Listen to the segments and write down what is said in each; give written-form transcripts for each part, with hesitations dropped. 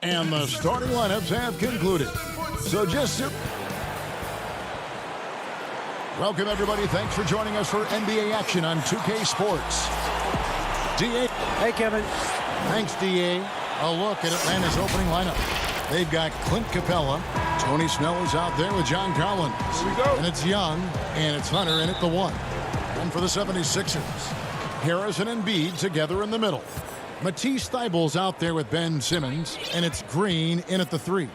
And the starting lineups have concluded. So welcome, everybody. Thanks for joining us for NBA action on 2K Sports. DA. Hey, Kevin. Thanks, DA. A look at Atlanta's opening lineup. They've got Clint Capella. Tony Snell is out there with John Collins. Here we go. And it's Young, and it's Hunter in at the 1. And for the 76ers, Harris and Embiid together in the middle. Matisse Thybulle's out there with Ben Simmons, and it's Green in at the 3.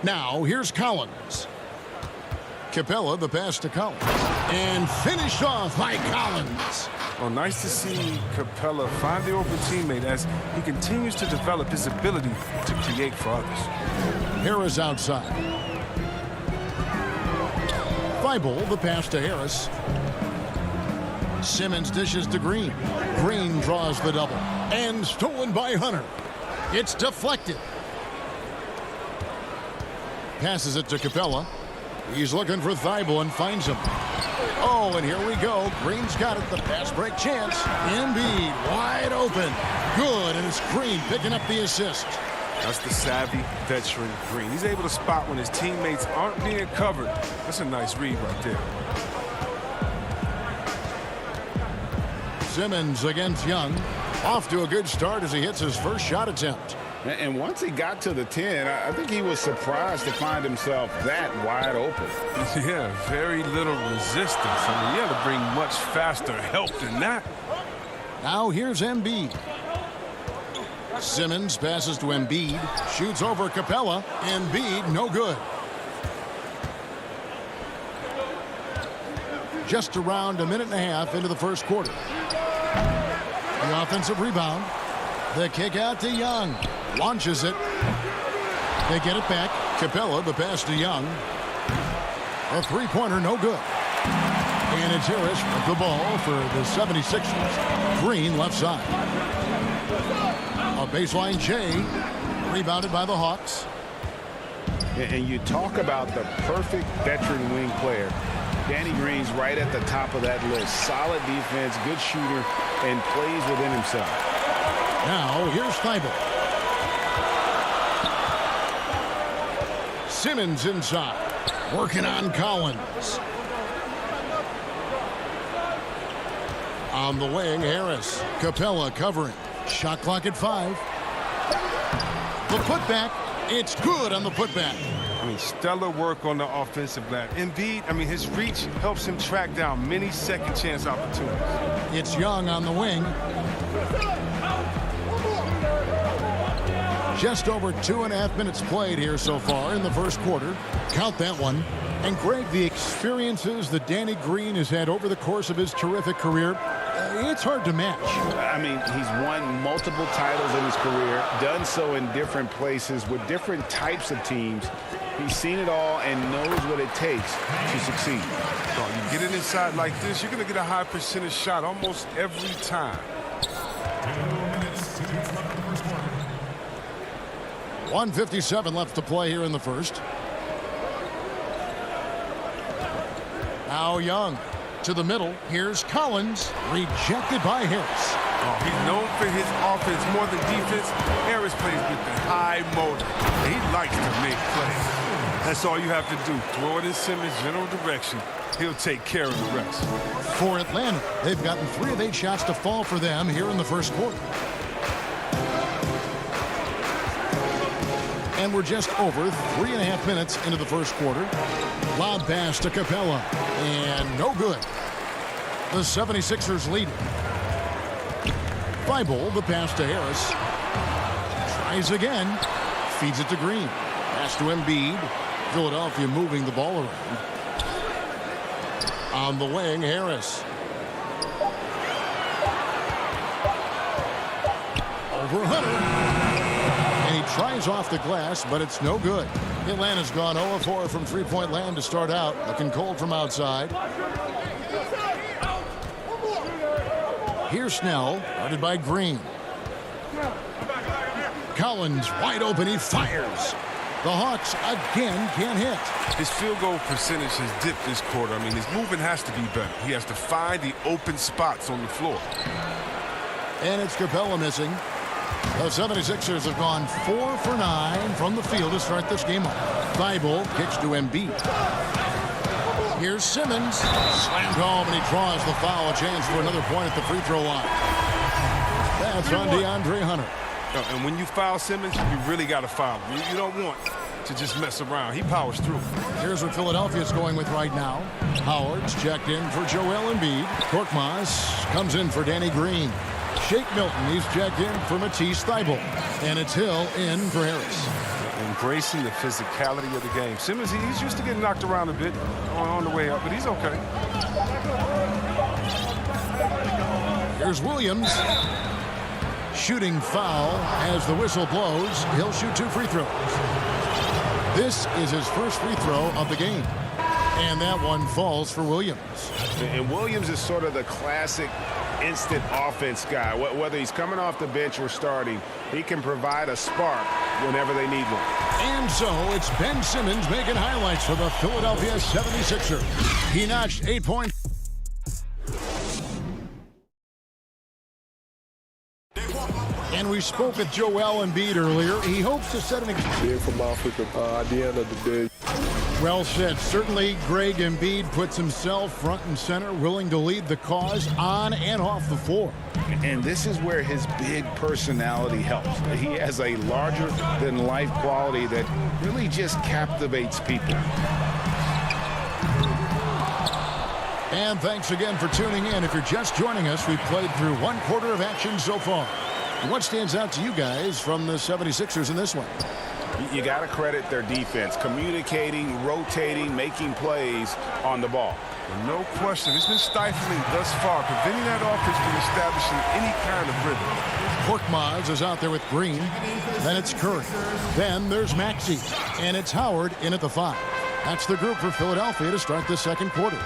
Now, here's Collins. Capella, the pass to Collins. And finished off by Collins. Well, nice to see Capella find the open teammate as he continues to develop his ability to create for others. Harris outside. Thibault, the pass to Harris. Simmons dishes to Green. Green draws the double. And stolen by Hunter. It's deflected. Passes it to Capella. He's looking for Thibault and finds him. Oh, and here we go. Green's got it. The pass break chance. Embiid wide open. Good, and it's Green picking up the assist. That's the savvy veteran Green. He's able to spot when his teammates aren't being covered. That's a nice read right there. Simmons against Young. Off to a good start as he hits his first shot attempt. And once he got to the 10, I think he was surprised to find himself that wide open. Yeah, very little resistance. I mean, you have to bring much faster help than that. Now here's Embiid. Simmons passes to Embiid. Shoots over Capella. Embiid, no good. Just around a minute and a half into the first quarter. The offensive rebound. The kick out to Young. Launches it. They get it back. Capella, the pass to Young. A three-pointer, no good. And it's Harris with the ball for the 76ers. Green left side. A baseline J. Rebounded by the Hawks. And you talk about the perfect veteran wing player. Danny Green's right at the top of that list. Solid defense, good shooter, and plays within himself. Now, here's Thibault. Simmons inside. Working on Collins. On the wing, Harris. Capella covering. Shot clock at 5. The putback. It's good on the putback. I mean, stellar work on the offensive glass. Embiid, I mean, his reach helps him track down many second chance opportunities. It's Young on the wing. Just over 2.5 minutes played here so far in the first quarter. Count that one. And Greg, the experiences that Danny Green has had over the course of his terrific career, it's hard to match. I mean, he's won multiple titles in his career, done so in different places with different types of teams. He's seen it all and knows what it takes to succeed. So you get it inside like this, you're going to get a high percentage shot almost every time. 1:57 left to play here in the first. Now Young to the middle. Here's Collins. Rejected by Harris. Oh, he's known for his offense more than defense. Harris plays with the high motor. He likes to make plays. That's all you have to do. Throw it in Simmons' general direction. He'll take care of the rest. For Atlanta, they've gotten 3 of 8 shots to fall for them here in the first quarter. And we're just over 3.5 minutes into the first quarter. Lob pass to Capella. And no good. The 76ers lead it. Thibault, the pass to Harris. Tries again. Feeds it to Green. Pass to Embiid. Philadelphia moving the ball around. On the wing, Harris. Over Hunter. And he tries off the glass, but it's no good. Atlanta's gone 0-4 from three-point land to start out. Looking cold from outside. Here's Snell, guarded by Green. Collins wide open, he fires. The Hawks again can't hit. His field goal percentage has dipped this quarter. I mean, his movement has to be better. He has to find the open spots on the floor. And it's Capella missing. The 76ers have gone 4 for 9 from the field to start this game off. Thibault kicks to Embiid. Here's Simmons. Slammed home, and he draws the foul. A chance for another point at the free throw line. That's on DeAndre Hunter. And when you foul Simmons, you really got to foul him. You don't want to just mess around. He powers through. Here's what Philadelphia's going with right now. Howard's checked in for Joel Embiid. Korkmaz comes in for Danny Green. Shake Milton, he's checked in for Matisse Thybulle. And it's Hill in for Harris. Embracing the physicality of the game. Simmons, he's used to getting knocked around a bit on the way up, but he's okay. Here's Williams. Shooting foul as the whistle blows. He'll shoot 2 free throws. This is his first free throw of the game. And that one falls for Williams. And Williams is sort of the classic instant offense guy. Whether he's coming off the bench or starting, he can provide a spark whenever they need one. And so it's Ben Simmons making highlights for the Philadelphia 76ers. He notched 8 points. And we spoke with Joel Embiid earlier. He hopes to set an example. From Africa at the end of the day. Well said. Certainly, Greg Embiid puts himself front and center, willing to lead the cause on and off the floor. And this is where his big personality helps. He has a larger-than-life quality that really just captivates people. And thanks again for tuning in. If you're just joining us, we've played through 1 quarter of action so far. What stands out to you guys from the 76ers in this one? You got to credit their defense, communicating, rotating, making plays on the ball. No question. It's been stifling thus far, preventing that offense from establishing any kind of rhythm. Korkmaz is out there with Green. Then it's Curry. Then there's Maxey. And it's Howard in at the 5. That's the group for Philadelphia to start the second quarter.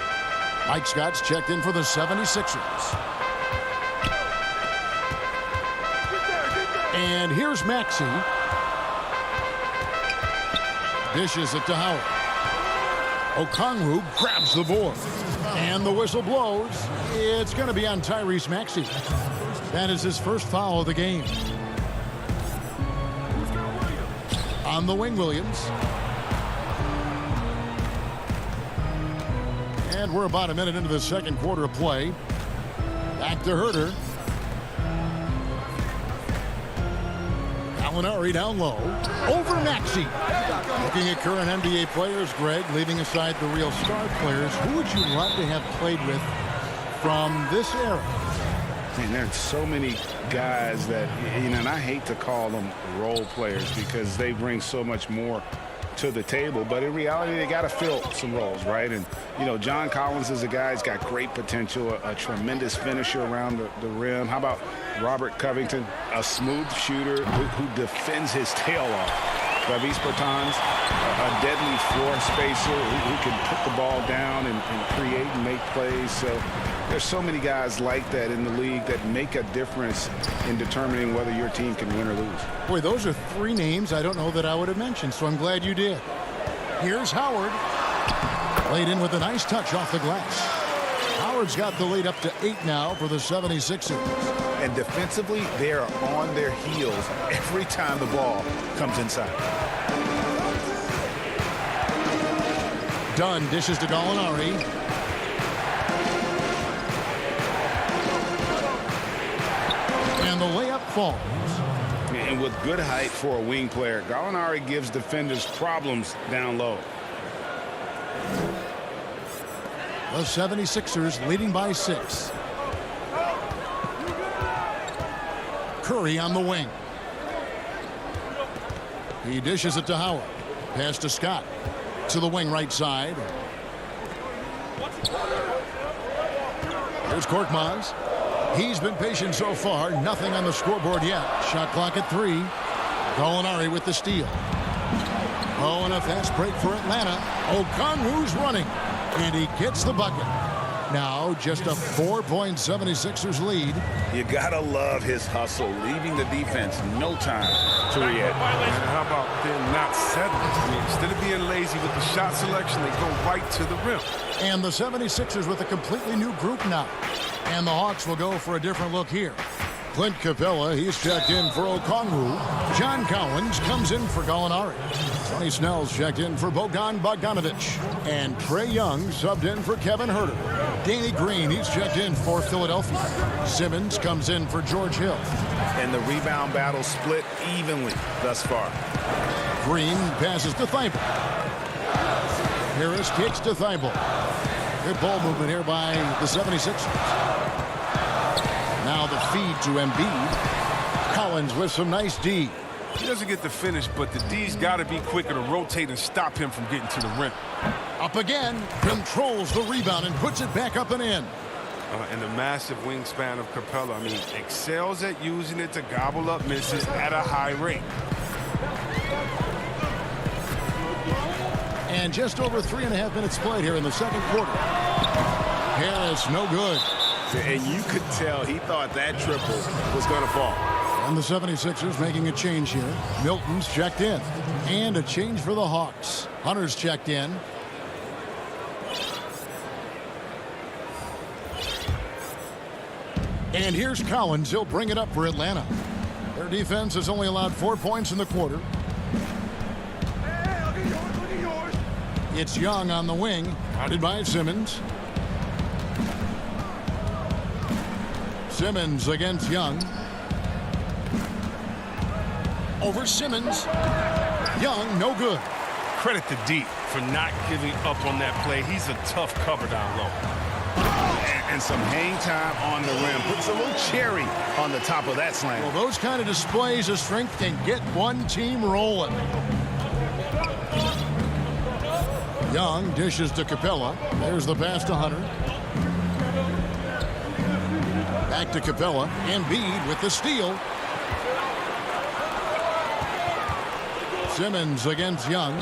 Mike Scott's checked in for the 76ers. And here's Maxey. Dishes it to Howard. Okongwu grabs the board. And the whistle blows. It's going to be on Tyrese Maxey. That is his first foul of the game. On the wing, Williams. And we're about a minute into the second quarter of play. Back to Herter. Gallinari down low. Over Maxey. Looking at current NBA players, Greg, leaving aside the real star players, who would you love to have played with from this era? And there's so many guys that, and I hate to call them role players because they bring so much more to the table, but in reality, they got to fill some roles, right? And, John Collins is a guy who's got great potential, a tremendous finisher around the rim. How about Robert Covington, a smooth shooter who defends his tail off? Travis Bertans, a deadly floor spacer who can put the ball down and create and make plays. So there's so many guys like that in the league that make a difference in determining whether your team can win or lose. Boy, those are 3 names I don't know that I would have mentioned, so I'm glad you did. Here's Howard. Laid in with a nice touch off the glass. Howard's got the lead up to 8 now for the 76ers. And defensively, they are on their heels every time the ball comes inside. Dunn dishes to Gallinari. And the layup falls. And with good height for a wing player, Gallinari gives defenders problems down low. The 76ers leading by 6. Curry on the wing. He dishes it to Howard. Pass to Scott. To the wing right side. Here's Korkmaz. He's been patient so far. Nothing on the scoreboard yet. Shot clock at 3. Gallinari with the steal. Oh, and a fast break for Atlanta. Okongwu's running. And he gets the bucket. Now just a 4-point 76ers lead. You gotta love his hustle, leaving the defense no time to react. And how about them not settling? Instead of being lazy with the shot selection, they go right to the rim. And the 76ers with a completely new group now. And the Hawks will go for a different look here. Clint Capella, he's checked in for Okongwu. John Collins comes in for Gallinari. Tony Snell's checked in for Bogdan Bogdanovic. And Trae Young subbed in for Kevin Huerter. Danny Green, he's checked in for Philadelphia. Simmons comes in for George Hill. And the rebound battle split evenly thus far. Green passes to Thibault. Harris kicks to Thibault. Good ball movement here by the 76ers. Now the feed to Embiid. Collins with some nice D. He doesn't get the finish, but the D's got to be quicker to rotate and stop him from getting to the rim. Up again, controls the rebound and puts it back up and in. And the massive wingspan of Capella, I mean, excels at using it to gobble up misses at a high rate. And just over 3.5 minutes played here in the second quarter. Harris, no good. And you could tell he thought that triple was going to fall. And the 76ers making a change here. Milton's checked in. And a change for the Hawks. Hunter's checked in. And here's Collins. He'll bring it up for Atlanta. Their defense has only allowed 4 points in the quarter. It's Young on the wing, guarded by Simmons. Simmons against Young. Over Simmons. Young, no good. Credit to D for not giving up on that play. He's a tough cover down low. And some hang time on the rim. Puts a little cherry on the top of that slam. Well, those kind of displays of strength can get one team rolling. Young dishes to Capella. There's the pass to Hunter. Back to Capella. Embiid with the steal. Simmons against Young.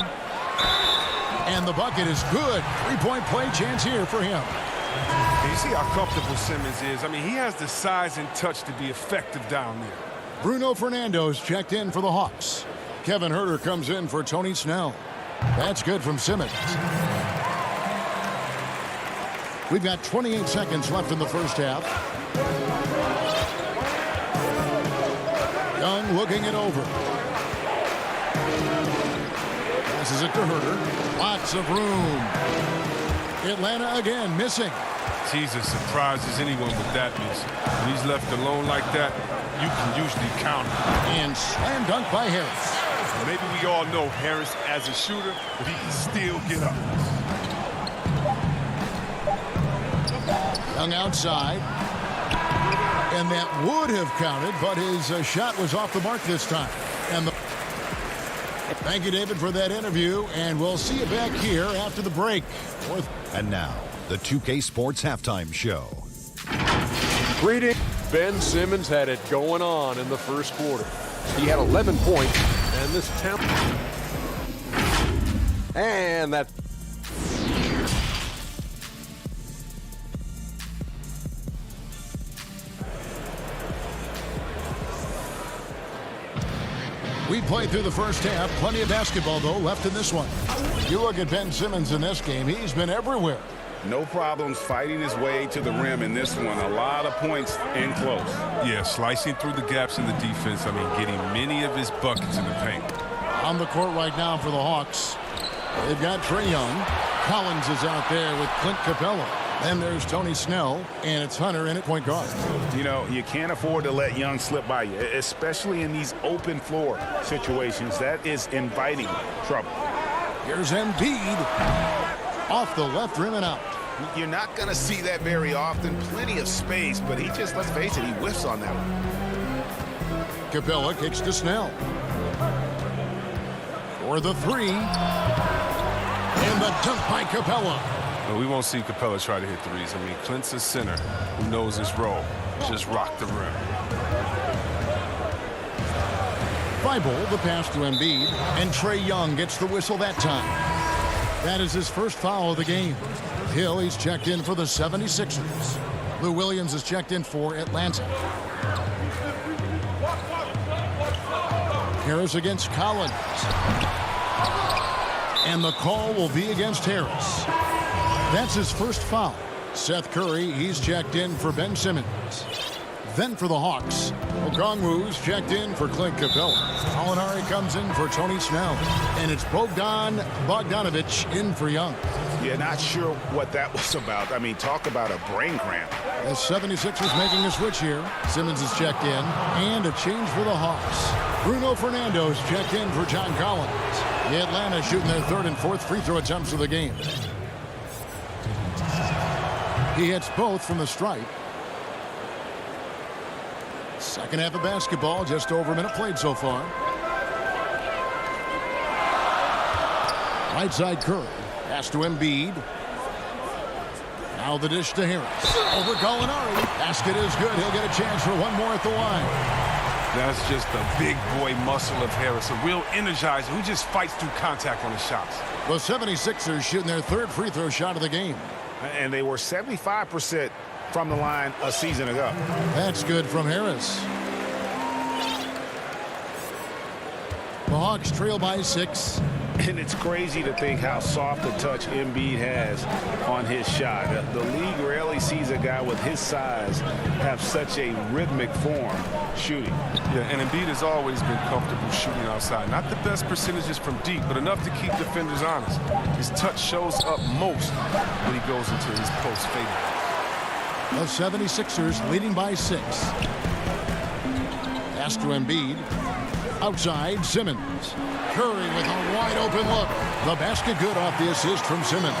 And the bucket is good. Three-point play chance here for him. And you see how comfortable Simmons is. I mean, he has the size and touch to be effective down there. Bruno Fernando's checked in for the Hawks. Kevin Huerter comes in for Tony Snell. That's good from Simmons. We've got 28 seconds left in the first half. Young looking it over. Passes it to Huerter. Lots of room. Atlanta again missing. Jesus surprises anyone with that miss. When he's left alone like that, you can usually count him. And slam dunk by Harris. Maybe we all know Harris as a shooter, but he can still get up. Young outside. And that would have counted, but his shot was off the mark this time. And thank you, David, for that interview, and we'll see you back here after the break. And now, the 2K Sports Halftime Show. Greetings. Ben Simmons had it going on in the first quarter. He had 11 points, and this temp. And that. We played through the first half. Plenty of basketball, though, left in this one. You look at Ben Simmons in this game. He's been everywhere. No problems fighting his way to the rim in this one. A lot of points in close. Yeah, slicing through the gaps in the defense. I mean, getting many of his buckets in the paint. On the court right now for the Hawks. They've got Trae Young. Collins is out there with Clint Capella. Then there's Tony Snell, and it's Hunter in at point guard. You know, you can't afford to let Young slip by you, especially in these open floor situations. That is inviting trouble. Here's Embiid. Off the left rim and out. You're not going to see that very often. Plenty of space, but he just, let's face it, he whiffs on that one. Capella kicks to Snell. For the three. And the dunk by Capella. Well, we won't see Capella try to hit threes. I mean, Clint's a center who knows his role. Just rock the rim. Thibault, the pass to Embiid. And Trae Young gets the whistle that time. That is his first foul of the game. Hill, he's checked in for the 76ers. Lou Williams is checked in for Atlanta. Harris against Collins. And the call will be against Harris. That's his first foul. Seth Curry, he's checked in for Ben Simmons. Then for the Hawks, Okongwu's checked in for Clint Capella. Molinari comes in for Tony Snell. And it's Bogdan Bogdanovic in for Young. Yeah, not sure what that was about. I mean, talk about a brain cramp. The 76ers making a switch here. Simmons is checked in. And a change for the Hawks. Bruno Fernando's checked in for John Collins. Atlanta shooting their third and fourth free throw attempts of the game. He hits both from the stripe. Second half of basketball, just over a minute played so far. Right side Curry. Pass to Embiid. Now the dish to Harris. Over Gallinari. Basket is good. He'll get a chance for one more at the line. That's just the big boy muscle of Harris. A real energizer who just fights through contact on his shots. The 76ers shooting their third free throw shot of the game. And they were 75% from the line a season ago. That's good from Harris. The Hawks trail by 6. And it's crazy to think how soft a touch Embiid has on his shot. The league rarely sees a guy with his size have such a rhythmic form shooting. Yeah, and Embiid has always been comfortable shooting outside. Not the best percentages from deep, but enough to keep defenders honest. His touch shows up most when he goes into his post fade. The 76ers leading by 6. Pass to Embiid. Outside, Simmons. Curry with a wide-open look. The basket good off the assist from Simmons.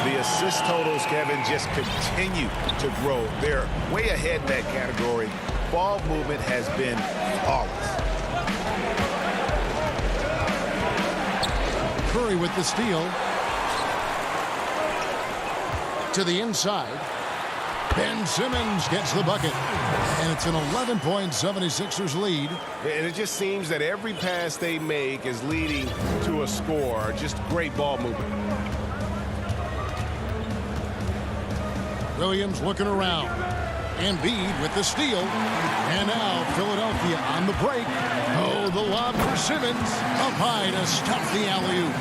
The assist totals, Kevin, just continue to grow. They're way ahead in that category. Ball movement has been flawless. Curry with the steal. To the inside. Ben Simmons gets the bucket. And it's an 11-point 76ers lead. And it just seems that every pass they make is leading to a score. Just great ball movement. Williams looking around. Embiid with the steal. And now Philadelphia on the break. Oh, the lob for Simmons. Up high to stop the alley-oop.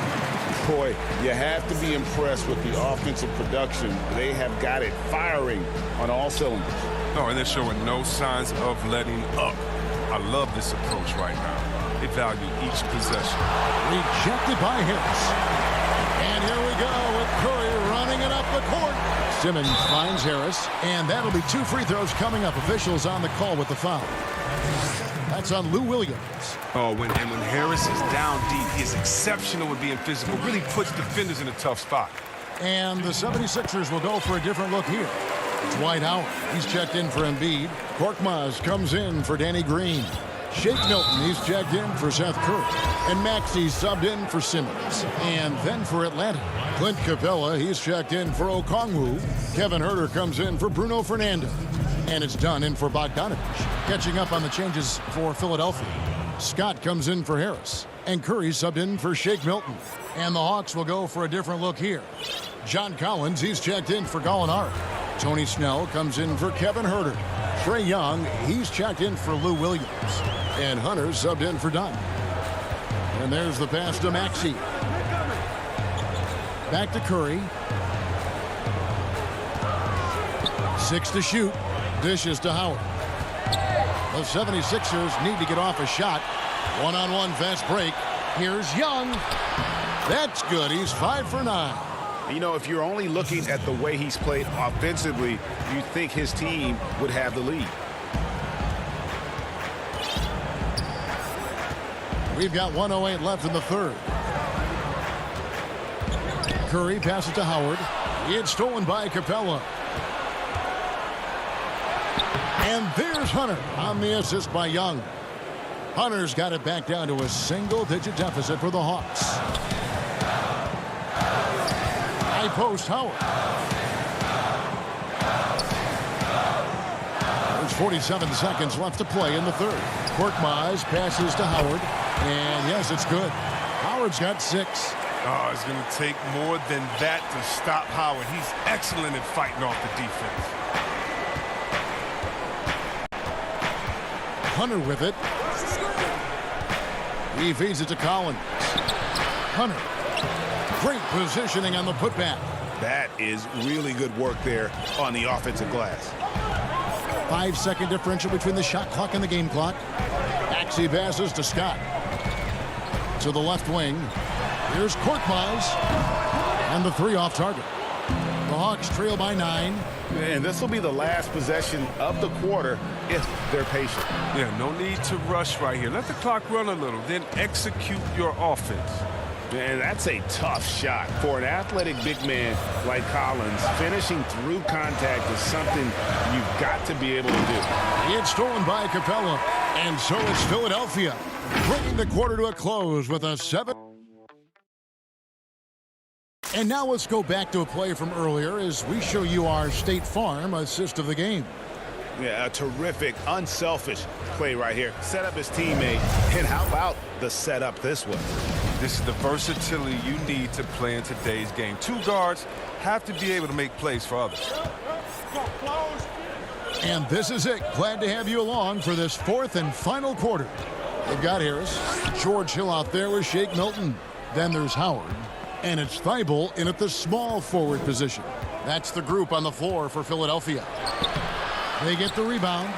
Boy, you have to be impressed with the offensive production. They have got it firing on all cylinders. No, and they're showing no signs of letting up. I love this approach right now. They value each possession. Rejected by Harris. And here we go with Curry running it up the court. Simmons finds Harris, and that'll be 2 free throws coming up. Officials on the call with the foul. That's on Lou Williams. Oh, when Harris is down deep, he is exceptional at being physical. Really puts defenders in a tough spot. And the 76ers will go for a different look here. It's Dwight Howard. He's checked in for Embiid. Korkmaz comes in for Danny Green. Shake Milton, he's checked in for Seth Curry. And Maxey's subbed in for Simmons. And then for Atlanta, Clint Capella, he's checked in for Okongwu. Kevin Huerter comes in for Bruno Fernando. And it's done in for Bogdanovic. Catching up on the changes for Philadelphia. Scott comes in for Harris. And Curry subbed in for Shake Milton. And the Hawks will go for a different look here. John Collins, he's checked in for Gallinari. Tony Snell comes in for Kevin Huerter. Trae Young, he's checked in for Lou Williams. And Hunter subbed in for Dunn. And there's the pass to Maxey. Back to Curry. 6 to shoot. Dishes to Howard. The 76ers need to get off a shot. One-on-one fast break. Here's Young. That's good. He's 5 for 9. You know, if you're only looking at the way he's played offensively, you'd think his team would have the lead. We've got 1:08 left in the third. Curry passes to Howard. It's stolen by Capella. And there's Hunter on the assist by Young. Hunter's got it back down to a single-digit deficit for the Hawks. High post Howard. There's 47 seconds left to play in the third. Korkmaz passes to Howard. And yes, it's good. Howard's got 6. Oh, it's going to take more than that to stop Howard. He's excellent at fighting off the defense. Hunter with it. He feeds it to Collins. Hunter. Great positioning on the putback. That is really good work there on the offensive glass. 5-second differential between the shot clock and the game clock. Maxey passes to Scott. To the left wing. Here's Korkmaz. And the three off target. The Hawks trail by 9. And this will be the last possession of the quarter if they're patient. Yeah, no need to rush right here. Let the clock run a little, then execute your offense. And that's a tough shot. For an athletic big man like Collins, finishing through contact is something you've got to be able to do. It's stolen by Capella. And so it's Philadelphia, bringing the quarter to a close with a 7. And now let's go back to a play from earlier as we show you our State Farm assist of the game. Yeah, a terrific, unselfish play right here. Set up his teammate, and how about the setup this way? This is the versatility you need to play in today's game. Two guards have to be able to make plays for others. And this is it. Glad to have you along for this fourth and final quarter. They've got Harris, George Hill out there with Shake Milton. Then there's Howard. And it's Thibault in at the small forward position. That's the group on the floor for Philadelphia. They get the rebound.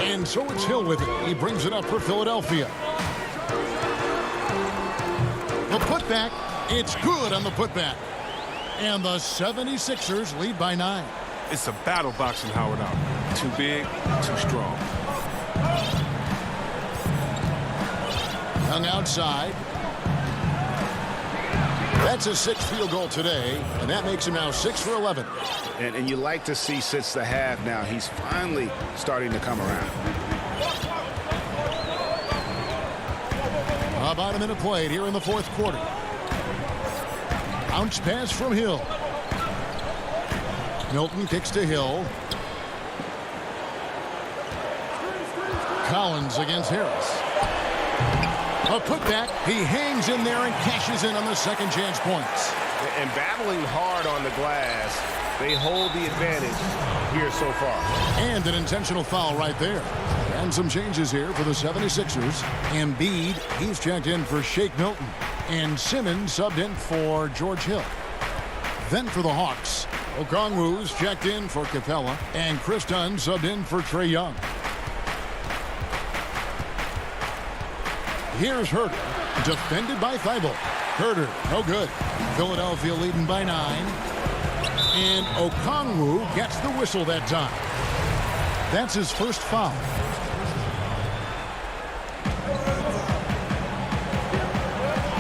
And so it's Hill with it. He brings it up for Philadelphia. The putback. It's good on the putback. And the 76ers lead by 9. It's a battle boxing Howard out. Too big, too strong. Hung outside. That's his 6th field goal today, and that makes him now 6 for 11. And you like to see since the half now, he's finally starting to come around. About a minute played here in the fourth quarter. Bounce pass from Hill. Milton kicks to Hill. Collins against Harris. A putback. He hangs in there and cashes in on the second chance points. And battling hard on the glass, they hold the advantage here so far. And an intentional foul right there. And some changes here for the 76ers. Embiid, he's checked in for Shake Milton. And Simmons subbed in for George Hill. Then for the Hawks, Okongwu's checked in for Capella. And Chris Dunn subbed in for Trae Young. Here's Herter, defended by Thibault. Herter, no good. Philadelphia leading by 9. And Okongwu gets the whistle that time. That's his first foul.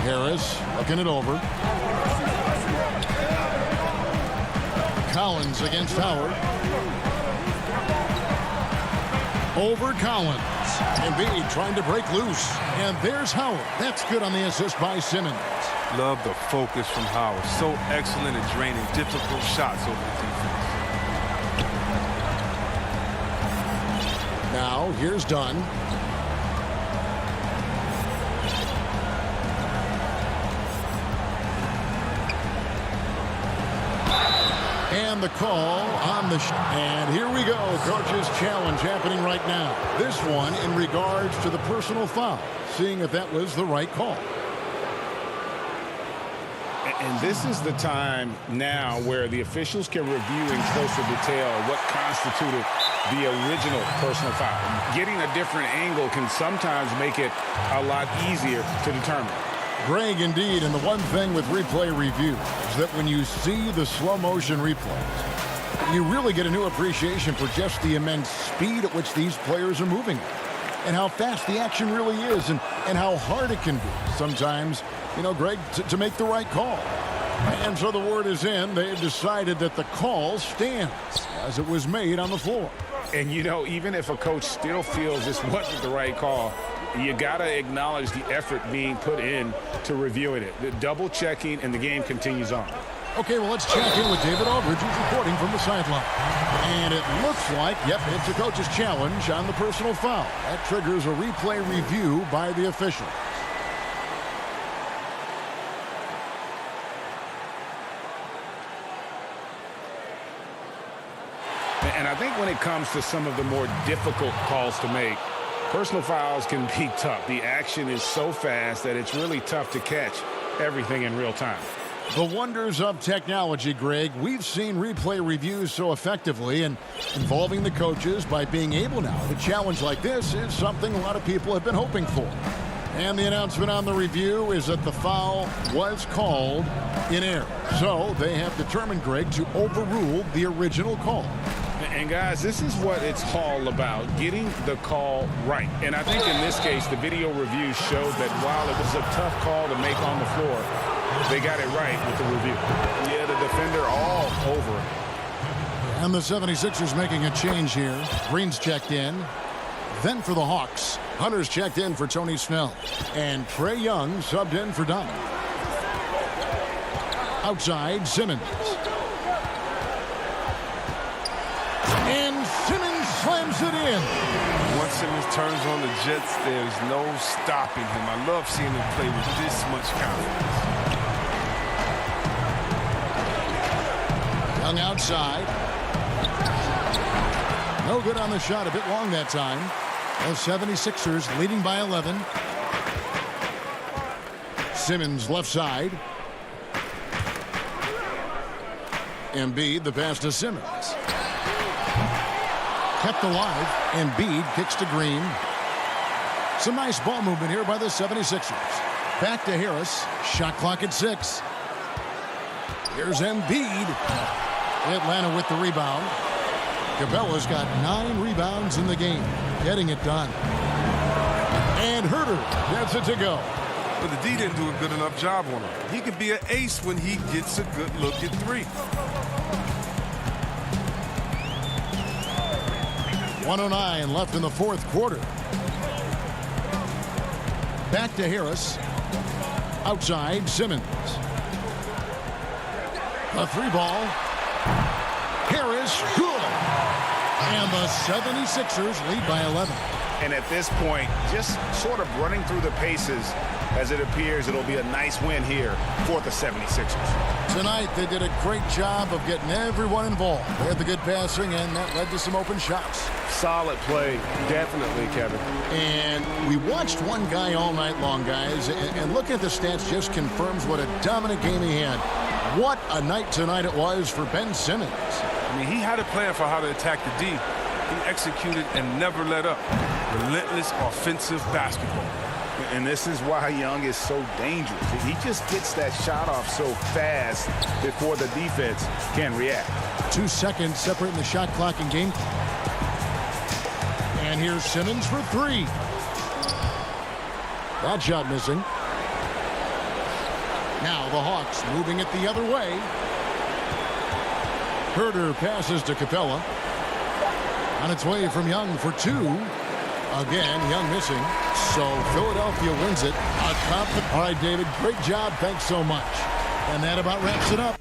Harris looking it over. Collins against Howard. Over Collins. Embiid trying to break loose. And there's Howard. That's good on the assist by Simmons. Love the focus from Howard. So excellent at draining difficult shots over the defense. Now, here's Dunn. And the call on the and here we go. Coach's challenge happening right now. This one in regards to the personal foul. Seeing if that was the right call. And this is the time now where the officials can review in closer detail what constituted the original personal foul. Getting a different angle can sometimes make it a lot easier to determine. Greg, indeed, and the one thing with replay review is that when you see the slow motion replays, you really get a new appreciation for just the immense speed at which these players are moving and how fast the action really is and how hard it can be sometimes, you know, Greg, to make the right call. And so the word is in. They've decided that the call stands as it was made on the floor. And, you know, even if a coach still feels this wasn't the right call, you got to acknowledge the effort being put in to reviewing it. The double checking, and the game continues on. Okay, well, let's check in with David Aldridge, who's reporting from the sideline. And it looks like, yep, it's a coach's challenge on the personal foul. That triggers a replay review by the official. And I think when it comes to some of the more difficult calls to make, personal fouls can be tough. The action is so fast that it's really tough to catch everything in real time. The wonders of technology, Greg. We've seen replay reviews so effectively, and involving the coaches by being able now to challenge like this is something a lot of people have been hoping for. And the announcement on the review is that the foul was called in error. So they have determined, Greg, to overrule the original call. And guys, this is what it's all about, getting the call right. And I think in this case, the video review showed that while it was a tough call to make on the floor, they got it right with the review. Yeah, the defender all over it. And the 76ers making a change here. Green's checked in. Then for the Hawks, Hunter's checked in for Tony Snell. And Trae Young subbed in for Dunn. Outside, Simmons. And Simmons slams it in. Once Simmons turns on the Jets, there's no stopping him. I love seeing him play with this much confidence. Young outside. No good on the shot. A bit long that time. The 76ers leading by 11. Simmons left side. Embiid, the pass to Simmons. Kept alive. Embiid kicks to Green. Some nice ball movement here by the 76ers. Back to Harris. Shot clock at 6. Here's Embiid. Atlanta with the rebound. Capella's got 9 rebounds in the game. Getting it done. And Herter gets it to go. But the D didn't do a good enough job on him. He can be an ace when he gets a good look at 3. 1:09 left in the fourth quarter. Back to Harris. Outside, Simmons. A 3 ball. Harris, good. And the 76ers lead by 11. And at this point, just sort of running through the paces as it appears it'll be a nice win here for the 76ers. Tonight, they did a great job of getting everyone involved. They had the good passing, and that led to some open shots. Solid play, definitely, Kevin. And we watched one guy all night long, guys, and looking at the stats just confirms what a dominant game he had. What a night tonight it was for Ben Simmons. I mean, he had a plan for how to attack the D. He executed and never let up. Relentless offensive basketball. And this is why Young is so dangerous. He just gets that shot off so fast before the defense can react. 2 seconds separating the shot clock and game. And here's Simmons for 3. That shot missing. Now the Hawks moving it the other way. Herter passes to Capella. On its way from Young for 2. Again, Young missing. So Philadelphia wins it. All right, David, great job. Thanks so much. And that about wraps it up.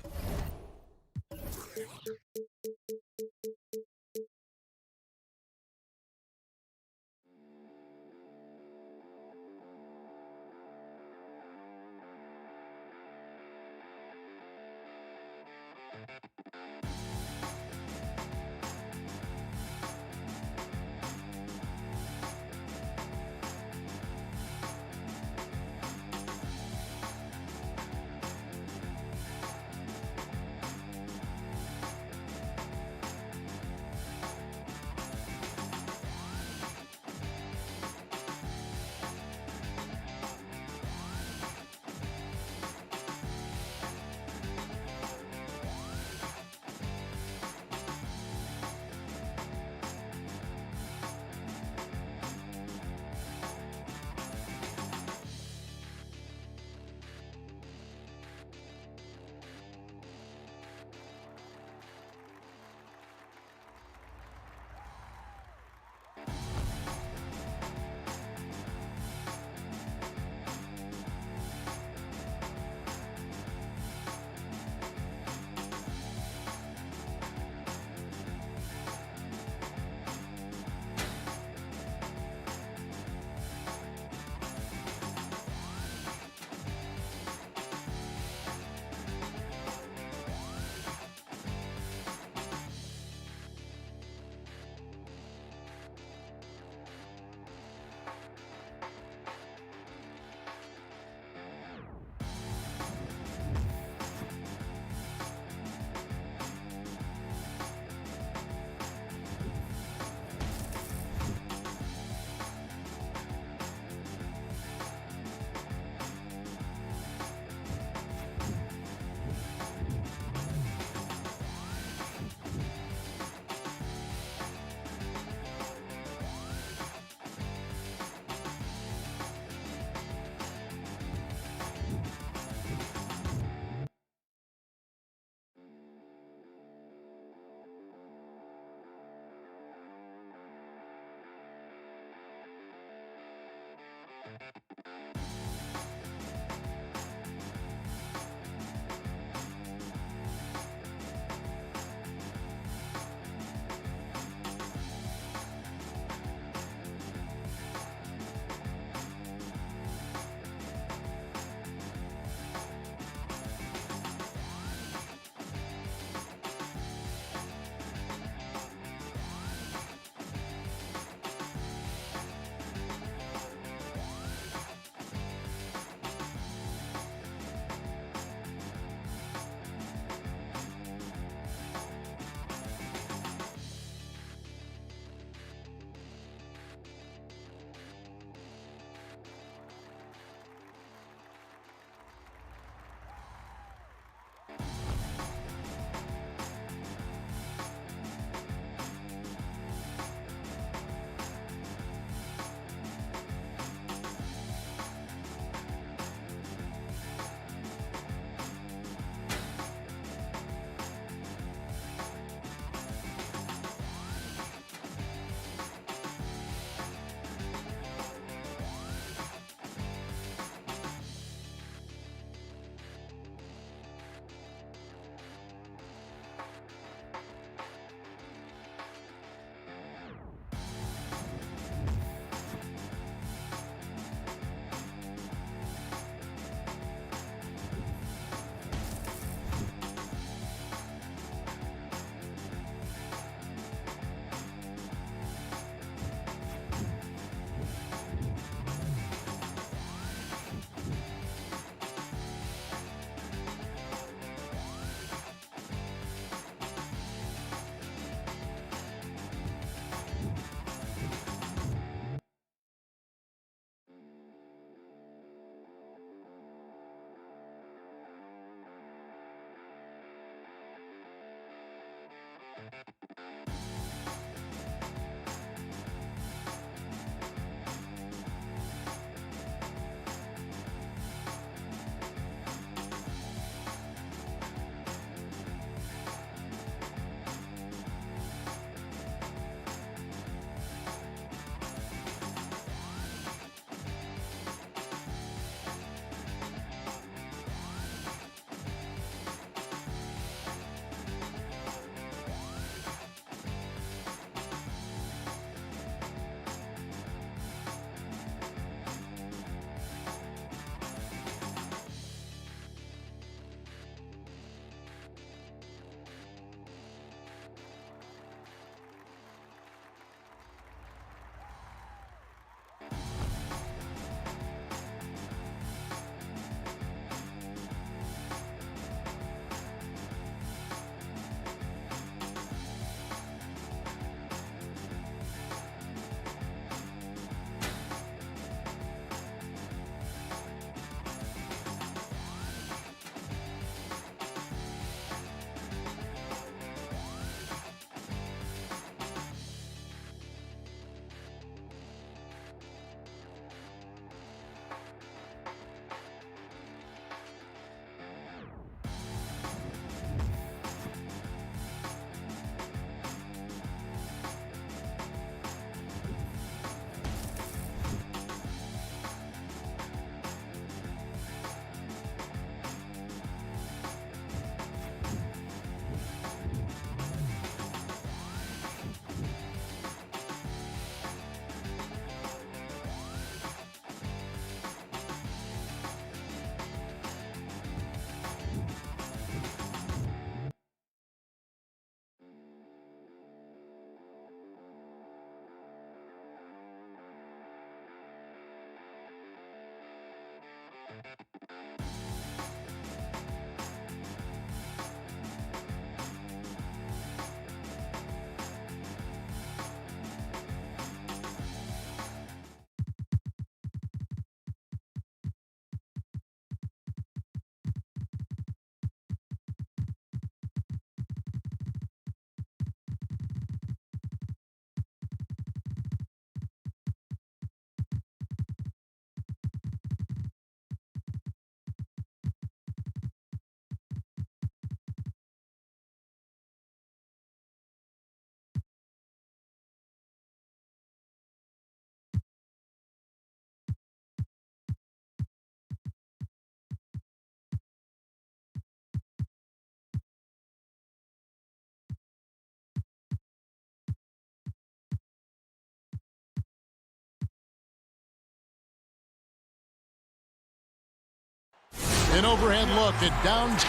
An overhead look at downtown.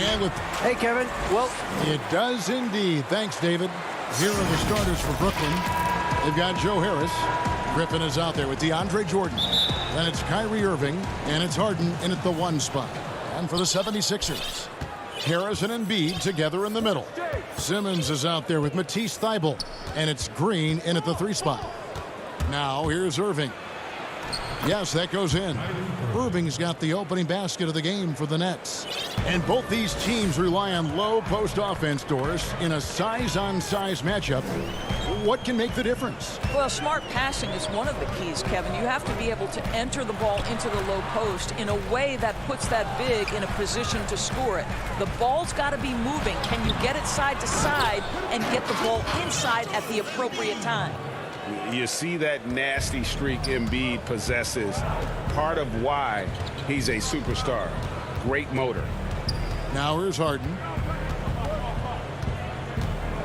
And with Hey, Kevin. Well, it does indeed. Thanks, David. Here are the starters for Brooklyn. They've got Joe Harris. Griffin is out there with DeAndre Jordan. Then it's Kyrie Irving, and it's Harden in at the 1 spot. And for the 76ers, Harris and Embiid together in the middle. Simmons is out there with Matisse Thybulle, and it's Green in at the 3 spot. Now here's Irving. Yes, that goes in. Irving's got the opening basket of the game for the Nets. And both these teams rely on low post offense, Doris, in a size-on-size matchup. What can make the difference? Well, smart passing is one of the keys, Kevin. You have to be able to enter the ball into the low post in a way that puts that big in a position to score it. The ball's got to be moving. Can you get it side to side and get the ball inside at the appropriate time? You see that nasty streak Embiid possesses. Part of why he's a superstar. Great motor. Now here's Harden.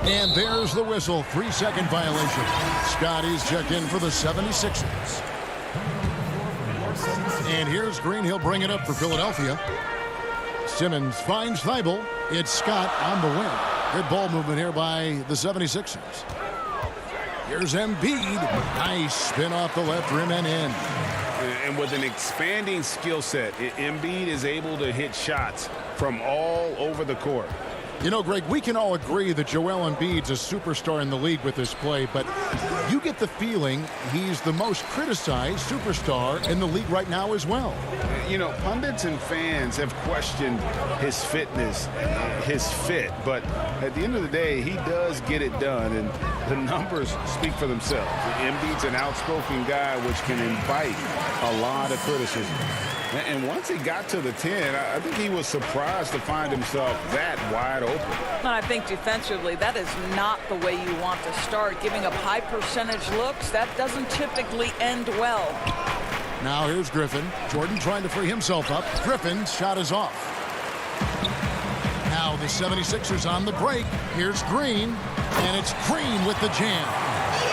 And there's the whistle. 3-second violation. Scotty's checked in for the 76ers. And here's Green. He'll bring it up for Philadelphia. Simmons finds Thybulle. It's Scott on the win. Good ball movement here by the 76ers. Here's Embiid. Nice spin off the left rim and in. And with an expanding skill set, Embiid is able to hit shots from all over the court. You know, Greg, we can all agree that Joel Embiid's a superstar in the league with this play, but you get the feeling he's the most criticized superstar in the league right now as well. You know, pundits and fans have questioned his fitness, his fit, but at the end of the day, he does get it done, and the numbers speak for themselves. Embiid's an outspoken guy, which can invite a lot of criticism. And once he got to the 10, I think he was surprised to find himself that wide open. I think defensively, that is not the way you want to start. Giving up high percentage looks, that doesn't typically end well. Now here's Griffin. Jordan trying to free himself up. Griffin's shot is off. Now the 76ers on the break. Here's Green, and it's Green with the jam.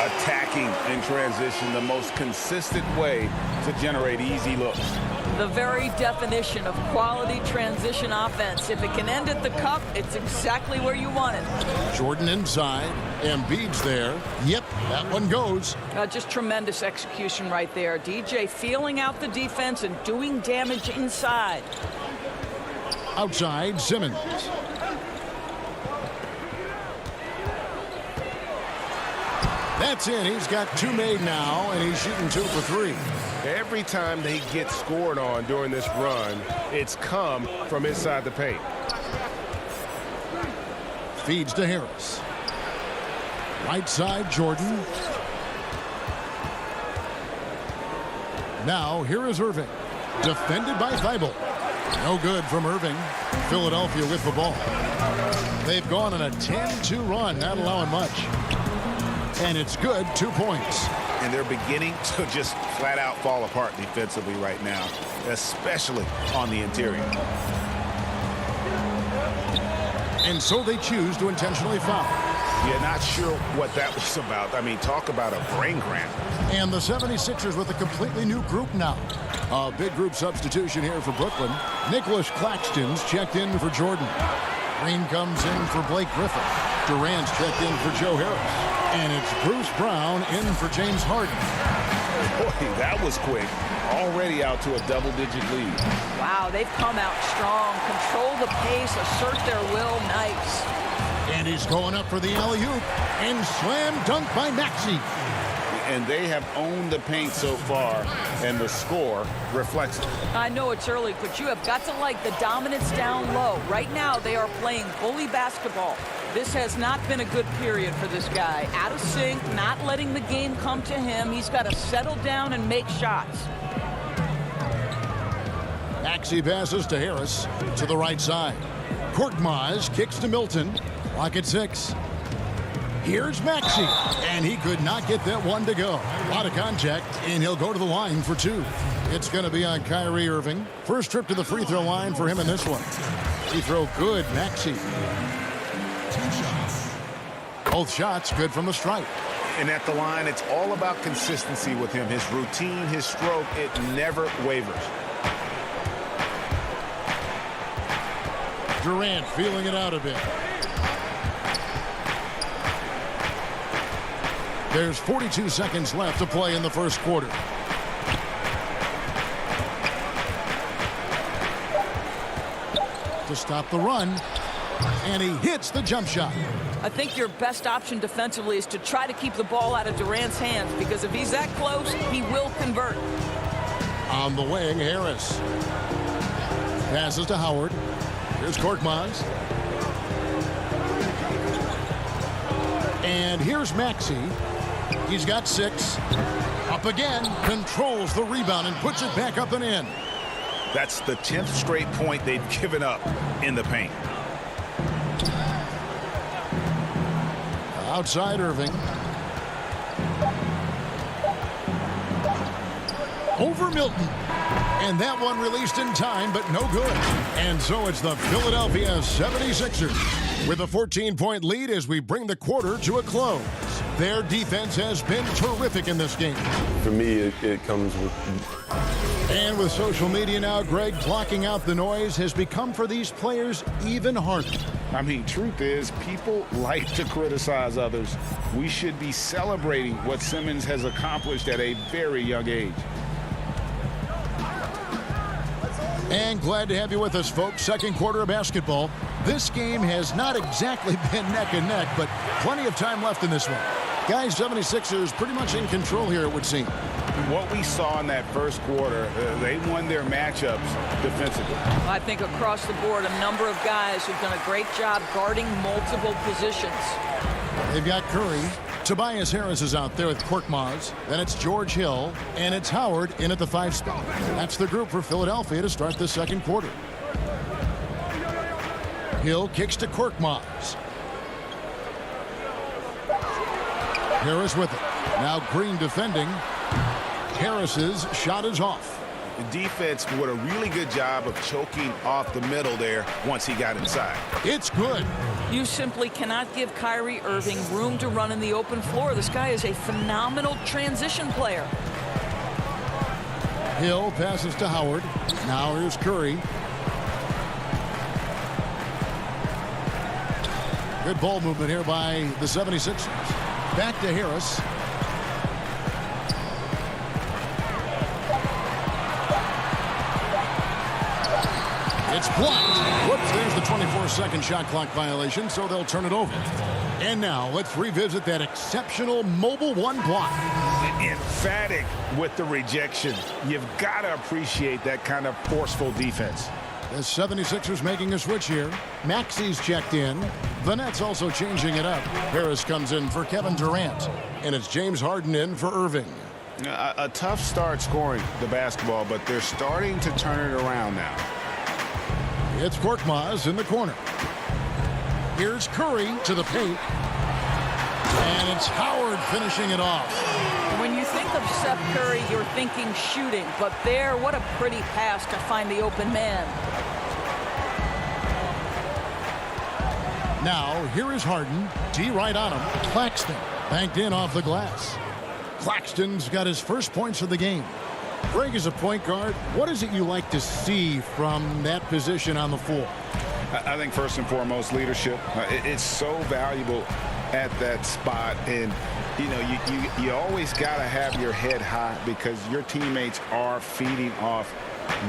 Attacking in transition, the most consistent way to generate easy looks. The very definition of quality transition offense. If it can end at the cup, it's exactly where you want it. Jordan inside. Embiid's there. Yep, that one goes. Just tremendous execution right there. DJ feeling out the defense and doing damage inside. Outside, Simmons. That's in. He's got 2 made now, and he's shooting 2 for 3. Every time they get scored on during this run, it's come from inside the paint. Feeds to Harris. Right side, Jordan. Now, here is Irving. Defended by Thybulle. No good from Irving. Philadelphia with the ball. They've gone on a 10-2 run, not allowing much. And it's good, 2 points. And they're beginning to just flat out fall apart defensively right now, especially on the interior. And so they choose to intentionally foul. Yeah, not sure what that was about. I mean, talk about a brain cramp. And the 76ers with a completely new group now. A big group substitution here for Brooklyn. Nicholas Claxton's checked in for Jordan. Green comes in for Blake Griffin. Durant's checked in for Joe Harris. And it's Bruce Brown in for James Harden. Boy, that was quick. Already out to a double-digit lead. Wow, they've come out strong. Control the pace, assert their will. Nice. And he's going up for the alley-oop. And slam dunk by Maxey. And they have owned the paint so far, and the score reflects it. I know it's early, but you have got to like the dominance down low. Right now, they are playing bully basketball. This has not been a good period for this guy. Out of sync, not letting the game come to him. He's got to settle down and make shots. Maxey passes to Harris to the right side. Korkmaz kicks to Milton. Clock at 6. Here's Maxey, and he could not get that one to go. A lot of contact, and he'll go to the line for 2. It's going to be on Kyrie Irving. First trip to the free throw line for him in this one. Free throw good, Maxey. Both shots good from the stripe. And at the line, it's all about consistency with him. His routine, his stroke, it never wavers. Durant feeling it out a bit. There's 42 seconds left to play in the first quarter. To stop the run, and he hits the jump shot. I think your best option defensively is to try to keep the ball out of Durant's hands, because if he's that close, he will convert. On the wing, Harris. Passes to Howard. Here's Korkmaz. And here's Maxey. He's got 6. Up again. Controls the rebound and puts it back up and in. That's the 10th straight point they've given up in the paint. Outside Irving. Over Milton. And that one released in time, but no good. And so it's the Philadelphia 76ers with a 14-point lead as we bring the quarter to a close. Their defense has been terrific in this game. For me, it comes with... And with social media now, Greg, blocking out the noise has become for these players even harder. I mean, truth is, people like to criticize others. We should be celebrating what Simmons has accomplished at a very young age. And glad to have you with us, folks. Second quarter of basketball. This game has not exactly been neck and neck, but plenty of time left in this one. Guys, 76ers pretty much in control here, it would seem. What we saw in that first quarter, they won their matchups defensively. I think across the board, a number of guys who've done a great job guarding multiple positions. They've got Curry. Tobias Harris is out there with Korkmaz. Then it's George Hill, and it's Howard in at the 5 spot. That's the group for Philadelphia to start the second quarter. Hill kicks to Korkmaz. Harris with it. Now Green defending. Harris's shot is off. The defense did a really good job of choking off the middle there once he got inside. It's good. You simply cannot give Kyrie Irving room to run in the open floor. This guy is a phenomenal transition player. Hill passes to Howard. Now here's Curry. Good ball movement here by the 76ers. Back to Harris. It's blocked. Whoops, there's the 24-second shot clock violation, so they'll turn it over. And now let's revisit that exceptional mobile 1 block. Emphatic with the rejection. You've got to appreciate that kind of forceful defense. The 76ers making a switch here. Maxey's checked in. The Nets also changing it up. Harris comes in for Kevin Durant. And it's James Harden in for Irving. A tough start scoring the basketball, but they're starting to turn it around now. It's Korkmaz in the corner. Here's Curry to the paint. And it's Howard finishing it off. When you think of Seth Curry, you're thinking shooting. But there, what a pretty pass to find the open man. Now, here is Harden. D right on him. Claxton banked in off the glass. Claxton's got his first points of the game. Greg, is a point guard, what is it you like to see from that position on the floor? I think first and foremost, leadership. It's so valuable at that spot. And, you know, you always got to have your head high because your teammates are feeding off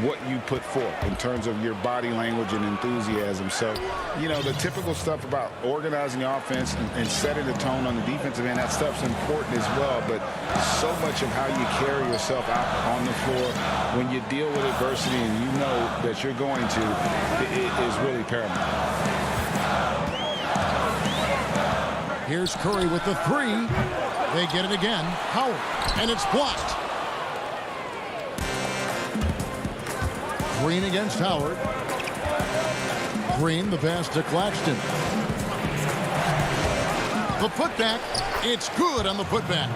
what you put forth in terms of your body language and enthusiasm. So, you know, the typical stuff about organizing the offense and setting the tone on the defensive end, that stuff's important as well. But so much of how you carry yourself out on the floor when you deal with adversity and you know that you're going to, it is really paramount. Here's Curry with the 3. They get it again. Howard. And it's blocked. Green against Howard. Green, the pass to Claxton. The putback. It's good on the putback.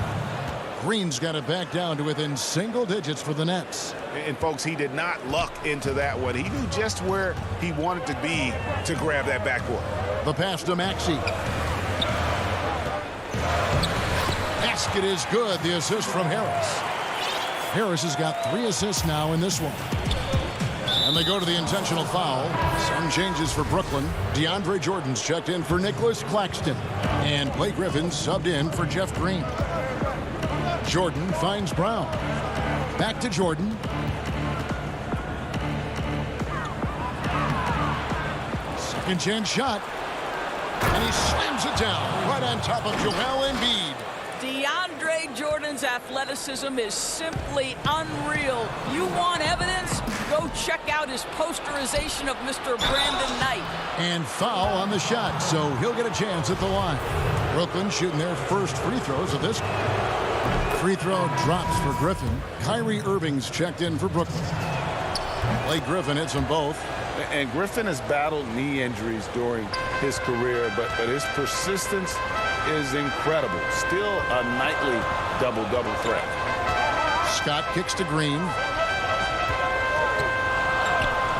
Green's got it back down to within single digits for the Nets. And, folks, he did not luck into that one. He knew just where he wanted to be to grab that backboard. The pass to Maxey. Basket is good. The assist from Harris. Harris has got 3 assists now in this one. And they go to the intentional foul. Some changes for Brooklyn. DeAndre Jordan's checked in for Nicholas Claxton. And Blake Griffin's subbed in for Jeff Green. Jordan finds Brown. Back to Jordan. Second chance shot. And he slams it down right on top of Joel Embiid. DeAndre Jordan's athleticism is simply unreal. You want evidence? Go check out his posterization of Mr. Brandon Knight. And foul on the shot, so he'll get a chance at the line. Brooklyn shooting their first free throws of this. Free throw drops for Griffin. Kyrie Irving's checked in for Brooklyn. Blake Griffin hits them both. And Griffin has battled knee injuries during his career, but his persistence is incredible. Still a nightly double-double threat. Scott kicks to Green.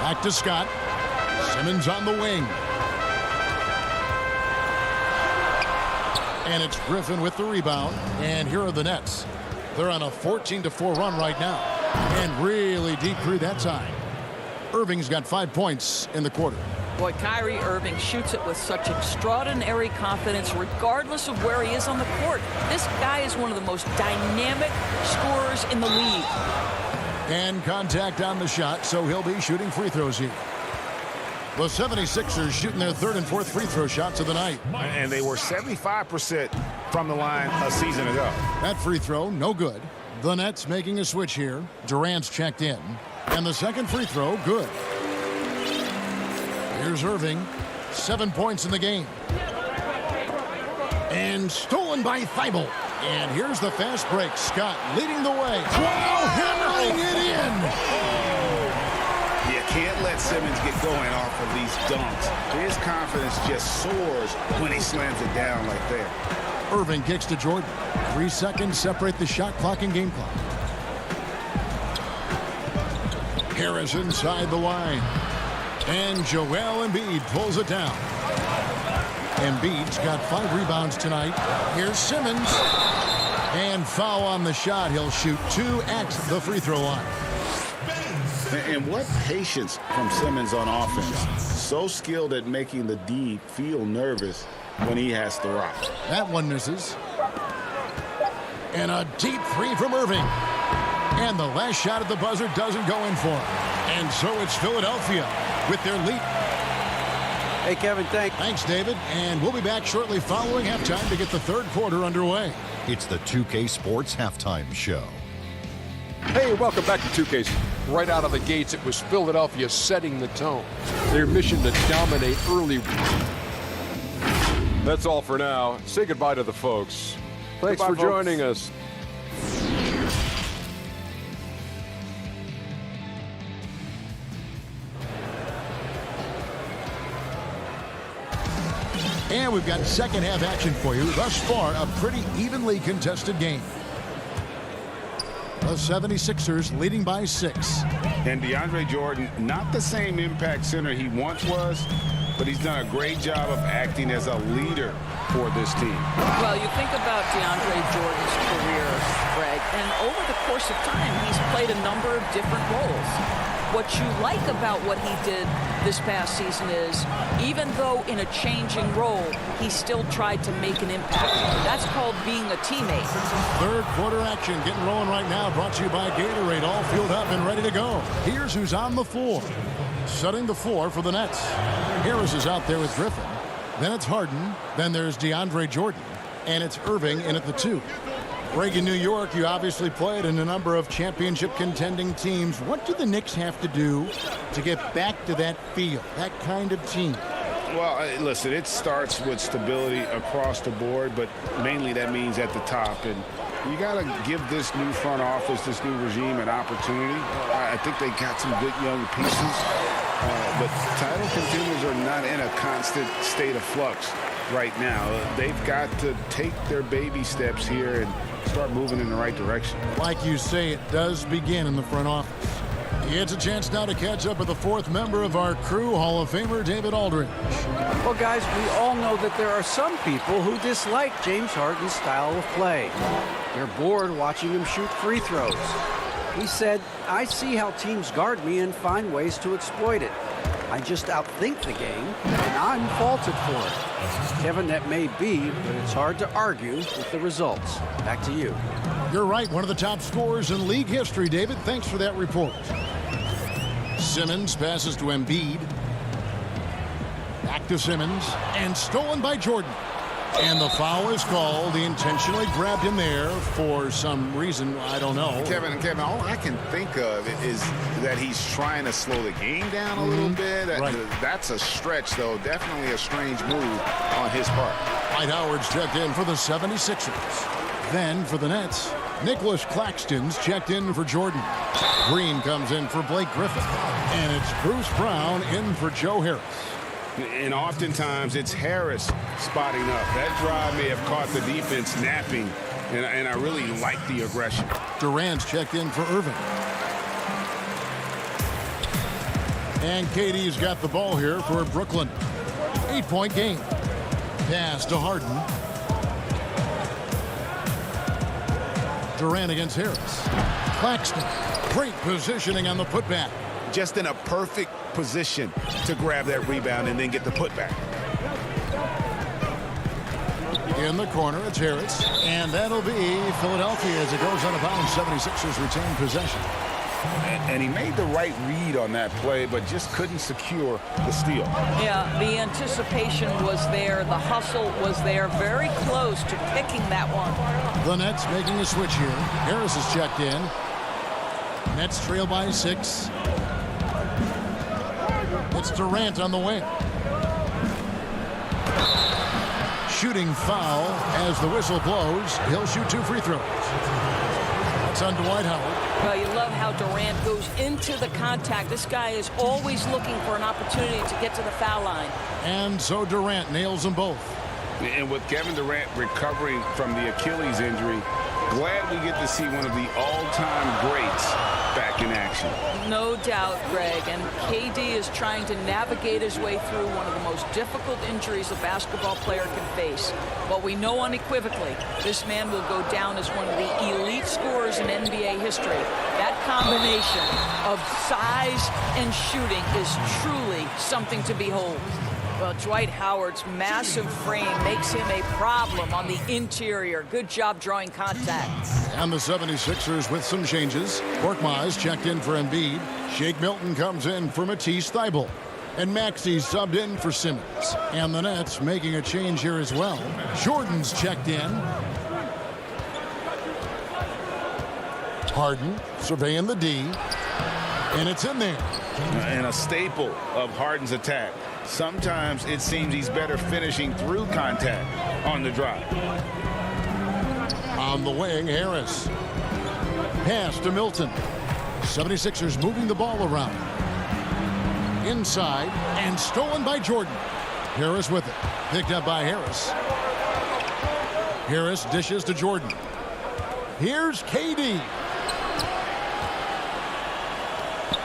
Back to Scott. Simmons on the wing. And it's Griffin with the rebound. And here are the Nets. They're on a 14-4 run right now. And really deep through that time. Irving's got 5 points in the quarter. Boy, Kyrie Irving shoots it with such extraordinary confidence regardless of where he is on the court. This guy is one of the most dynamic scorers in the league. And contact on the shot, so he'll be shooting free throws here. The 76ers shooting their third and fourth free throw shots of the night. And they were 75% from the line a season ago. That free throw, no good. The Nets making a switch here. Durant's checked in. And the second free throw, good. Here's Irving. 7 points in the game. And stolen by Thibault. And here's the fast break. Scott leading the way. Wow, hammering it in. You can't let Simmons get going off of these dunks. His confidence just soars when he slams it down like that. Irving kicks to Jordan. 3 seconds separate the shot clock and game clock. Harris inside the line. And Joel Embiid pulls it down. Embiid's got 5 rebounds tonight. Here's Simmons. And foul on the shot. He'll shoot 2 at the free throw line. And what patience from Simmons on offense. So skilled at making the D feel nervous when he has to rock. That one misses. And a deep three from Irving. And the last shot at the buzzer doesn't go in for him. And so it's Philadelphia with their lead. Hey, Kevin, Thanks, David. And we'll be back shortly following halftime to get the third quarter underway. It's the 2K Sports Halftime Show. Hey, welcome back to 2K. Right out of the gates, it was Philadelphia setting the tone. Their mission to dominate early. That's all for now. Say goodbye to the folks. Thanks for joining us. And we've got second half action for you. Thus far, a pretty evenly contested game. The 76ers leading by 6. And DeAndre Jordan, not the same impact center he once was, but he's done a great job of acting as a leader for this team. Well, you think about DeAndre Jordan's career, Greg, and over the course of time, he's played a number of different roles. What you like about what he did this past season is, even though in a changing role, he still tried to make an impact. That's called being a teammate. Third quarter action getting rolling right now, brought to you by Gatorade, all fueled up and ready to go. Here's who's on the floor. Setting the floor for the Nets. Harris is out there with Griffin. Then it's Harden. Then there's DeAndre Jordan. And it's Irving in at the 2. Greg, in New York, you obviously played in a number of championship contending teams. What do the Knicks have to do to get back to that feel, that kind of team? Well, listen, it starts with stability across the board, but mainly that means at the top. And you got to give this new front office, this new regime, an opportunity. I think they got some good young pieces, but title contenders are not in a constant state of flux right now. They've got to take their baby steps here and start moving in the right direction. Like you say, it does begin in the front office. It's a chance now to catch up with the 4th member of our crew, Hall of Famer David Aldridge. Well, guys, we all know that there are some people who dislike James Harden's style of play. They're bored watching him shoot free throws. He said, "I see how teams guard me and find ways to exploit it. I just outthink the game, and I'm faulted for it." Kevin, that may be, but it's hard to argue with the results. Back to you. You're right, one of the top scorers in league history, David. Thanks for that report. Simmons passes to Embiid. Back to Simmons, and stolen by Jordan. And the foul is called. He intentionally grabbed him there for some reason. I don't know. Kevin, all I can think of is that he's trying to slow the game down a little bit. Right. That's a stretch, though. Definitely a strange move on his part. Dwight Howard's checked in for the 76ers. Then for the Nets, Nicholas Claxton's checked in for Jordan. Green comes in for Blake Griffin. And it's Bruce Brown in for Joe Harris. And oftentimes it's Harris spotting up. That drive may have caught the defense napping, and I really like the aggression. Durant's checked in for Irving. And KD's got the ball here for Brooklyn. 8-point game. Pass to Harden. Durant against Harris. Claxton. Great positioning on the putback. Just in a perfect position to grab that rebound and then get the putback. In the corner, it's Harris. And that'll be Philadelphia as it goes out of bounds. 76ers retain possession. And he made the right read on that play, but just couldn't secure the steal. Yeah, the anticipation was there. The hustle was there. Very close to picking that one. The Nets making a switch here. Harris is checked in. Nets trail by 6. It's Durant on the wing. Shooting foul as the whistle blows. He'll shoot 2 free throws. That's on Dwight Howard. Well, you love how Durant goes into the contact. This guy is always looking for an opportunity to get to the foul line. And so Durant nails them both. And with Kevin Durant recovering from the Achilles injury, glad we get to see one of the all-time greats back in action. No doubt, Greg. And KD is trying to navigate his way through one of the most difficult injuries a basketball player can face. But we know unequivocally this man will go down as one of the elite scorers in NBA history. That combination of size and shooting is truly something to behold. Well, Dwight Howard's massive frame makes him a problem on the interior. Good job drawing contact. And the 76ers with some changes. Korkmaz checked in for Embiid. Shake Milton comes in for Matisse Thybulle. And Maxey subbed in for Simmons. And the Nets making a change here as well. Jordan's checked in. Harden surveying the D. And it's in there. And a staple of Harden's attack. Sometimes it seems he's better finishing through contact on the drive. On the wing, Harris. Pass to Milton. 76ers moving the ball around. Inside and stolen by Jordan. Harris with it. Picked up by Harris. Harris dishes to Jordan. Here's KD.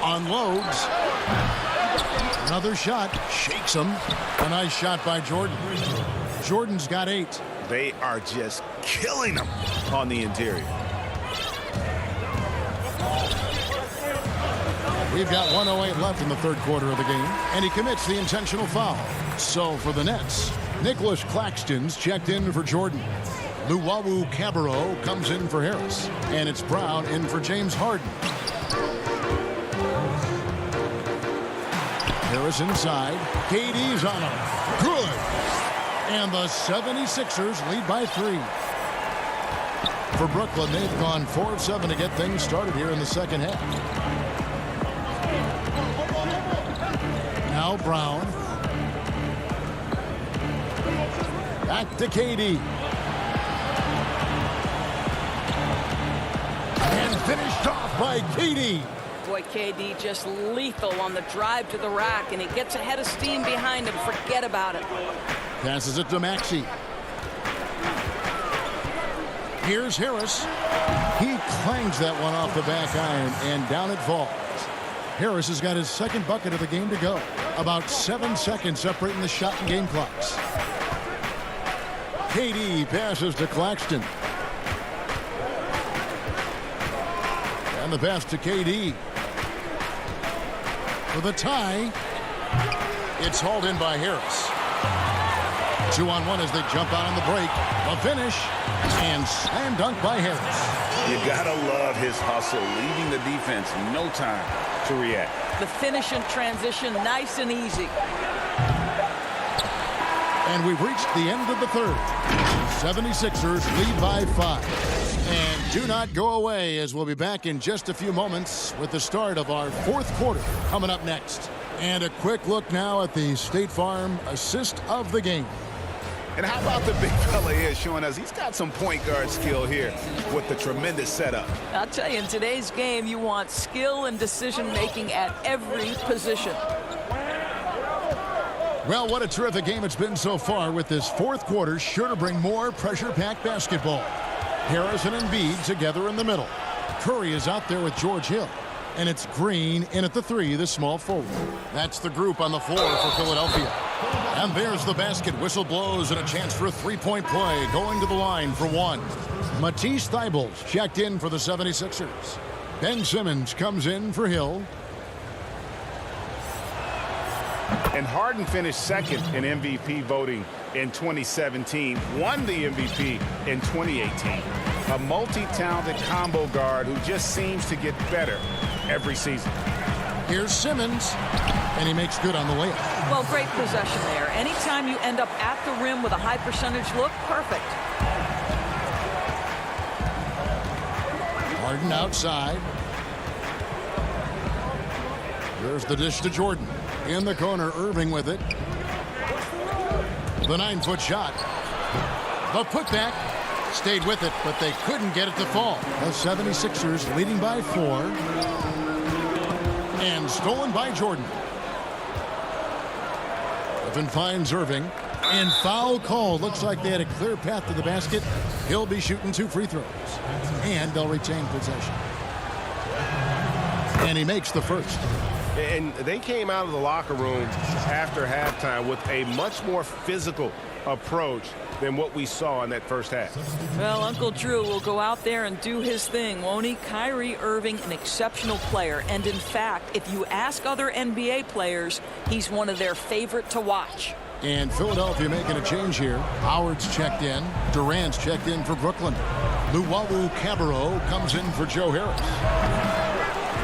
Unloads. Another shot. Shakes him. A nice shot by Jordan. Jordan's got 8. They are just killing them on the interior. We've got 1:08 left in the third quarter of the game, and he commits the intentional foul. So for the Nets, Nicholas Claxton's checked in for Jordan. Luwawu Cabarro comes in for Harris, and it's Brown in for James Harden. Harris inside. KD's on him. Good. And the 76ers lead by 3. For Brooklyn, they've gone 4 of 7 to get things started here in the second half. Now Brown. Back to KD. And finished off by KD. Boy, KD just lethal on the drive to the rack, and he gets ahead of steam behind him. Forget about it. Passes it to Maxey. Here's Harris. He clangs that one off the back iron, and down it falls. Harris has got his second bucket of the game to go. About 7 seconds separating the shot and game clocks. KD passes to Claxton. And the pass to KD. For the tie. It's hauled in by Harris. 2-on-1 as they jump out on the break. The finish. And slam dunk by Harris. You gotta love his hustle, leaving the defense no time to react. The finish and transition, nice and easy. And we've reached the end of the third. 76ers lead by 5. And do not go away, as we'll be back in just a few moments with the start of our fourth quarter coming up next. And a quick look now at the State Farm assist of the game. And how about the big fella here showing us he's got some point guard skill here with the tremendous setup. I'll tell you, in today's game, you want skill and decision-making at every position. Well, what a terrific game it's been so far, with this fourth quarter sure to bring more pressure-packed basketball. Harris and Embiid together in the middle. Curry is out there with George Hill. And it's Green in at the 3, the small forward. That's the group on the floor for Philadelphia. And there's the basket. Whistle blows and a chance for a three-point play. Going to the line for one. Matisse Thybulle's checked in for the 76ers. Ben Simmons comes in for Hill. And Harden finished second in MVP voting in 2017, won the MVP in 2018. A multi-talented combo guard who just seems to get better every season. Here's Simmons, and he makes good on the layup. Well, great possession there. Anytime you end up at the rim with a high percentage look, perfect. Harden outside. There's the dish to Jordan. In the corner, Irving with it. The 9-foot shot. The putback. Stayed with it, but they couldn't get it to fall. The 76ers leading by 4. And stolen by Jordan. Griffin finds Irving. And foul call. Looks like they had a clear path to the basket. He'll be shooting 2 free throws. And they'll retain possession. And he makes the first. And they came out of the locker room after halftime with a much more physical approach than what we saw in that first half. Well, Uncle Drew will go out there and do his thing, won't he? Kyrie Irving, an exceptional player. And in fact, if you ask other NBA players, he's one of their favorite to watch. And Philadelphia making a change here. Howard's checked in. Durant's checked in for Brooklyn. Luwawu Cabarrot comes in for Joe Harris.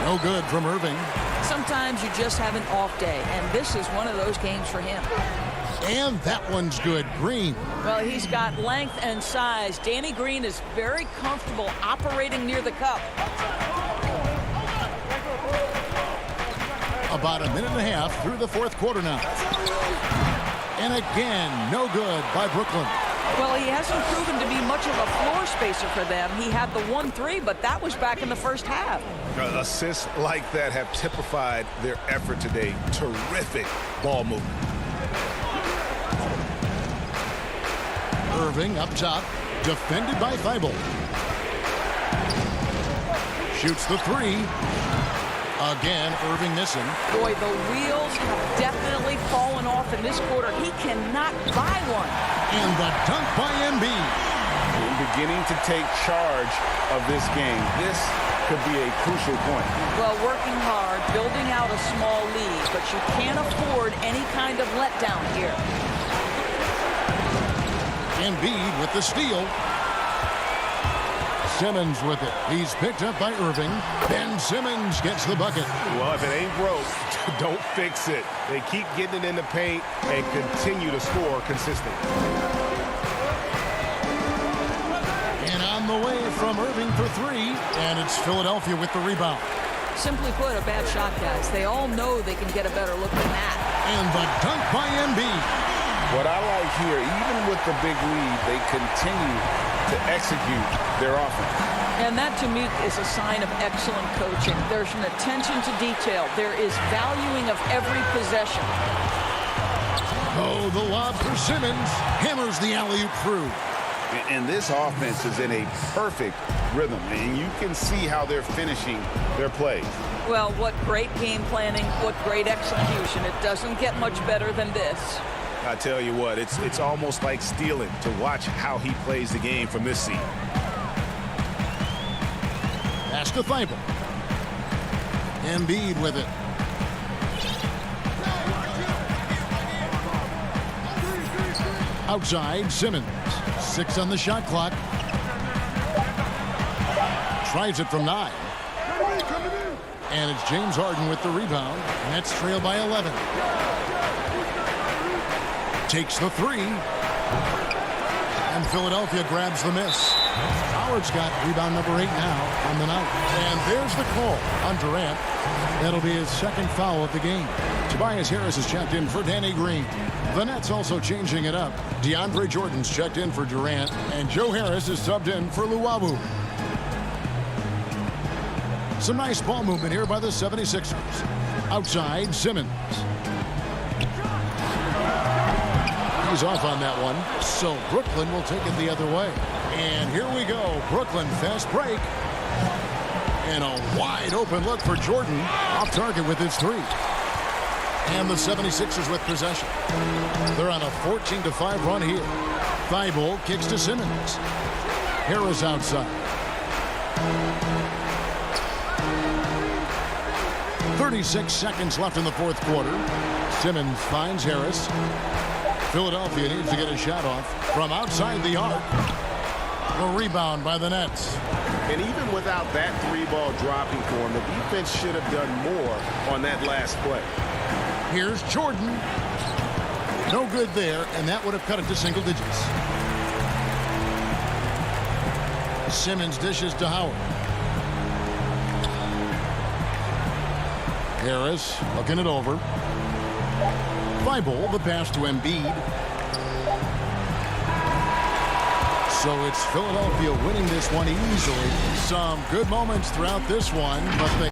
No good from Irving. Sometimes you just have an off day, and this is one of those games for him. And that one's good. Green. Well, he's got length and size. Danny Green is very comfortable operating near the cup. About a minute and a half through the fourth quarter now. And again, no good by Brooklyn. Well, he hasn't proven to be much of a floor spacer for them. He had the 1-3, but that was back in the first half. Assists like that have typified their effort today. Terrific ball movement. Irving up top, defended by Thybulle. Shoots the 3. Again, Irving missing. Boy, the wheels have definitely fallen off in this quarter. He cannot buy one. And the dunk by Embiid. Beginning to take charge of this game. This could be a crucial point. Well, working hard, building out a small lead, but you can't afford any kind of letdown here. Embiid with the steal. Simmons with it. He's picked up by Irving. Ben Simmons gets the bucket. Well, if it ain't broke, don't fix it. They keep getting it in the paint and continue to score consistently. And on the way from Irving for 3. And it's Philadelphia with the rebound. Simply put, a bad shot, guys. They all know they can get a better look than that. And the dunk by Embiid. What I like here, even with the big lead, they continue to execute their offense. And that, to me, is a sign of excellent coaching. There's an attention to detail. There is valuing of every possession. Oh, the lob for Simmons. Hammers the alley-oop through. And this offense is in a perfect rhythm, and you can see how they're finishing their plays. Well, what great game planning, what great execution. It doesn't get much better than this. I tell you what, it's almost like stealing to watch how he plays the game from this seat. Pass to Thybulle. Embiid with it. Outside, Simmons. 6 on the shot clock. Tries it from 9. And it's James Harden with the rebound. Nets trail by 11. Takes the 3. And Philadelphia grabs the miss. Howard's got rebound number 8 now on the night. And there's the call on Durant. That'll be his second foul of the game. Tobias Harris is checked in for Danny Green. The Nets also changing it up. DeAndre Jordan's checked in for Durant. And Joe Harris is subbed in for Luwawu. Some nice ball movement here by the 76ers. Outside, Simmons. He's off on that one. So Brooklyn will take it the other way. And here we go. Brooklyn fast break. And a wide open look for Jordan. Off target with his 3. And the 76ers with possession. They're on a 14-5 run here. Thibault kicks to Simmons. Harris outside. 36 seconds left in the fourth quarter. Simmons finds Harris. Philadelphia needs to get a shot off from outside the arc. The rebound by the Nets. And even without that 3-ball dropping for him, the defense should have done more on that last play. Here's Jordan. No good there, and that would have cut it to single digits. Simmons dishes to Howard. Harris looking it over. Thibault, the pass to Embiid. So it's Philadelphia winning this one easily. Some good moments throughout this one, but they...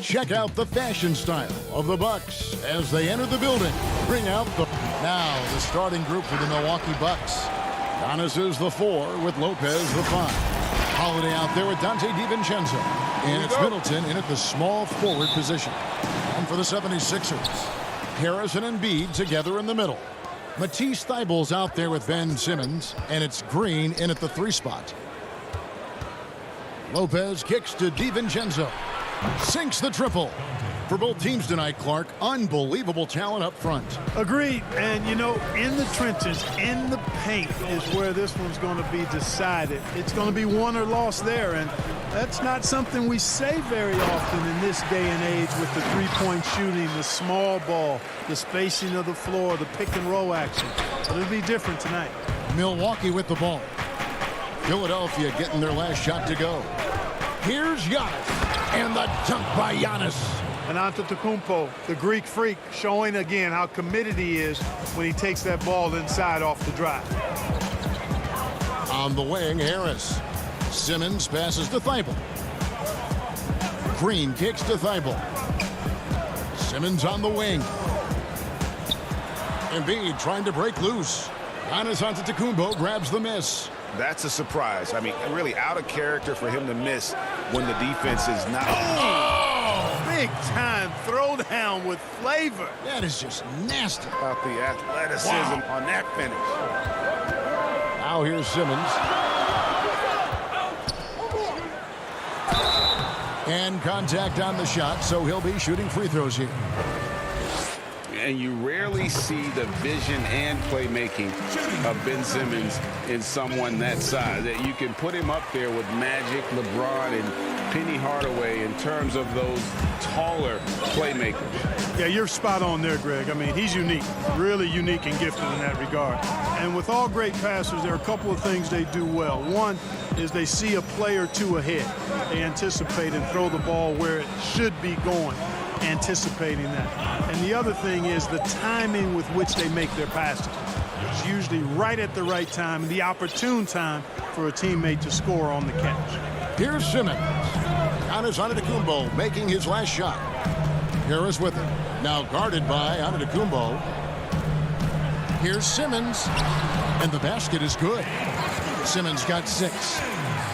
Check out the fashion style of the Bucks as they enter the building. Bring out now the starting group for the Milwaukee Bucks. Giannis is the 4 with Lopez the 5. Holiday out there with Dante DiVincenzo. And it's Middleton in at the small forward position. And for the 76ers, Harris and Embiid together in the middle. Matisse Thybulle's out there with Ben Simmons, and it's Green in at the 3 spot. Lopez kicks to DiVincenzo. Sinks the triple. For both teams tonight, Clark, unbelievable talent up front. Agreed. And, you know, in the trenches, in the paint is where this one's going to be decided. It's going to be won or lost there, and that's not something we say very often in this day and age with the three-point shooting, the small ball, the spacing of the floor, the pick-and-roll action. But it'll be different tonight. Milwaukee with the ball. Philadelphia getting their last shot to go. Here's Giannis, and the dunk by Giannis. And Antetokounmpo, the Greek freak, showing again how committed he is when he takes that ball inside off the drive. On the wing, Harris. Simmons passes to Thibault. Green kicks to Thibault. Simmons on the wing. Embiid trying to break loose. Giannis Antetokounmpo grabs the miss. That's a surprise. I mean, really out of character for him to miss when the defense is not. Big time throwdown with flavor. That is just nasty. About the athleticism on that finish. Now here's Simmons. And contact on the shot, so he'll be shooting free throws here. And you rarely see the vision and playmaking of Ben Simmons in someone that size. That you can put him up there with Magic, LeBron, and Penny Hardaway in terms of those taller playmakers. Yeah, you're spot on there, Greg. I mean, he's unique, really unique and gifted in that regard. And with all great passers, there are a couple of things they do well. One is they see a play or two ahead. They anticipate and throw the ball where it should be going, anticipating that. And the other thing is the timing with which they make their passes. It's usually right at the right time, the opportune time for a teammate to score on the catch. Here's Simmons. Giannis Antetokounmpo making his last shot. Harris with it. Now guarded by Antetokounmpo. Here's Simmons. And the basket is good. Simmons got 6.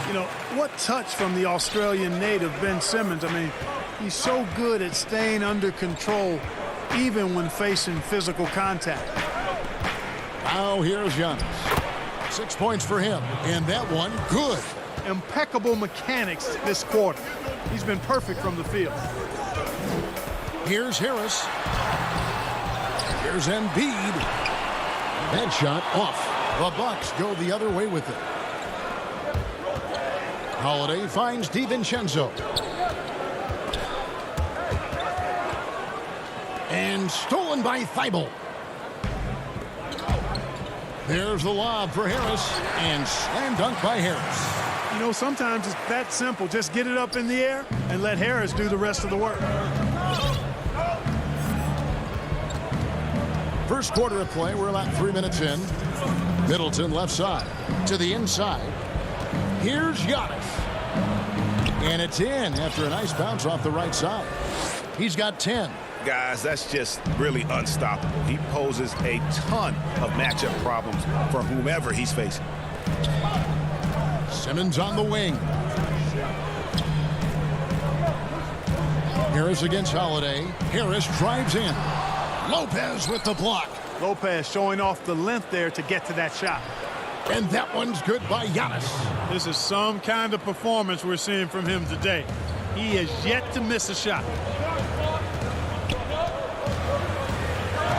You know, what touch from the Australian native, Ben Simmons. I mean, he's so good at staying under control even when facing physical contact. Now here's Giannis. 6 points for him. And that one, good. Impeccable mechanics this quarter. He's been perfect from the field. Here's Harris. Here's Embiid. That shot off. The Bucks go the other way with it. Holiday finds DiVincenzo. And stolen by Thibault. There's the lob for Harris. And slam dunk by Harris. You know, sometimes it's that simple. Just get it up in the air and let Harris do the rest of the work. First quarter of play. We're about 3 minutes in. Middleton left side to the inside. Here's Giannis. And it's in after a nice bounce off the right side. He's got 10. Guys, that's just really unstoppable. He poses a ton of matchup problems for whomever he's facing. Simmons on the wing. Harris against Holiday. Harris drives in. Lopez with the block. Lopez showing off the length there to get to that shot. And that one's good by Giannis. This is some kind of performance we're seeing from him today. He has yet to miss a shot.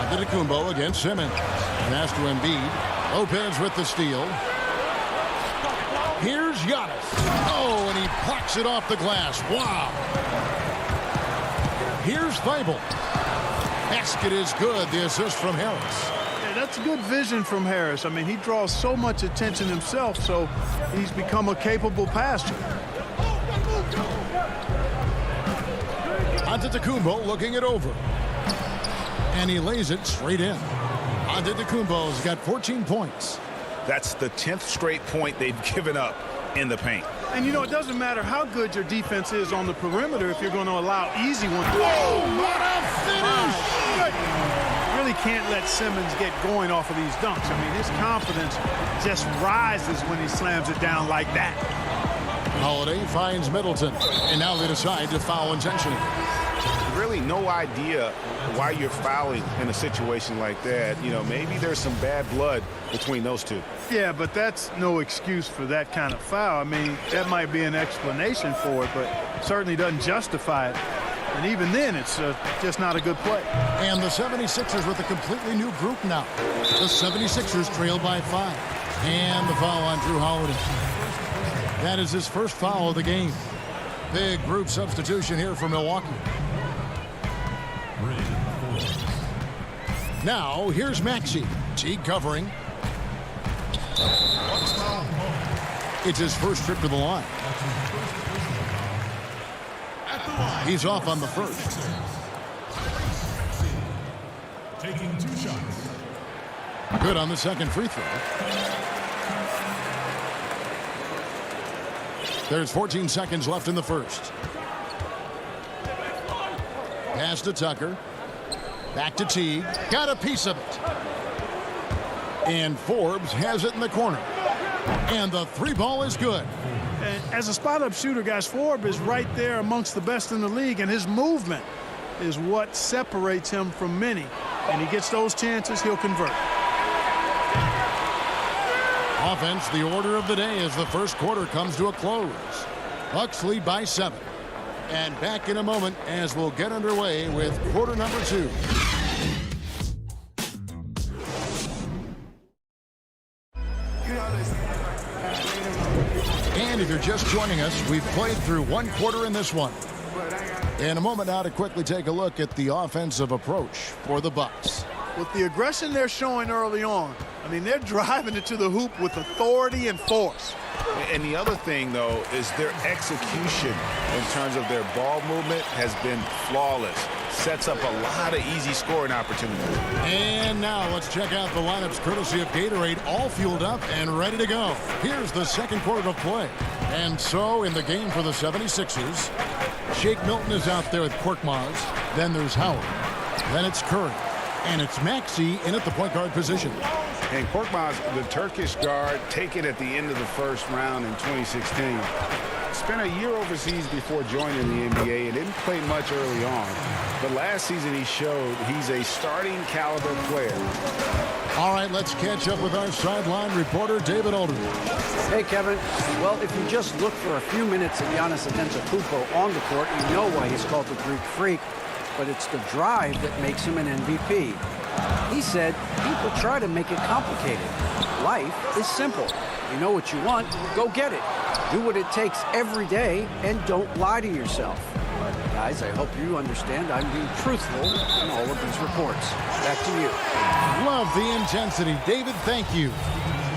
Antetokounmpo against Simmons. Pass to Embiid. Lopez with the steal. Here's Giannis. Oh, and he plucks it off the glass. Wow. Here's Thibault. Basket is good. The assist from Harris. Yeah, that's good vision from Harris. I mean, he draws so much attention himself, so he's become a capable passer. Antetokounmpo looking it over. And he lays it straight in. Antetokounmpo's got 14 points. That's the 10th straight point they've given up in the paint. And, you know, it doesn't matter how good your defense is on the perimeter if you're going to allow easy ones. Whoa, what a finish! Really can't let Simmons get going off of these dunks. I mean, his confidence just rises when he slams it down like that. Holiday finds Middleton, and now they decide to foul intentionally. Really no idea why you're fouling in a situation like that. You know, maybe there's some bad blood between those two. Yeah, but that's no excuse for that kind of foul. I mean, that might be an explanation for it, but certainly doesn't justify it. And even then, it's just not a good play. And the 76ers with a completely new group now. The 76ers trail by 5. And the foul on Drew Holiday. That is his first foul of the game. Big group substitution here for Milwaukee. Now, here's Maxey. Teague covering. It's his first trip to the line. He's off on the first. Taking 2 shots. Good on the second free throw. There's 14 seconds left in the first. Pass to Tucker. Back to Teague. Got a piece of it. And Forbes has it in the corner. And the 3-ball is good. And as a spot-up shooter, guys, Forbes is right there amongst the best in the league, and his movement is what separates him from many. And he gets those chances, he'll convert. Offense, the order of the day as the first quarter comes to a close. Bucks lead by 7. And back in a moment as we'll get underway with quarter number 2. And if you're just joining us, we've played through 1 quarter in this one. In a moment now to quickly take a look at the offensive approach for the Bucks. With the aggression they're showing early on, I mean, they're driving it to the hoop with authority and force. And the other thing, though, is their execution in terms of their ball movement has been flawless. Sets up a lot of easy scoring opportunities. And now let's check out the lineups courtesy of Gatorade, all fueled up and ready to go. Here's the second quarter of play. And so in the game for the 76ers, Shake Milton is out there with Korkmaz. Then there's Howard. Then it's Curry. And it's Maxey in at the point guard position. And Korkmaz, the Turkish guard, taken at the end of the first round in 2016. Spent a year overseas before joining the NBA and didn't play much early on. But last season he showed he's a starting caliber player. All right, let's catch up with our sideline reporter, David Aldridge. Hey, Kevin. Well, if you just look for a few minutes at Giannis Antetokounmpo on the court, you know why he's called the Greek Freak. But it's the drive that makes him an MVP. He said people try to make it complicated. Life is simple. You know what you want, go get it. Do what it takes every day and don't lie to yourself. Guys, I hope you understand I'm being truthful in all of these reports. Back to you. Love the intensity. David, thank you.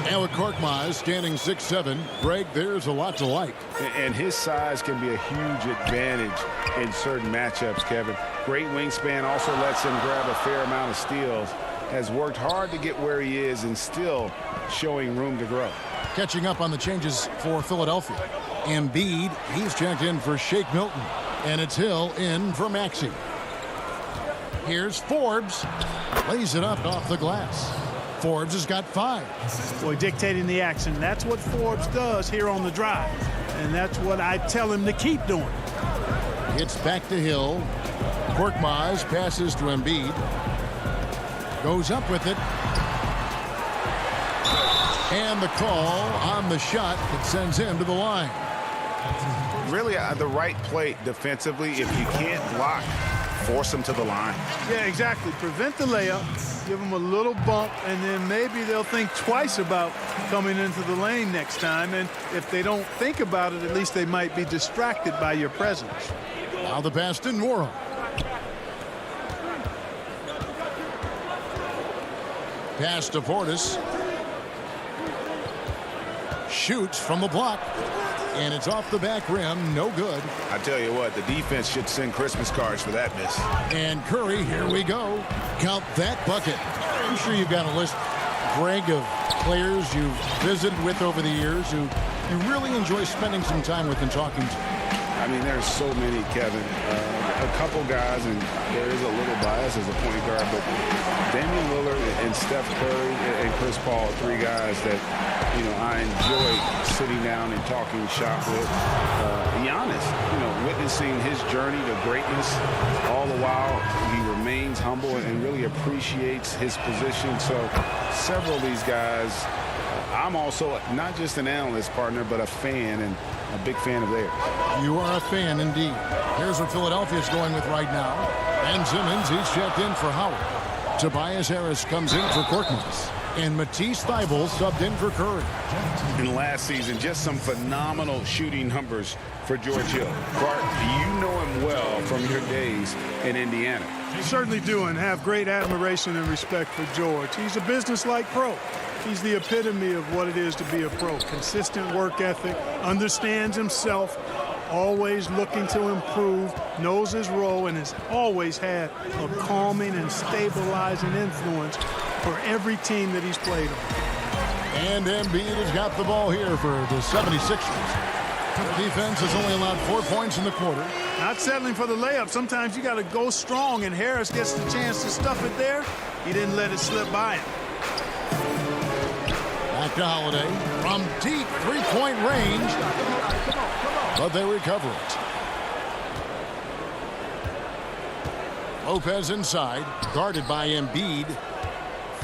And with Korkmaz standing 6'7", Greg, there's a lot to like. And his size can be a huge advantage in certain matchups, Kevin. Great wingspan, also lets him grab a fair amount of steals. Has worked hard to get where he is and still showing room to grow. Catching up on the changes for Philadelphia. Embiid, he's checked in for Shake Milton. And it's Hill in for Maxey. Here's Forbes. Lays it up off the glass. Forbes has got 5. Boy, dictating the action. That's what Forbes does here on the drive. And that's what I tell him to keep doing. It's back to Hill. Korkmaz passes to Embiid. Goes up with it. And the call on the shot that sends him to the line. Really the right play defensively. If you can't block, force him to the line. Yeah, exactly. Prevent the layup, give them a little bump, and then maybe they'll think twice about coming into the lane next time. And if they don't think about it, at least they might be distracted by your presence. Now the pass to Nora. Pass to Portis. Shoots from the block. And it's off the back rim. No good. I tell you what, the defense should send Christmas cards for that miss. And Curry, here we go. Count that bucket. I'm sure you've got a list, Greg, of players you've visited with over the years who you really enjoy spending some time with and talking to? I mean, there's so many, Kevin. A couple guys, and there is a little bias as a point guard, but Damian Lillard and Steph Curry and Chris Paul, three guys that, I enjoy sitting down and talking shop with. Giannis, witnessing his journey to greatness, all the while he remains humble and really appreciates his position. So several of these guys, I'm also not just an analyst, partner, but a fan and a big fan of theirs. You are a fan indeed. Here's what Philadelphia's going with right now. Ben Simmons, he's checked in for Howard. Tobias Harris comes in for Korkmaz. And Matisse Thybulle subbed in for Curry. In last season, just some phenomenal shooting numbers for George Hill. Bart, you know him well from your days in Indiana. Certainly do, and have great admiration and respect for George. He's a business-like pro. He's the epitome of what it is to be a pro. Consistent work ethic, understands himself, always looking to improve, knows his role, and has always had a calming and stabilizing influence for every team that he's played on. And Embiid has got the ball here for the 76ers. The defense has only allowed 4 points in the quarter. Not settling for the layup. Sometimes you got to go strong, and Harris gets the chance to stuff it there. He didn't let it slip by him. Back to Holiday from deep three-point range, but they recover it. Lopez inside, guarded by Embiid.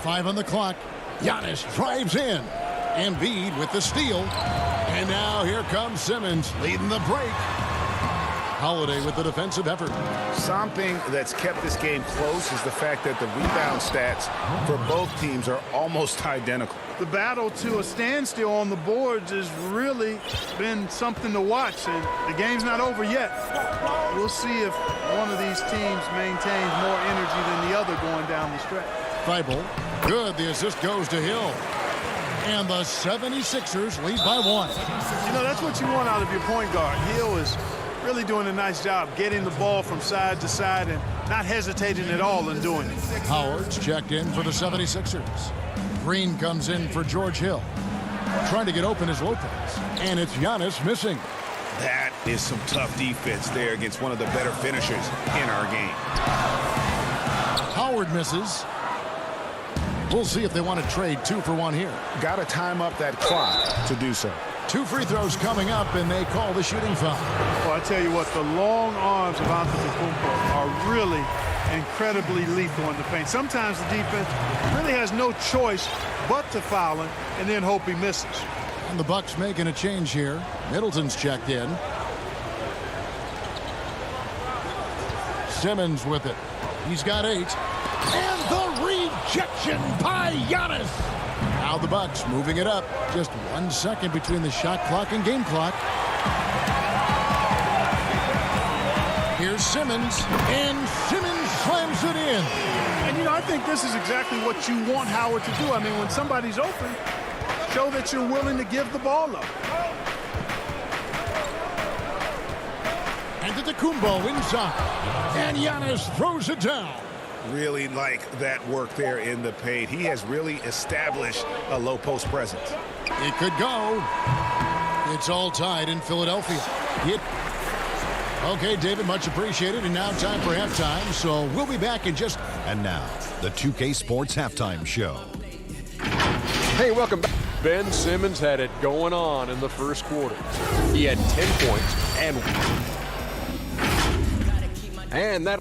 5 on the clock. Giannis drives in. Embiid with the steal. And now here comes Simmons leading the break. Holiday with the defensive effort. Something that's kept this game close is the fact that the rebound stats for both teams are almost identical. The battle to a standstill on the boards has really been something to watch, and the game's not over yet. We'll see if one of these teams maintains more energy than the other going down the stretch. Thybulle, good. The assist goes to Hill. And the 76ers lead by 1. That's what you want out of your point guard. Hill is really doing a nice job getting the ball from side to side and not hesitating at all in doing it. Howard's checked in for the 76ers. Green comes in for George Hill. Trying to get open is Lopez. And it's Giannis missing. That is some tough defense there against one of the better finishers in our game. Howard misses. We'll see if they want to trade 2 for 1 here. Got to time up that clock to do so. 2 free throws coming up, and they call the shooting foul. Well, I tell you what, the long arms of Antetokounmpo are really incredibly lethal in the paint. Sometimes the defense really has no choice but to foul him and then hope he misses. And the Bucks making a change here. Middleton's checked in. Simmons with it. He's got 8. And the rejection by Giannis. Now the Bucks moving it up. Just 1 second between the shot clock and game clock. Here's Simmons, and Simmons slams it in. And, I think this is exactly what you want Howard to do. I mean, when somebody's open, show that you're willing to give the ball up. Antetokounmpo inside. And Giannis throws it down. Really like that work there in the paint. He has really established a low post presence. It could go. It's all tied in Philadelphia. Okay, David, much appreciated. And now time for halftime. So we'll be back in just... And now, the 2K Sports Halftime Show. Hey, welcome back. Ben Simmons had it going on in the first quarter. He had 10 points and that...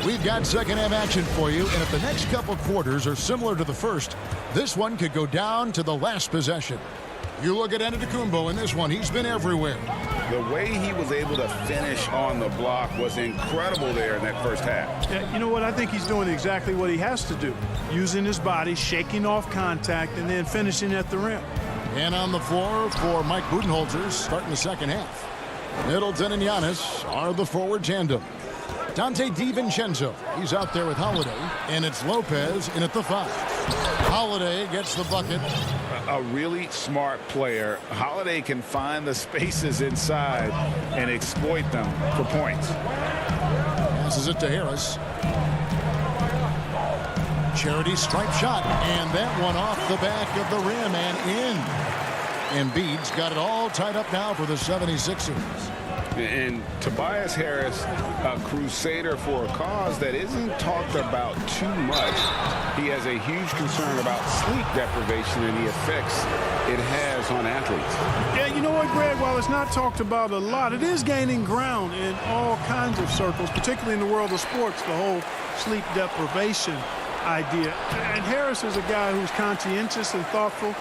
We've got second-half action for you, and if the next couple quarters are similar to the first, this one could go down to the last possession. You look at Antetokounmpo in this one. He's been everywhere. The way he was able to finish on the block was incredible there in that first half. Yeah, you know what? I think he's doing exactly what he has to do. Using his body, shaking off contact, and then finishing at the rim. And on the floor for Mike Budenholzer starting the second half. Middleton and Giannis are the forward tandem. Dante DiVincenzo, he's out there with Holiday, and it's Lopez in at the 5. Holiday gets the bucket. A really smart player. Holiday can find the spaces inside and exploit them for points. Passes it to Harris. Charity stripe shot, and that one off the back of the rim and in. Embiid's got it all tied up now for the 76ers. And Tobias Harris, a crusader for a cause that isn't talked about too much. He has a huge concern about sleep deprivation and the effects it has on athletes. Yeah, you know what, Greg? While it's not talked about a lot, it is gaining ground in all kinds of circles, particularly in the world of sports, the whole sleep deprivation idea. And Harris is a guy who's conscientious and thoughtful.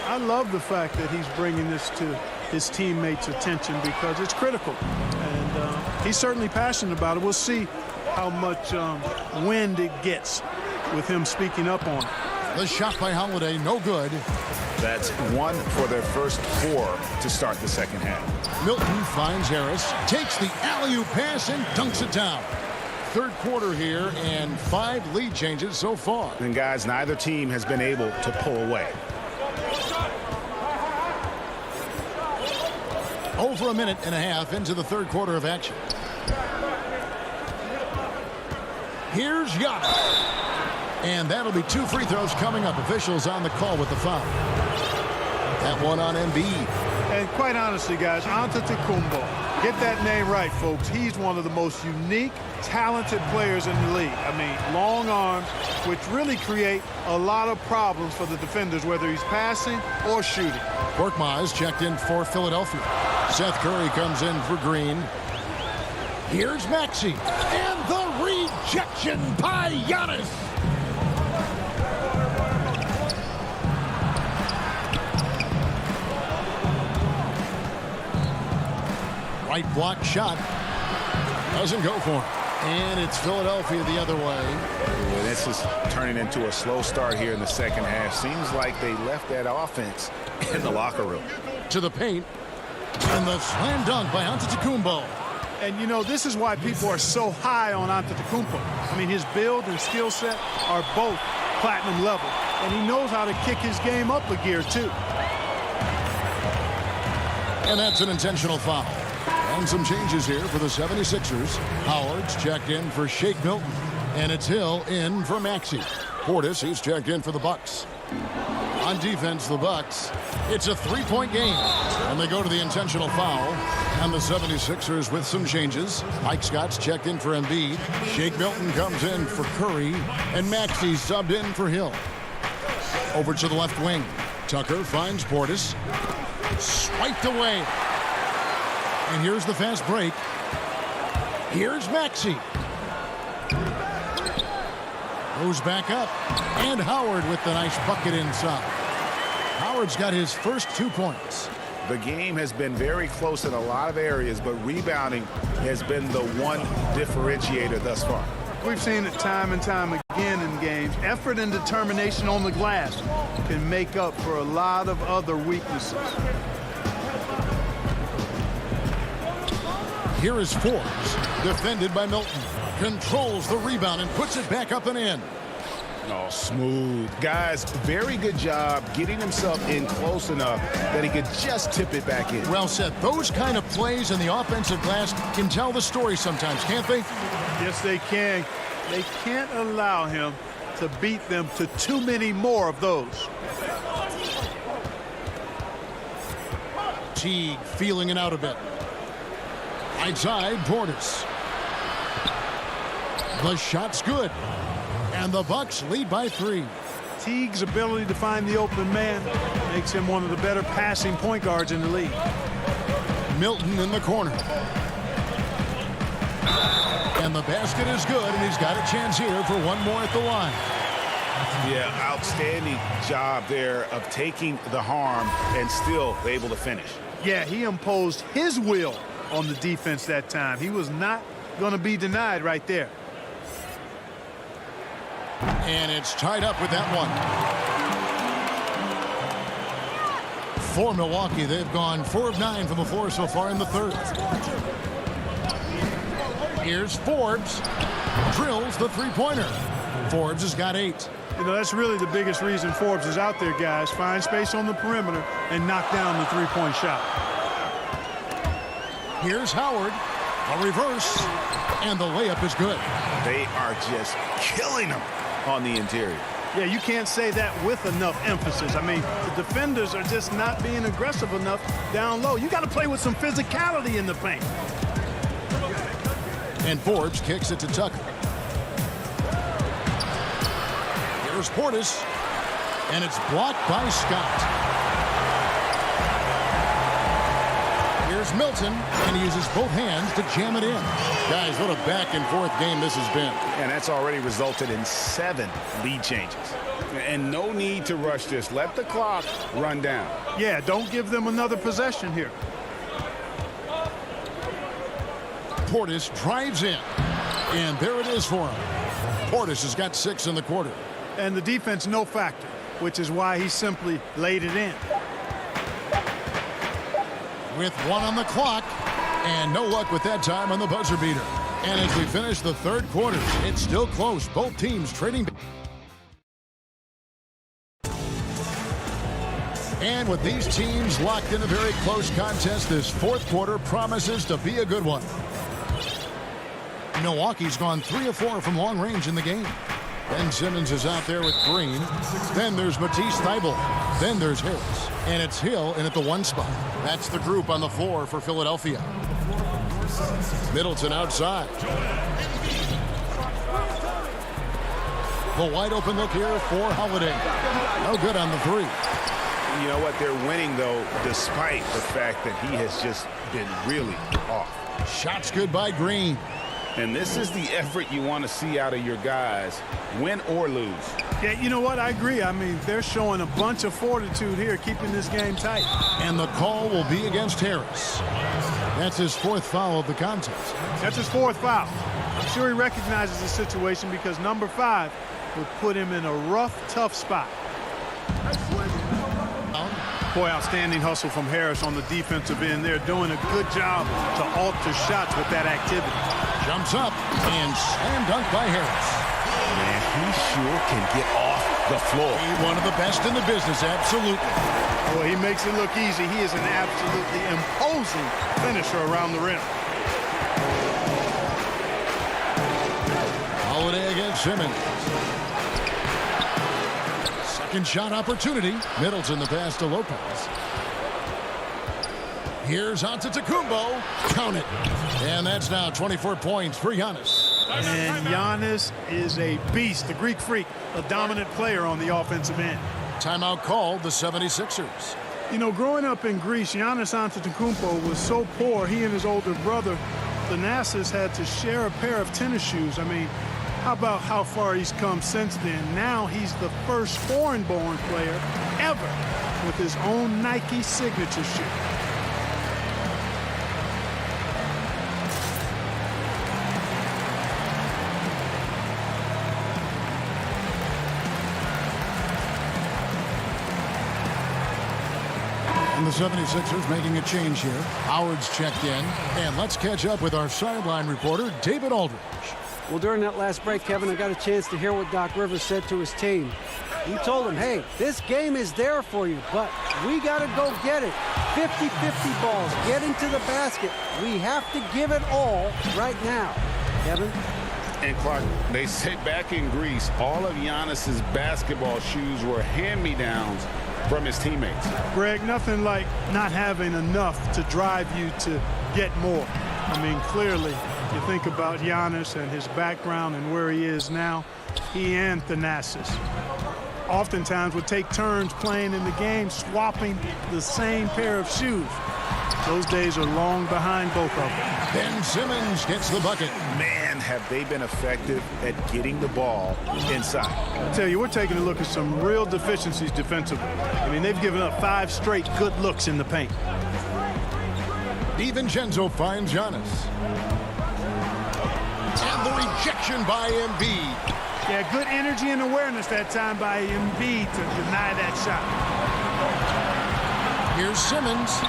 I love the fact that he's bringing this to his teammates' attention because it's critical. And he's certainly passionate about it. We'll see how much wind it gets with him speaking up on it. The shot by Holiday, no good. That's 1 for their first 4 to start the second half. Milton finds Harris, takes the alley-oop pass and dunks it down. Third quarter here and 5 lead changes so far. And guys, neither team has been able to pull away. Over a minute and a half into the third quarter of action. Here's Giannis. And that'll be 2 free throws coming up. Officials on the call with the foul. That one on Embiid. And quite honestly, guys, Antetokounmpo, get that name right, folks. He's one of the most unique, talented players in the league. I mean, long arms, which really create a lot of problems for the defenders, whether he's passing or shooting. Korkmaz checked in for Philadelphia. Seth Curry comes in for Green. Here's Maxey. And the rejection by Giannis. Right block shot. Doesn't go for him. And it's Philadelphia the other way. Well, this is turning into a slow start here in the second half. Seems like they left that offense in the locker room. To the paint. And the slam dunk by Antetokounmpo. And, you know, this is why people are so high on Antetokounmpo. I mean, his build and skill set are both platinum level. And he knows how to kick his game up a gear, too. And that's an intentional foul. And some changes here for the 76ers. Howard's checked in for Shake Milton. And it's Hill in for Maxey. Portis, he's checked in for the Bucks. On defense, the Bucks. It's a 3-point game. And they go to the intentional foul. And the 76ers with some changes. Mike Scott's checked in for Embiid. Shake Milton comes in for Curry. And Maxey subbed in for Hill. Over to the left wing. Tucker finds Portis. Swiped away. And here's the fast break. Here's Maxey. Goes back up. And Howard with the nice bucket inside. Howard's got his first 2 points. The game has been very close in a lot of areas, but rebounding has been the one differentiator thus far. We've seen it time and time again in games. Effort and determination on the glass can make up for a lot of other weaknesses. Here is Forbes, defended by Milton. Controls the rebound and puts it back up and in. Oh, smooth. Guys, very good job getting himself in close enough that he could just tip it back in. Well said. Those kind of plays in the offensive glass can tell the story sometimes, can't they? Yes, they can. They can't allow him to beat them to too many more of those. Teague feeling it out a bit. Right side, Portis. The shot's good. And the Bucks lead by 3. Teague's ability to find the open man makes him one of the better passing point guards in the league. Milton in the corner. And the basket is good, and he's got a chance here for one more at the line. Yeah, outstanding job there of taking the harm and still able to finish. Yeah, he imposed his will on the defense that time. He was not going to be denied right there. And it's tied up with that one. For Milwaukee, they've gone 4 of 9 from the floor so far in the third. Here's Forbes. Drills the three-pointer. Forbes has got 8. You know, that's really the biggest reason Forbes is out there, guys. Find space on the perimeter and knock down the three-point shot. Here's Howard. A reverse, and the layup is good. They are just killing them on the interior. Yeah, you can't say that with enough emphasis. I mean, the defenders are just not being aggressive enough down low. You got to play with some physicality in the paint. And Forbes kicks it to Tucker. Here's Portis, and it's blocked by Scott. Here's Milton, and he uses both hands to jam it in. Guys, what a back-and-forth game this has been. And that's already resulted in 7 lead changes. And no need to rush this. Let the clock run down. Yeah, don't give them another possession here. Portis drives in, and there it is for him. Portis has got 6 in the quarter. And the defense no factor, which is why he simply laid it in. With 1 on the clock, and no luck with that time on the buzzer beater. And as we finish the third quarter, it's still close. Both teams trading. And with these teams locked in a very close contest, this fourth quarter promises to be a good one. Milwaukee's gone 3 of 4 from long range in the game. Ben Simmons is out there with Green. Then there's Matisse Thybulle. Then there's Harris. And it's Hill in at the 1 spot. That's the group on the floor for Philadelphia. Middleton outside. The wide open look here for Holiday. No good on the 3. You know what? They're winning, though, despite the fact that he has just been really off. Shots good by Green. And this is the effort you want to see out of your guys, win or lose. Yeah, you know what? I agree. I mean, they're showing a bunch of fortitude here, keeping this game tight. And the call will be against Harris. That's his 4th foul of the contest. That's his 4th foul. I'm sure he recognizes the situation because number 5 would put him in a rough, tough spot. Boy, outstanding hustle from Harris on the defensive end. They're doing a good job to alter shots with that activity. Jumps up and slam dunk by Harris. Man, he sure can get off the floor. One of the best in the business, absolutely. Well, he makes it look easy. He is an absolutely imposing finisher around the rim. Holiday against Simmons. Second shot opportunity. Middleton the pass to Lopez. Here's Antetokounmpo. Count it. And that's now 24 points for Giannis. And Giannis is a beast, the Greek freak, a dominant player on the offensive end. Timeout called the 76ers. You know, growing up in Greece, Giannis Antetokounmpo was so poor, he and his older brother, Thanasis, had to share a pair of tennis shoes. I mean, how about how far he's come since then? Now he's the first foreign-born player ever with his own Nike signature shoe. And the 76ers making a change here. Howard's checked in. And let's catch up with our sideline reporter, David Aldridge. Well, during that last break, Kevin, I got a chance to hear what Doc Rivers said to his team. He told them, hey, this game is there for you, but we got to go get it. 50-50 balls, get into the basket. We have to give it all right now. Kevin? And Clark, they say back in Greece, all of Giannis's basketball shoes were hand-me-downs from his teammates. Greg, nothing like not having enough to drive you to get more. I mean, clearly, you think about Giannis and his background and where he is now, he and Thanasis oftentimes would take turns playing in the game, swapping the same pair of shoes. Those days are long behind both of them. Ben Simmons gets the bucket. Man, have they been effective at getting the ball inside. I tell you, we're taking a look at some real deficiencies defensively. I mean, they've given up 5 straight good looks in the paint. DiVincenzo finds Giannis. And the rejection by Embiid. Yeah, good energy and awareness that time by Embiid to deny that shot. Here's Simmons.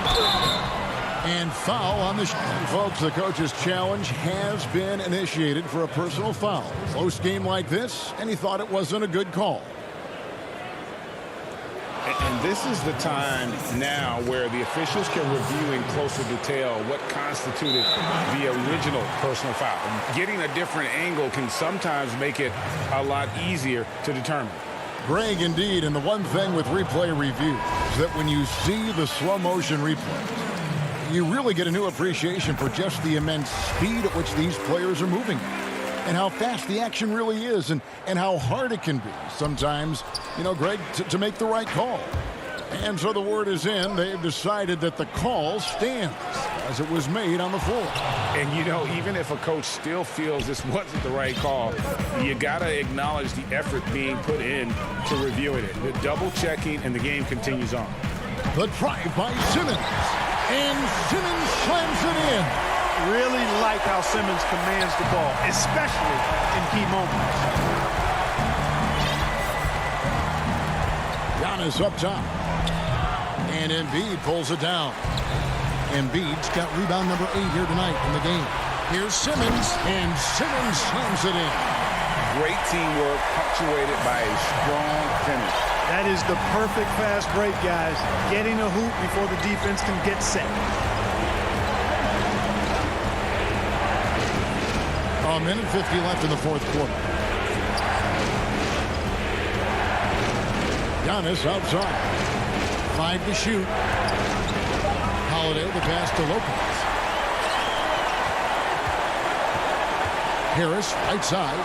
And foul on the shot. Folks, the coach's challenge has been initiated for a personal foul. Close game like this, and he thought it wasn't a good call. And this is the time now where the officials can review in closer detail what constituted the original personal foul. Getting a different angle can sometimes make it a lot easier to determine. Greg, indeed, and the one thing with replay review is that when you see the slow motion replays, you really get a new appreciation for just the immense speed at which these players are moving and how fast the action really is and how hard it can be sometimes, Greg, to make the right call. And so the word is in. They've decided that the call stands as it was made on the floor. And, even if a coach still feels this wasn't the right call, you got to acknowledge the effort being put in to reviewing it. The double-checking, and the game continues on. The drive by Simmons. And Simmons slams it in. Really like how Simmons commands the ball, especially in key moments. Giannis up top. And Embiid pulls it down. Embiid's got rebound number 8 here tonight in the game. Here's Simmons, and Simmons slams it in. Great teamwork, punctuated by a strong finish. That is the perfect fast break, guys. Getting a hoop before the defense can get set. A minute 50 left in the fourth quarter. Giannis outside. 5 to shoot. Holiday, the pass to Lopez. Harris, right side.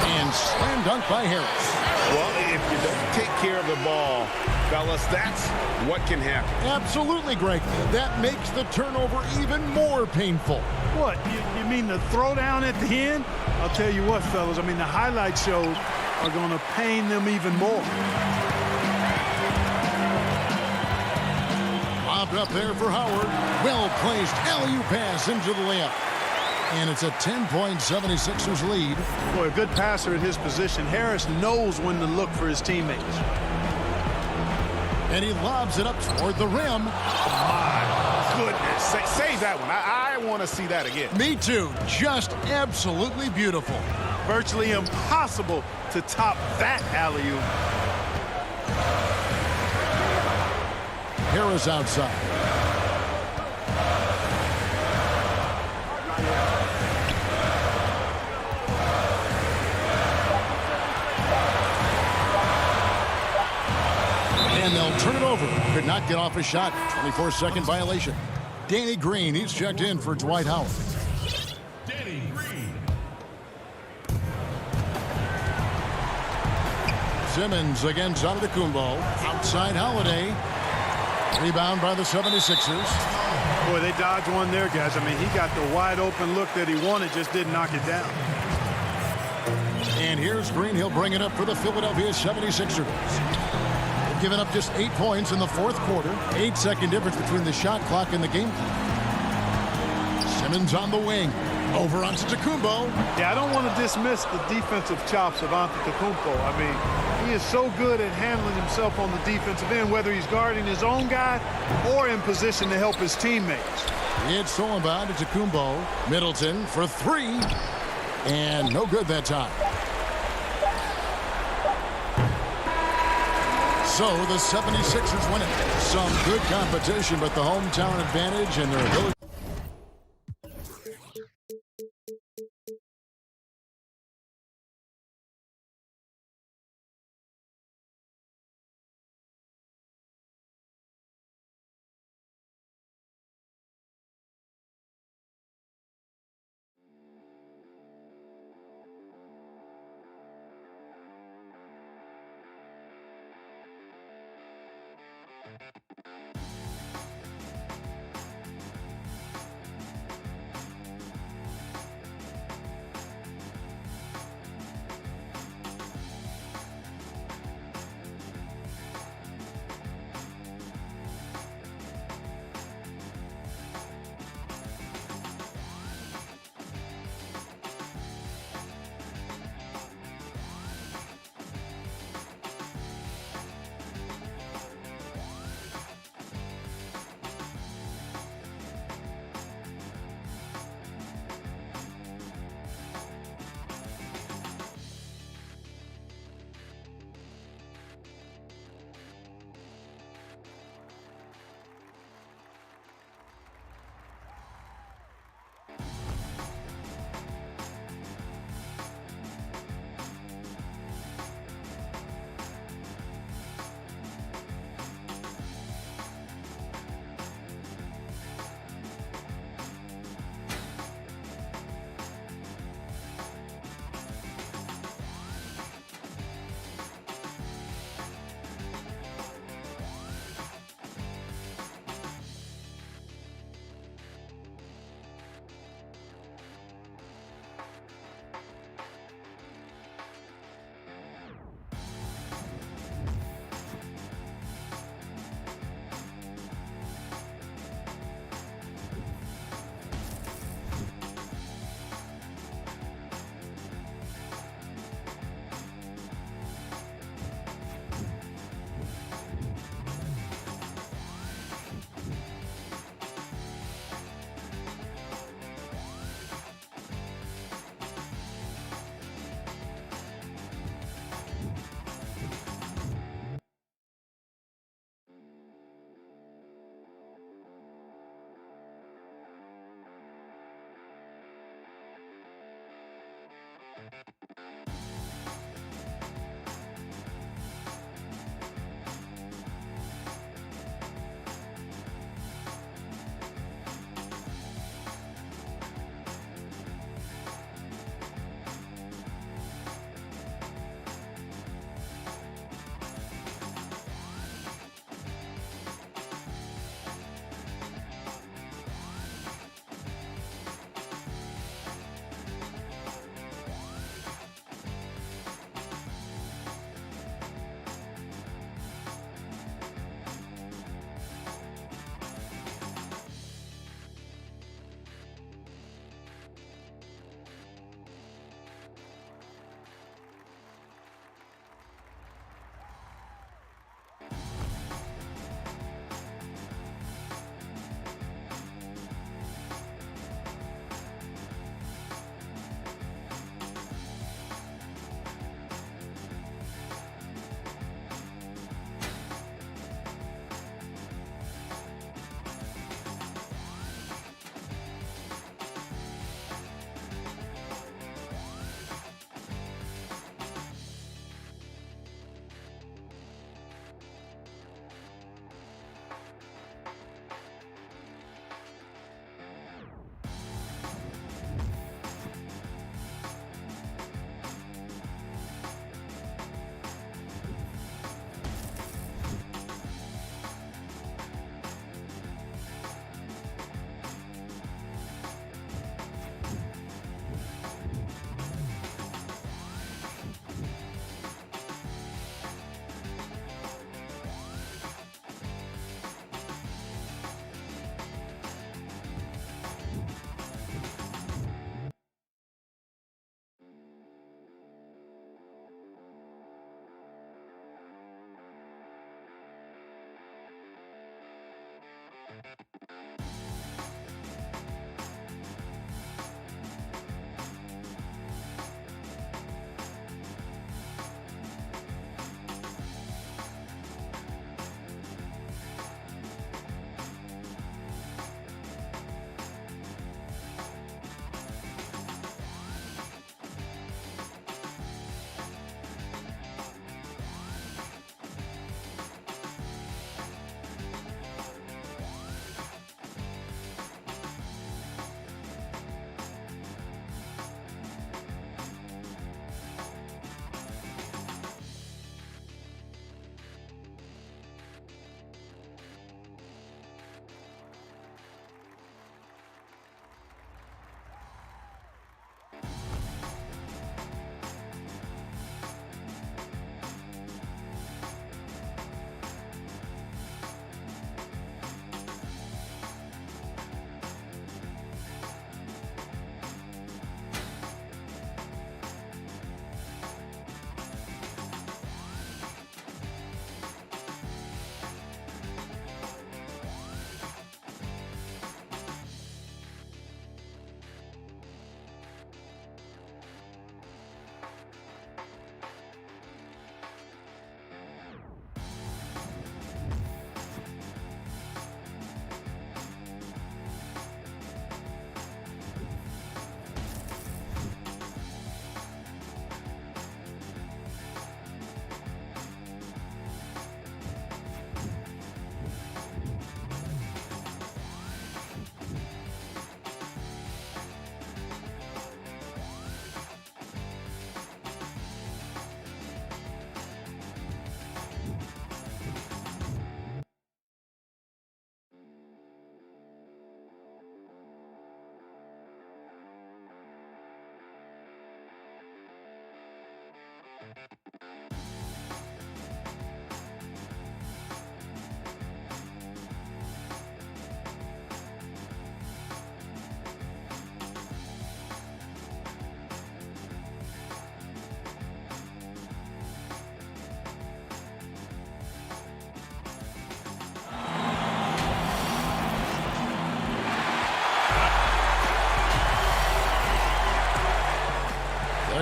And slam dunk by Harris. Well, if you don't take care of the ball, fellas, that's what can happen. Absolutely, Greg. That makes the turnover even more painful. What, you mean the throwdown at the end? I'll tell you what, fellas, the highlight shows are going to pain them even more. Lobbed up there for Howard. Well-placed alley-oop pass into the layup. And it's a 10-point 76ers lead. Boy, a good passer at his position. Harris knows when to look for his teammates. And he lobs it up toward the rim. My goodness. Save that one. I want to see that again. Me too. Just absolutely beautiful. Virtually impossible to top that alley-oop. Harris outside. And they'll turn it over. Could not get off a shot. 24-second violation. Danny Green, he's checked in for Dwight Howard. Danny Green. Simmons against Antetokounmpo. Outside Holiday. Rebound by the 76ers. Boy, they dodged one there, guys. He got the wide open look that he wanted, just didn't knock it down. And here's Green. He'll bring it up for the Philadelphia 76ers. They've given up just 8 points in the fourth quarter. 8-second difference between the shot clock and the game clock. Simmons on the wing. Over on Antetokounmpo. Yeah, I don't want to dismiss the defensive chops of Antetokounmpo. He is so good at handling himself on the defensive end, whether he's guarding his own guy or in position to help his teammates. It's Solomon to Antetokounmpo. Middleton for 3. And no good that time. So the 76ers win it. Some good competition, but the hometown advantage and their ability.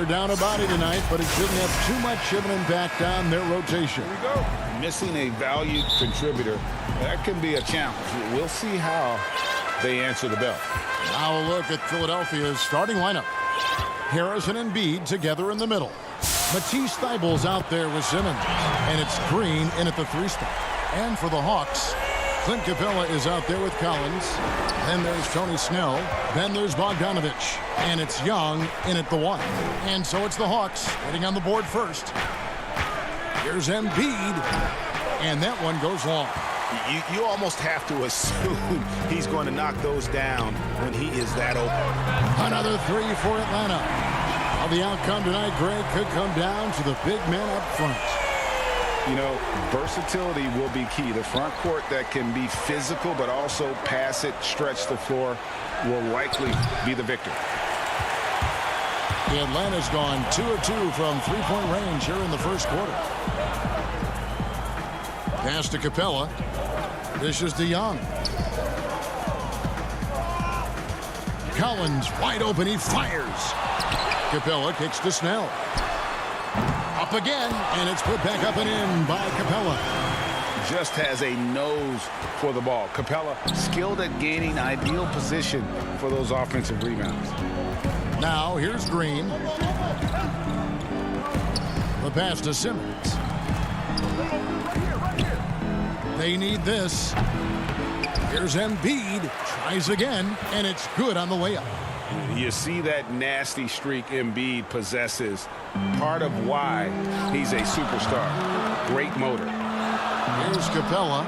They're down a body tonight, but it shouldn't have too much of an impact on their rotation. Here we go. Missing a valued contributor, that can be a challenge. We'll see how they answer the bell. Now a look at Philadelphia's starting lineup. Harrison and Embiid together in the middle. Matisse Thybulle's out there with Simmons. And it's Green in at the 3 spot. And for the Hawks, Clint Capella is out there with Collins. Then there's Tony Snell. Then there's Bogdanovich. And it's Young in at the 1. And so it's the Hawks getting on the board first. Here's Embiid. And that one goes long. You almost have to assume he's going to knock those down when he is that open. Another 3 for Atlanta. Well, the outcome tonight, Greg, could come down to the big man up front. You know, versatility will be key. The front court that can be physical but also pass it, stretch the floor, will likely be the victor. Atlanta's gone 2 of 2 from three-point range here in the first quarter. Pass to Capella. Dishes to Young. Collins wide open. He fires. Capella kicks to Snell. Up again, and it's put back up and in by Capella. Just has a nose for the ball. Capella skilled at gaining ideal position for those offensive rebounds. Now here's Green. The pass to Simmons. They need this. Here's Embiid. Tries again, and it's good on the layup. You see that nasty streak Embiid possesses. Part of why he's a superstar. Great motor. Here's Capella.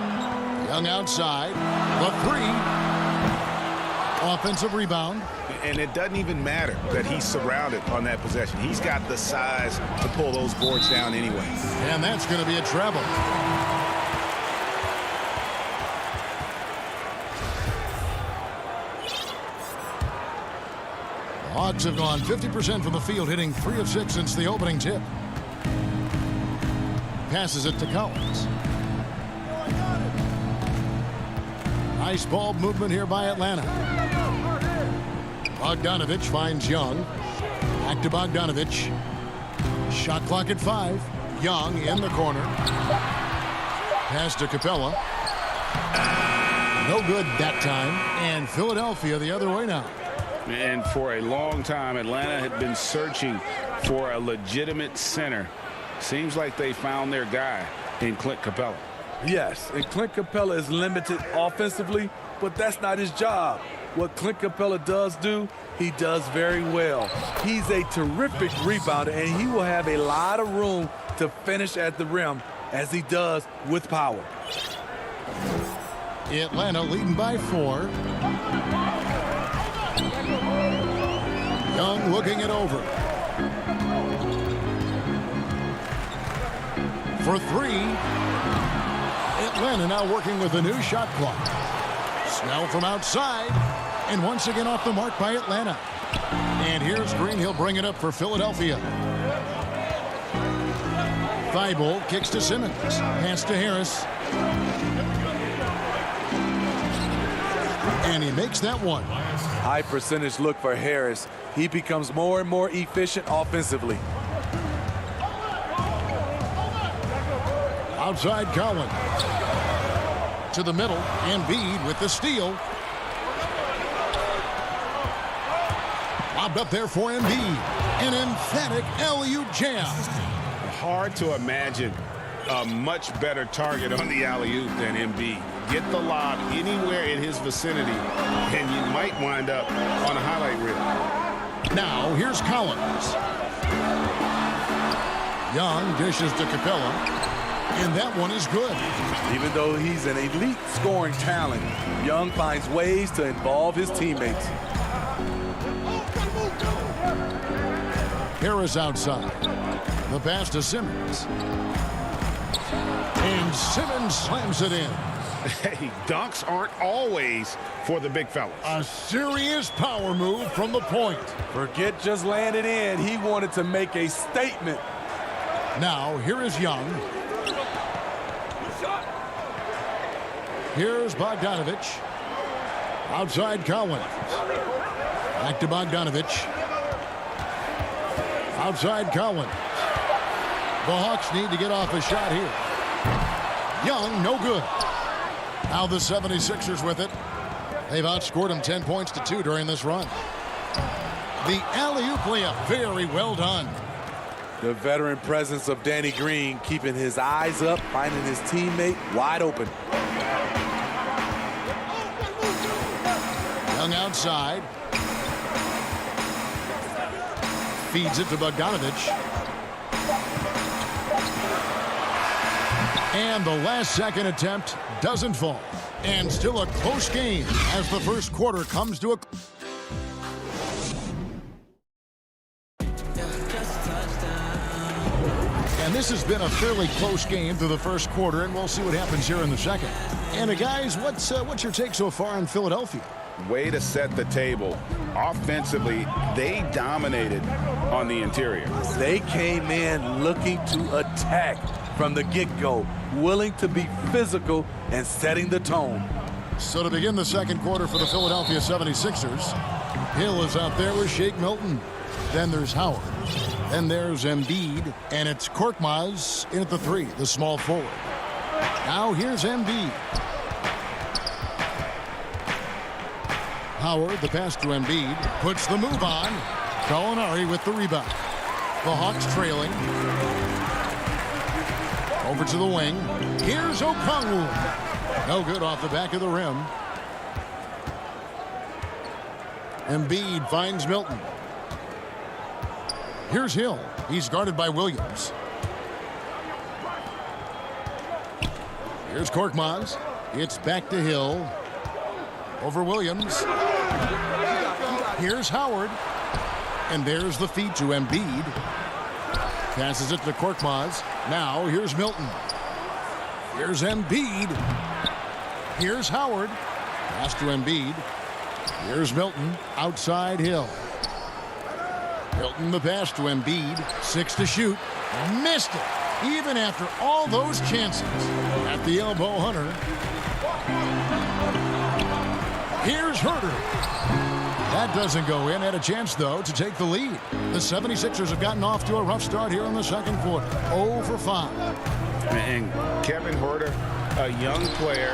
Young outside. The 3. Offensive rebound. And it doesn't even matter that he's surrounded on that possession. He's got the size to pull those boards down anyway. And that's going to be a treble. Hawks have gone 50% from the field, hitting 3 of 6 since the opening tip. Passes it to Collins. Nice ball movement here by Atlanta. Bogdanovich finds Young. Back to Bogdanovich. Shot clock at 5. Young in the corner. Pass to Capella. No good that time. And Philadelphia the other way now. And for a long time, Atlanta had been searching for a legitimate center. Seems like they found their guy in Clint Capella. Yes, and Clint Capella is limited offensively, but that's not his job. What Clint Capella does do, he does very well. He's a terrific rebounder, and he will have a lot of room to finish at the rim, as he does with power. Atlanta leading by 4. Young looking it over. For 3. Atlanta now working with a new shot clock. Snell from outside. And once again off the mark by Atlanta. And here's Green. He'll bring it up for Philadelphia. Thybulle kicks to Simmons. Pass to Harris. And he makes that one. High percentage look for Harris. He becomes more and more efficient offensively. Outside Collins. To the middle. Embiid with the steal. Lobbed up there for Embiid. An emphatic alley-oop jam. Hard to imagine a much better target on the alley-oop than Embiid. Get the lob anywhere in his vicinity, and you might wind up on a highlight reel. Now, here's Collins. Young dishes to Capella, and that one is good. Even though he's an elite scoring talent, Young finds ways to involve his teammates. Harris outside. The pass to Simmons. And Simmons slams it in. Hey, dunks aren't always for the big fellas. A serious power move from the point. Forget just laying it in. He wanted to make a statement. Now, here is Young. Here's Bogdanovich. Outside Collins. Back to Bogdanovich. Outside Cowan. The Hawks need to get off a shot here. Young, no good. Now the 76ers with it. They've outscored them 10 points to 2 during this run. The alley-oop layup, very well done. The veteran presence of Danny Green, keeping his eyes up, finding his teammate wide open. Young outside. Feeds it to Bogdanovich. And the last-second attempt doesn't fall. And still a close game as the first quarter comes to a... And this has been a fairly close game through the first quarter, and we'll see what happens here in the second. And guys, what's your take so far on Philadelphia? Way to set the table. Offensively, they dominated on the interior. They came in looking to attack from the get-go, willing to be physical and setting the tone. So to begin the second quarter for the Philadelphia 76ers, Hill is out there with Shake Milton. Then there's Howard. Then there's Embiid. And it's Korkmaz in at the 3, the small forward. Now here's Embiid. Howard, the pass to Embiid, puts the move on. Gallinari with the rebound. The Hawks trailing. Over to the wing. Here's Okongwu. No good off the back of the rim. Embiid finds Milton. Here's Hill. He's guarded by Williams. Here's Korkmaz. It's back to Hill. Over Williams. Here's Howard. And there's the feed to Embiid. Passes it to Korkmaz. Now here's Milton. Here's Embiid. Here's Howard. Pass to Embiid. Here's Milton. Outside Hill. Milton the pass to Embiid. 6 to shoot. Missed it. Even after all those chances. At the elbow, Hunter. Here's Herter. That doesn't go in. Had a chance, though, to take the lead. The 76ers have gotten off to a rough start here in the second quarter. 0 for 5. And Kevin Herter, a young player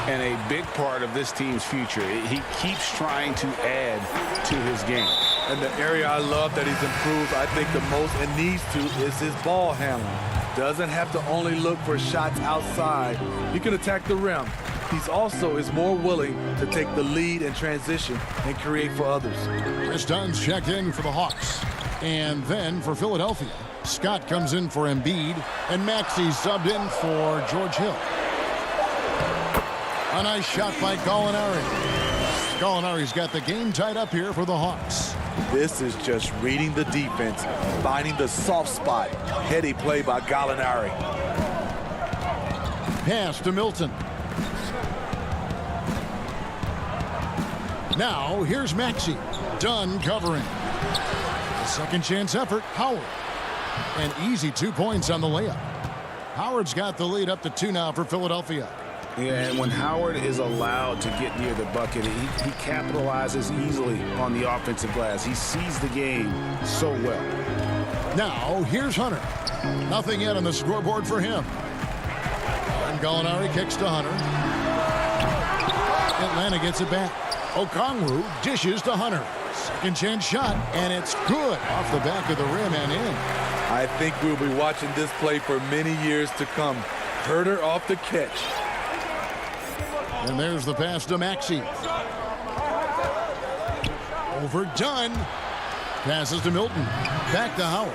and a big part of this team's future. He keeps trying to add to his game. And the area I love that he's improved, I think the most and needs to, is his ball handling. Doesn't have to only look for shots outside. He can attack the rim. He's also is more willing to take the lead in transition and create for others. Chris Dunn's checked in for the Hawks. And then for Philadelphia, Scott comes in for Embiid, and Maxey subbed in for George Hill. A nice shot by Gallinari. Gallinari's got the game tied up here for the Hawks. This is just reading the defense, finding the soft spot. Heady play by Gallinari. Pass to Milton. Now here's Maxey. Dunn covering. A second chance effort. Howard. An easy 2 points on the layup. Howard's got the lead up to 2 now for Philadelphia. Yeah, and when Howard is allowed to get near the bucket, he capitalizes easily on the offensive glass. He sees the game so well. Now here's Hunter. Nothing yet on the scoreboard for him. And Gallinari kicks to Hunter. Atlanta gets it back. Okongwu dishes to Hunter. Second chance shot, and it's good off the back of the rim and in. I think we'll be watching this play for many years to come. Herter off the catch. And there's the pass to Maxey. Over Dunn. Passes to Milton. Back to Howard.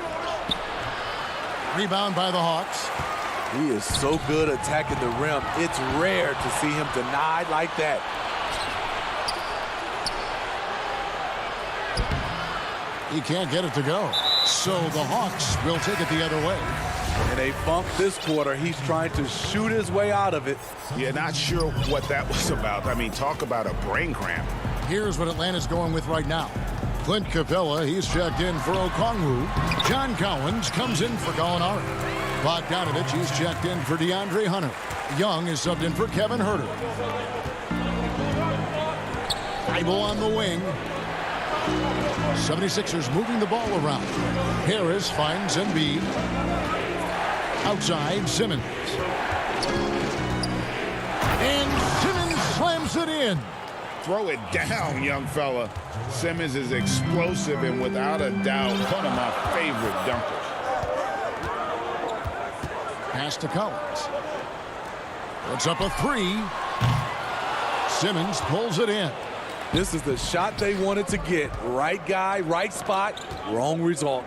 Rebound by the Hawks. He is so good attacking the rim. It's rare to see him denied like that. He can't get it to go. So the Hawks will take it the other way. And they bump this quarter. He's trying to shoot his way out of it. Yeah, not sure what that was about. I mean, talk about a brain cramp. Here's what Atlanta's going with right now. Clint Capella, he's checked in for Okongwu. John Cowens comes in for Gallinari. Bogdanovich, he's checked in for DeAndre Hunter. Young is subbed in for Kevin Herter. Ibo on the wing. 76ers moving the ball around. Harris finds Embiid. Outside, Simmons. And Simmons slams it in. Throw it down, young fella. Simmons is explosive and without a doubt one of my favorite dunkers. Pass to Collins. Puts up a three. Simmons pulls it in. This is the shot they wanted to get. Right guy, right spot, wrong result.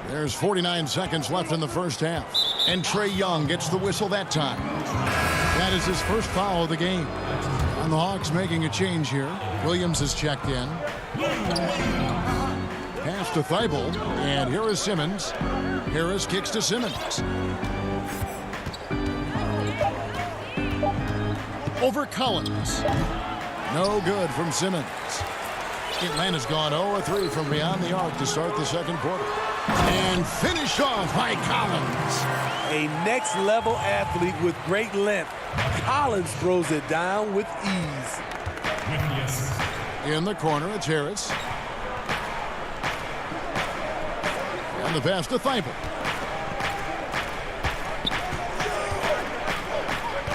There's 49 seconds left in the first half. And Trae Young gets the whistle that time. That is his first foul of the game. And the Hawks making a change here. Williams is checked in. Pass to Thibault. And here is Simmons. Harris kicks to Simmons. Over Collins. No good from Simmons. Atlanta's gone 0-3 from beyond the arc to start the second quarter. And finish off by Collins. A next-level athlete with great length. Collins throws it down with ease. In the corner, it's Harris. And the pass to Thibault.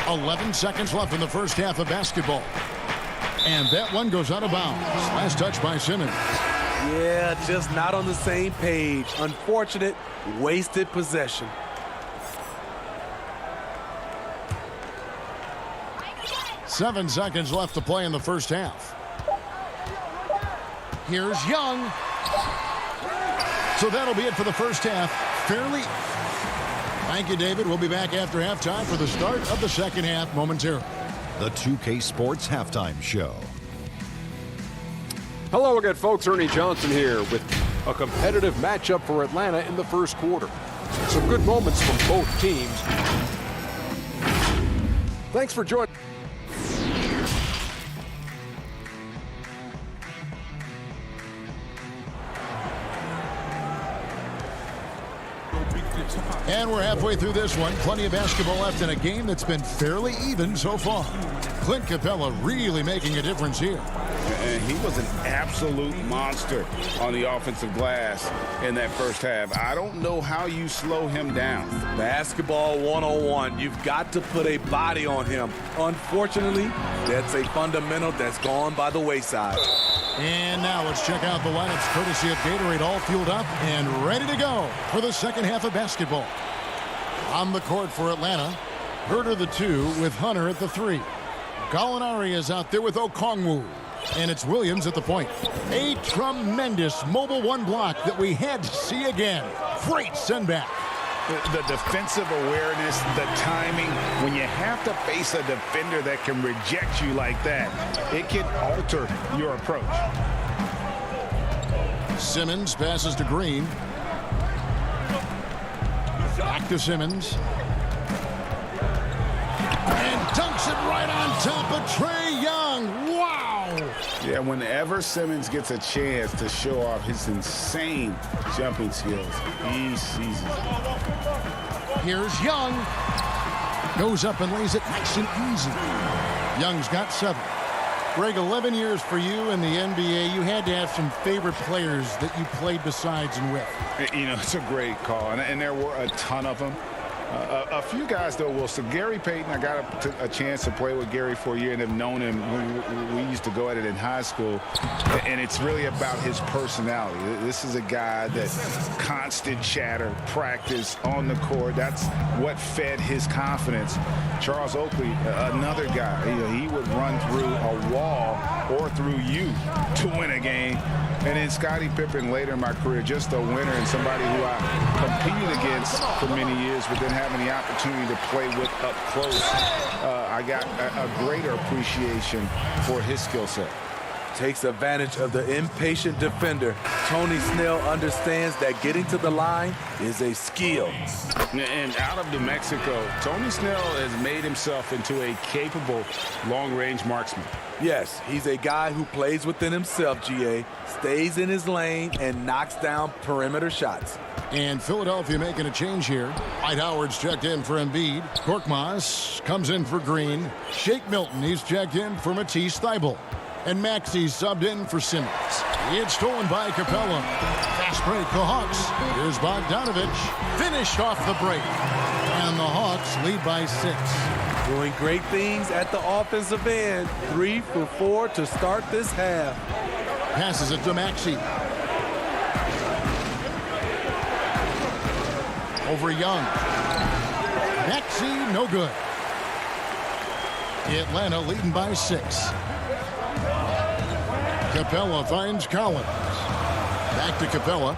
11 seconds left in the first half of basketball. And that one goes out of bounds. Last touch by Simmons. Yeah, just not on the same page. Unfortunate, wasted possession. Seven seconds left to play in the first half. Here's Young. So that'll be it for the first half. Fairly. Thank you, David. We'll be back after halftime for the start of the second half momentarily. The 2K Sports Halftime Show. Hello again, folks. Ernie Johnson here with a competitive matchup for Atlanta in the first quarter. Some good moments from both teams. Thanks for joining. And we're halfway through this one. Plenty of basketball left in a game that's been fairly even so far. Clint Capella really making a difference here. And he was an absolute monster on the offensive glass in that first half. I don't know how you slow him down. Basketball 101. You've got to put a body on him. Unfortunately, that's a fundamental that's gone by the wayside. And now let's check out the lineups courtesy of Gatorade, all fueled up and ready to go for the second half of basketball. On the court for Atlanta, Herter the 2 with Hunter at the 3. Gallinari is out there with Okongwu. And it's Williams at the point. A tremendous mobile one block that we had to see again. Great send back. The defensive awareness, the timing, when you have to face a defender that can reject you like that, it can alter your approach. Simmons passes to Green. Back to Simmons. And dunks it right on top of Trae Young. Wow! Yeah, whenever Simmons gets a chance to show off his insane jumping skills, he seizes it. Here's Young. Goes up and lays it nice and easy. Young's got 7. Greg, 11 years for you in the NBA. You had to have some favorite players that you played besides and with. You know, it's a great call, and there were a ton of them. A few guys, though, will. So Gary Payton, I got a chance to play with Gary for a year and have known him. We used to go at it in high school, and it's really about his personality. This is a guy that constant chatter, practice on the court. That's what fed his confidence. Charles Oakley, another guy, he would run through a wall or through you to win a game. And then Scottie Pippen later in my career, just a winner and somebody who I competed against for many years, but then having the opportunity to play with up close, I got a greater appreciation for his skill set. takes advantage of the impatient defender. Tony Snell understands that getting to the line is a skill. And out of New Mexico, Tony Snell has made himself into a capable long-range marksman. Yes, he's a guy who plays within himself, GA, stays in his lane, and knocks down perimeter shots. And Philadelphia making a change here. Dwight Howard's checked in for Embiid. Korkmaz comes in for Green. Shake Milton, he's checked in for Matisse Thybulle. And Maxi's subbed in for Simmons. It's stolen by Capella. Fast break, the Hawks. Here's Bogdanovich. Finished off the break. And the Hawks lead by 6. Doing great things at the offensive end. 3 for 4 to start this half. Passes it to Maxey. Over Young. Maxey, no good. Atlanta leading by 6. Capella finds Collins. Back to Capella.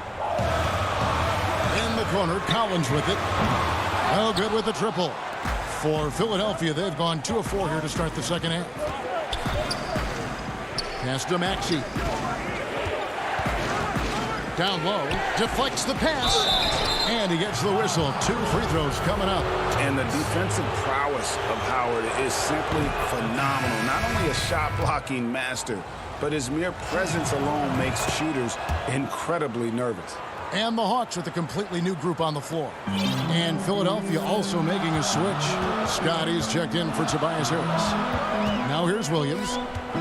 In the corner, Collins with it. No good with the triple. For Philadelphia, they've gone 2 of 4 here to start the second half. Pass to Maxey. Down low, deflects the pass, and he gets the whistle. 2 free throws coming up. And the defensive prowess of Howard is simply phenomenal. Not only a shot-blocking master, but his mere presence alone makes shooters incredibly nervous. And the Hawks with a completely new group on the floor. And Philadelphia also making a switch. Scotty's checked in for Tobias Harris. Now here's Williams.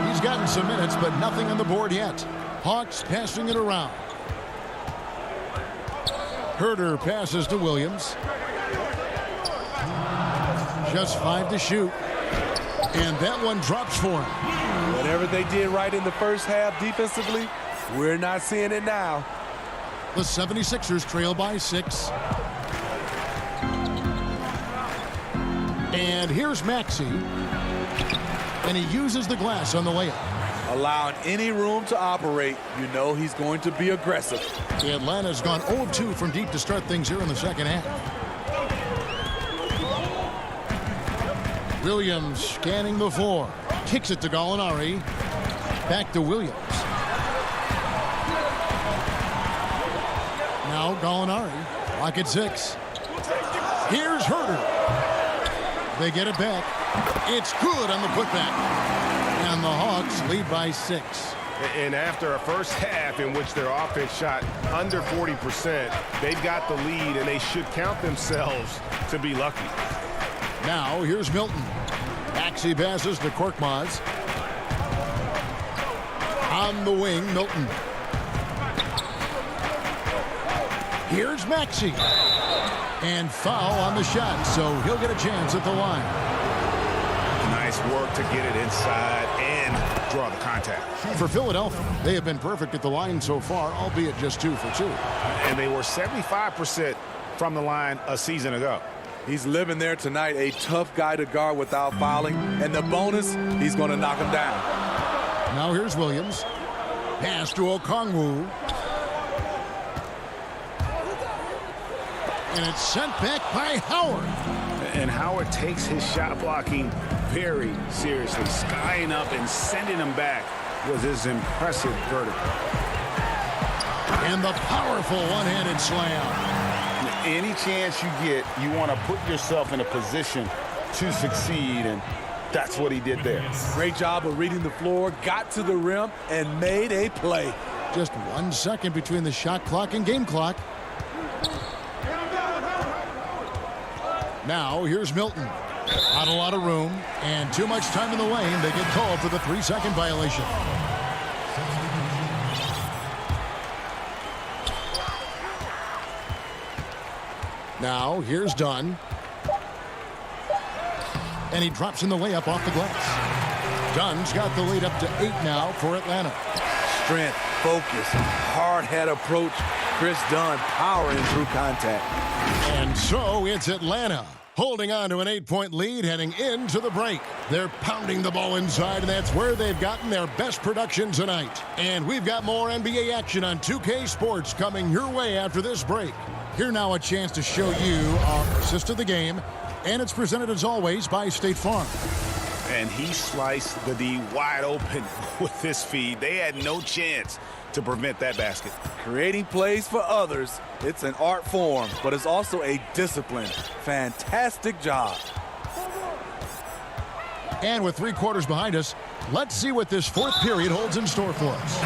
He's gotten some minutes, but nothing on the board yet. Hawks passing it around. Herter passes to Williams. Just 5 to shoot. And that one drops for him. Whatever they did right in the first half defensively, we're not seeing it now. The 76ers trail by 6. And here's Maxey. And he uses the glass on the layup. Allowing any room to operate, you know he's going to be aggressive. Atlanta's gone 0-2 from deep to start things here in the second half. Williams scanning the floor. Kicks it to Gallinari. Back to Williams. Now Gallinari. Lock at 6. Here's Herter. They get it back. It's good on the putback. And the Hawks lead by 6. And after a first half in which their offense shot under 40%, they've got the lead, and they should count themselves to be lucky. Now here's Milton. Maxey passes to Korkmaz. On the wing, Milton. Here's Maxey. And foul on the shot, so he'll get a chance at the line. Nice work to get it inside and draw the contact. For Philadelphia, they have been perfect at the line so far, albeit just 2 for 2. And they were 75% from the line a season ago. He's living there tonight, a tough guy to guard without fouling. And the bonus, he's going to knock him down. Now here's Williams. Pass to Okongwu. And it's sent back by Howard. And Howard takes his shot blocking very seriously. Skying up and sending him back was his impressive vertical. And the powerful one-handed slam. Any chance you get, you want to put yourself in a position to succeed, and that's what he did there. Great job of reading the floor, got to the rim, and made a play. Just 1 second between the shot clock and game clock. Now here's Milton. Not a lot of room and too much time in the lane. They get called for the 3-second violation. Now here's Dunn. And he drops in the layup off the glass. Dunn's got the lead up to 8 now for Atlanta. Strength, focus, hard head approach. Chris Dunn powering through contact. And so it's Atlanta holding on to an 8-point lead heading into the break. They're pounding the ball inside, and that's where they've gotten their best production tonight. And we've got more NBA action on 2K Sports coming your way after this break. Here now a chance to show you our assist of the game, and it's presented as always by State Farm. and he sliced the D wide open with his feed. They had no chance to prevent that basket. Creating plays for others, it's an art form, but it's also a discipline. Fantastic job. And with 3 quarters behind us, let's see what this fourth period holds in store for us.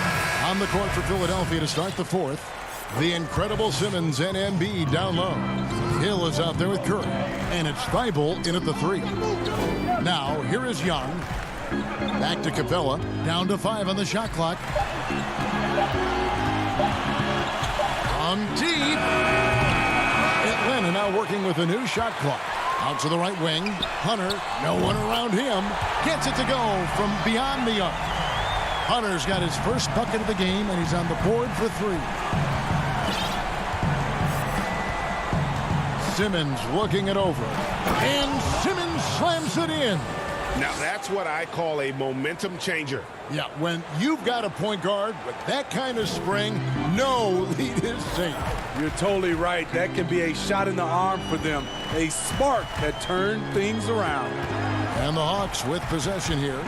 On the court for Philadelphia to start the fourth, the incredible Simmons and Embiid down low. Hill is out there with Curry, and it's Thibault in at the 3. Now, here is Young. Back to Capella, down to 5 on the shot clock. From deep. Atlanta now working with a new shot clock. Out to the right wing. Hunter, no one around him. Gets it to go from beyond the arc. Hunter's got his first bucket of the game, and he's on the board for 3. Simmons looking it over. And Simmons slams it in. Now, that's what I call a momentum changer. Yeah, when you've got a point guard with that kind of spring, no lead is safe. You're totally right. That can be a shot in the arm for them. A spark that turned things around. And the Hawks with possession here.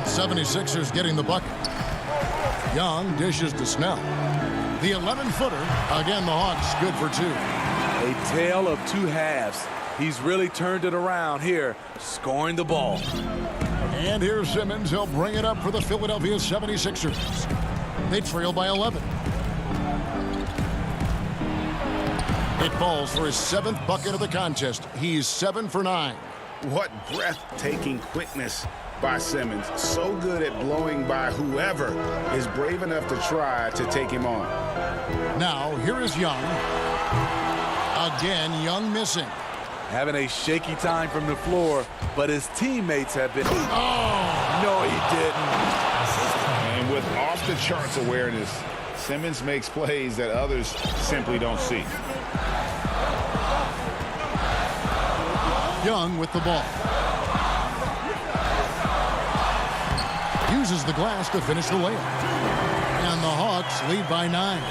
76ers getting the bucket. Young dishes to Snell. The 11-footer. Again, the Hawks good for 2. A tale of 2 halves. He's really turned it around here, scoring the ball. And here's Simmons. He'll bring it up for the Philadelphia 76ers. They trail by 11. It falls for his 7th bucket of the contest. He's 7 for 9. What breathtaking quickness by Simmons. So good at blowing by whoever is brave enough to try to take him on. Now, here is Young. Again, Young missing. Having a shaky time from the floor, but his teammates have been... Oh! No, he didn't. And with off-the-charts awareness, Simmons makes plays that others simply don't see. Young with the ball. Uses the glass to finish the layup. And the Hawks lead by 9.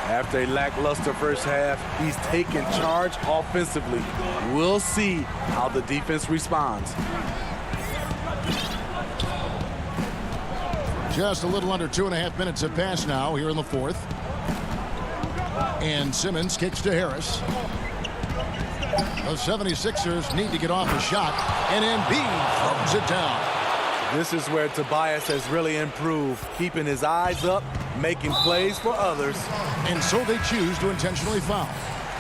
After a lackluster first half, he's taken charge offensively. We'll see how the defense responds. Just a little under 2.5 minutes have passed now here in the fourth. And Simmons kicks to Harris. The 76ers need to get off a shot, and Embiid throws it down. This is where Tobias has really improved, keeping his eyes up, making plays for others. And so they choose to intentionally foul.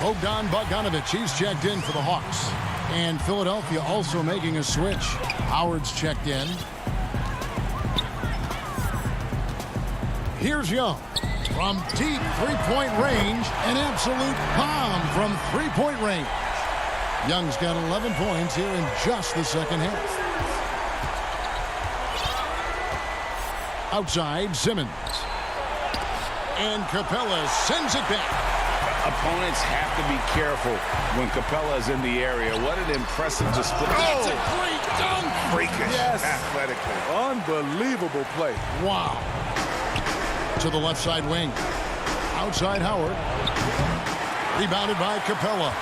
Bogdan Bogdanovic, he's checked in for the Hawks. And Philadelphia also making a switch. Howard's checked in. Here's Young. From deep three-point range, an absolute bomb from three-point range. Young's got 11 points here in just the second half. Outside, Simmons. And Capella sends it back. Opponents have to be careful when Capella is in the area. What an impressive display. That's a great dunk. Freakish, yes, athletically. Unbelievable play. Wow. To the left side wing. Outside Howard. Rebounded by Capella.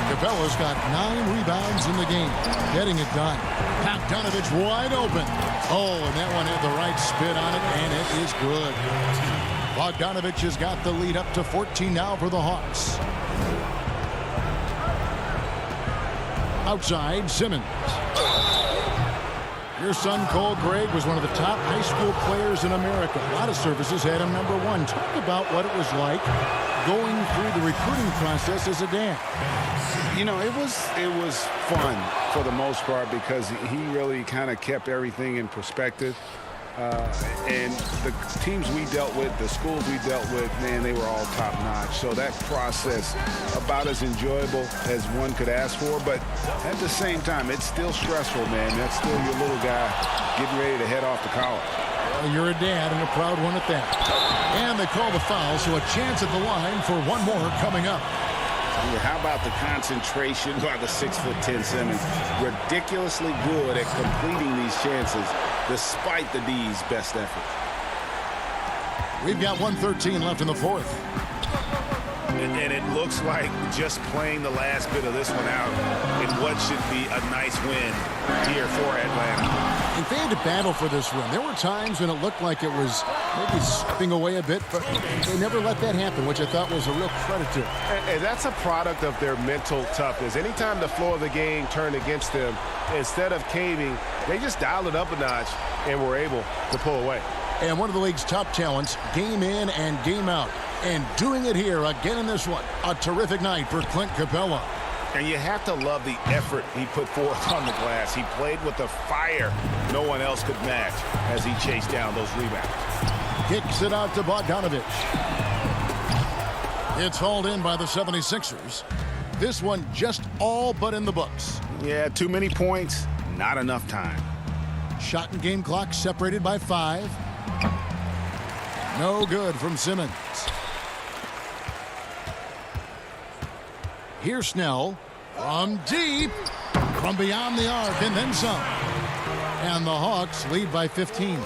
Capella's got 9 rebounds in the game. Getting it done. Bogdanovic wide open. Oh, and that one had the right spin on it, and it is good. Bogdanovic has got the lead up to 14 now for the Hawks. Outside, Simmons. Your son, Cole Gregg, was one of the top high school players in America. A lot of services had him number 1. Talk about what it was like going through the recruiting process as a dad. You know, it was fun for the most part because he really kind of kept everything in perspective. And the teams we dealt with, the schools we dealt with, man, they were all top-notch. So that process, about as enjoyable as one could ask for. But at the same time, it's still stressful, man. That's still your little guy getting ready to head off to college. Well, you're a dad and a proud one at that. And they call the foul, so a chance at the line for one more coming up. How about the concentration by the 6'10" Simmons? Ridiculously good at completing these chances despite the D's best effort. We've got 1:13 left in the fourth. And it looks like just playing the last bit of this one out in what should be a nice win here for Atlanta. And they had to battle for this win. There were times when it looked like it was maybe slipping away a bit, but they never let that happen, which I thought was a real credit to them. And that's a product of their mental toughness. Anytime the flow of the game turned against them, instead of caving, they just dialed it up a notch and were able to pull away. And one of the league's top talents, game in and game out. And doing it here again in this one. A terrific night for Clint Capella. And you have to love the effort he put forth on the glass. He played with a fire no one else could match as he chased down those rebounds. Kicks it out to Bogdanovich. It's hauled in by the 76ers. This one just all but in the books. Yeah, too many points, not enough time. Shot and game clock separated by 5. No good from Simmons. Here's Snell from deep, from beyond the arc, and then some. And the Hawks lead by 15.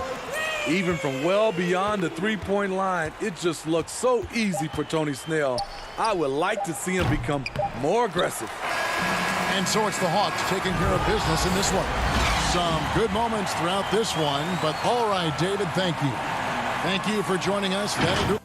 Even from well beyond the three-point line, it just looks so easy for Tony Snell. I would like to see him become more aggressive. And so it's the Hawks taking care of business in this one. Some good moments throughout this one, but all right, David, thank you. Thank you for joining us. That'll do.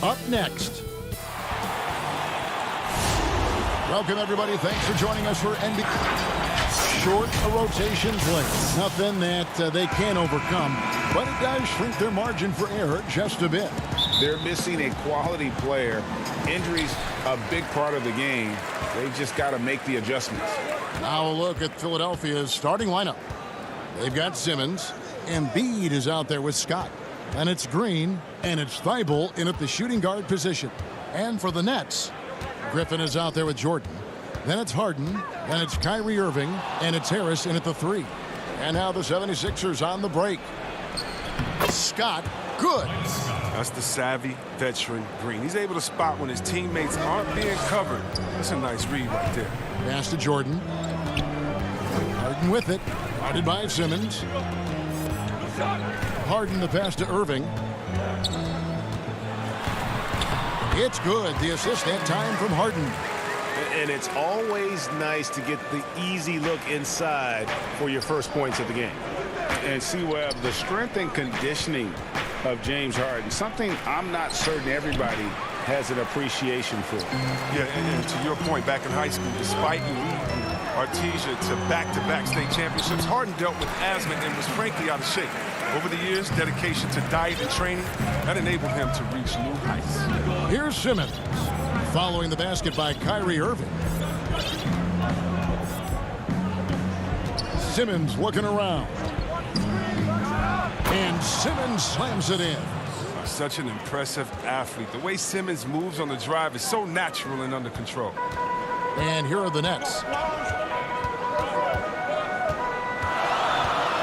up next. Welcome, everybody. Thanks for joining us for NBA. Short a rotation play. Nothing that they can't overcome, but it does shrink their margin for error just a bit. They're missing a quality player. Injuries a big part of the game. They just got to make the adjustments. Now a look at Philadelphia's starting lineup. They've got Simmons. Embiid is out there with Scott. And it's Green, and it's Thibault in at the shooting guard position. And for the Nets, Griffin is out there with Jordan. Then it's Harden, then it's Kyrie Irving, and it's Harris in at the 3. And now the 76ers on the break. Scott, good. That's the savvy veteran Green. He's able to spot when his teammates aren't being covered. That's a nice read right there. Pass to Jordan. Harden with it. Guarded by Simmons. Harden the pass to Irving. It's good. The assist that time from Harden. And it's always nice to get the easy look inside for your first points of the game. And see, Webb, the strength and conditioning of James Harden, something I'm not certain everybody has an appreciation for. Yeah, and to your point, back in high school, despite leading Artesia to back-to-back state championships, Harden dealt with asthma and was frankly out of shape. Over the years, dedication to diet and training, that enabled him to reach new heights. Here's Simmons, following the basket by Kyrie Irving. Simmons looking around. And Simmons slams it in. Such an impressive athlete. The way Simmons moves on the drive is so natural and under control. And here are the Nets.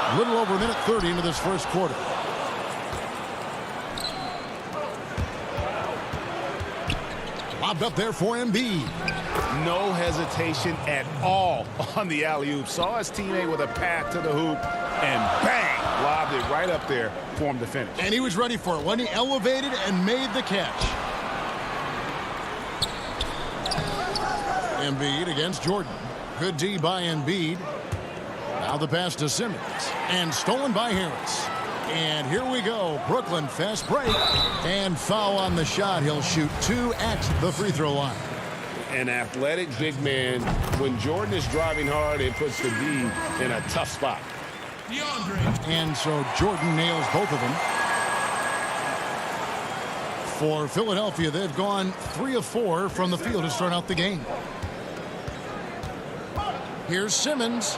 A little over a minute 30 into this first quarter. Lobbed up there for Embiid. No hesitation at all on the alley-oop. Saw his teammate with a path to the hoop, and bang! Lobbed it right up there for him to finish. And he was ready for it when he elevated and made the catch. Embiid against Jordan. Good D by Embiid. Now the pass to Simmons. And stolen by Harris. And here we go. Brooklyn fast break. And foul on the shot. He'll shoot 2 at the free throw line. An athletic big man, when Jordan is driving hard, it puts the D in a tough spot. And so Jordan nails both of them. For Philadelphia, they've gone 3 of 4 from the field to start out the game. Here's Simmons.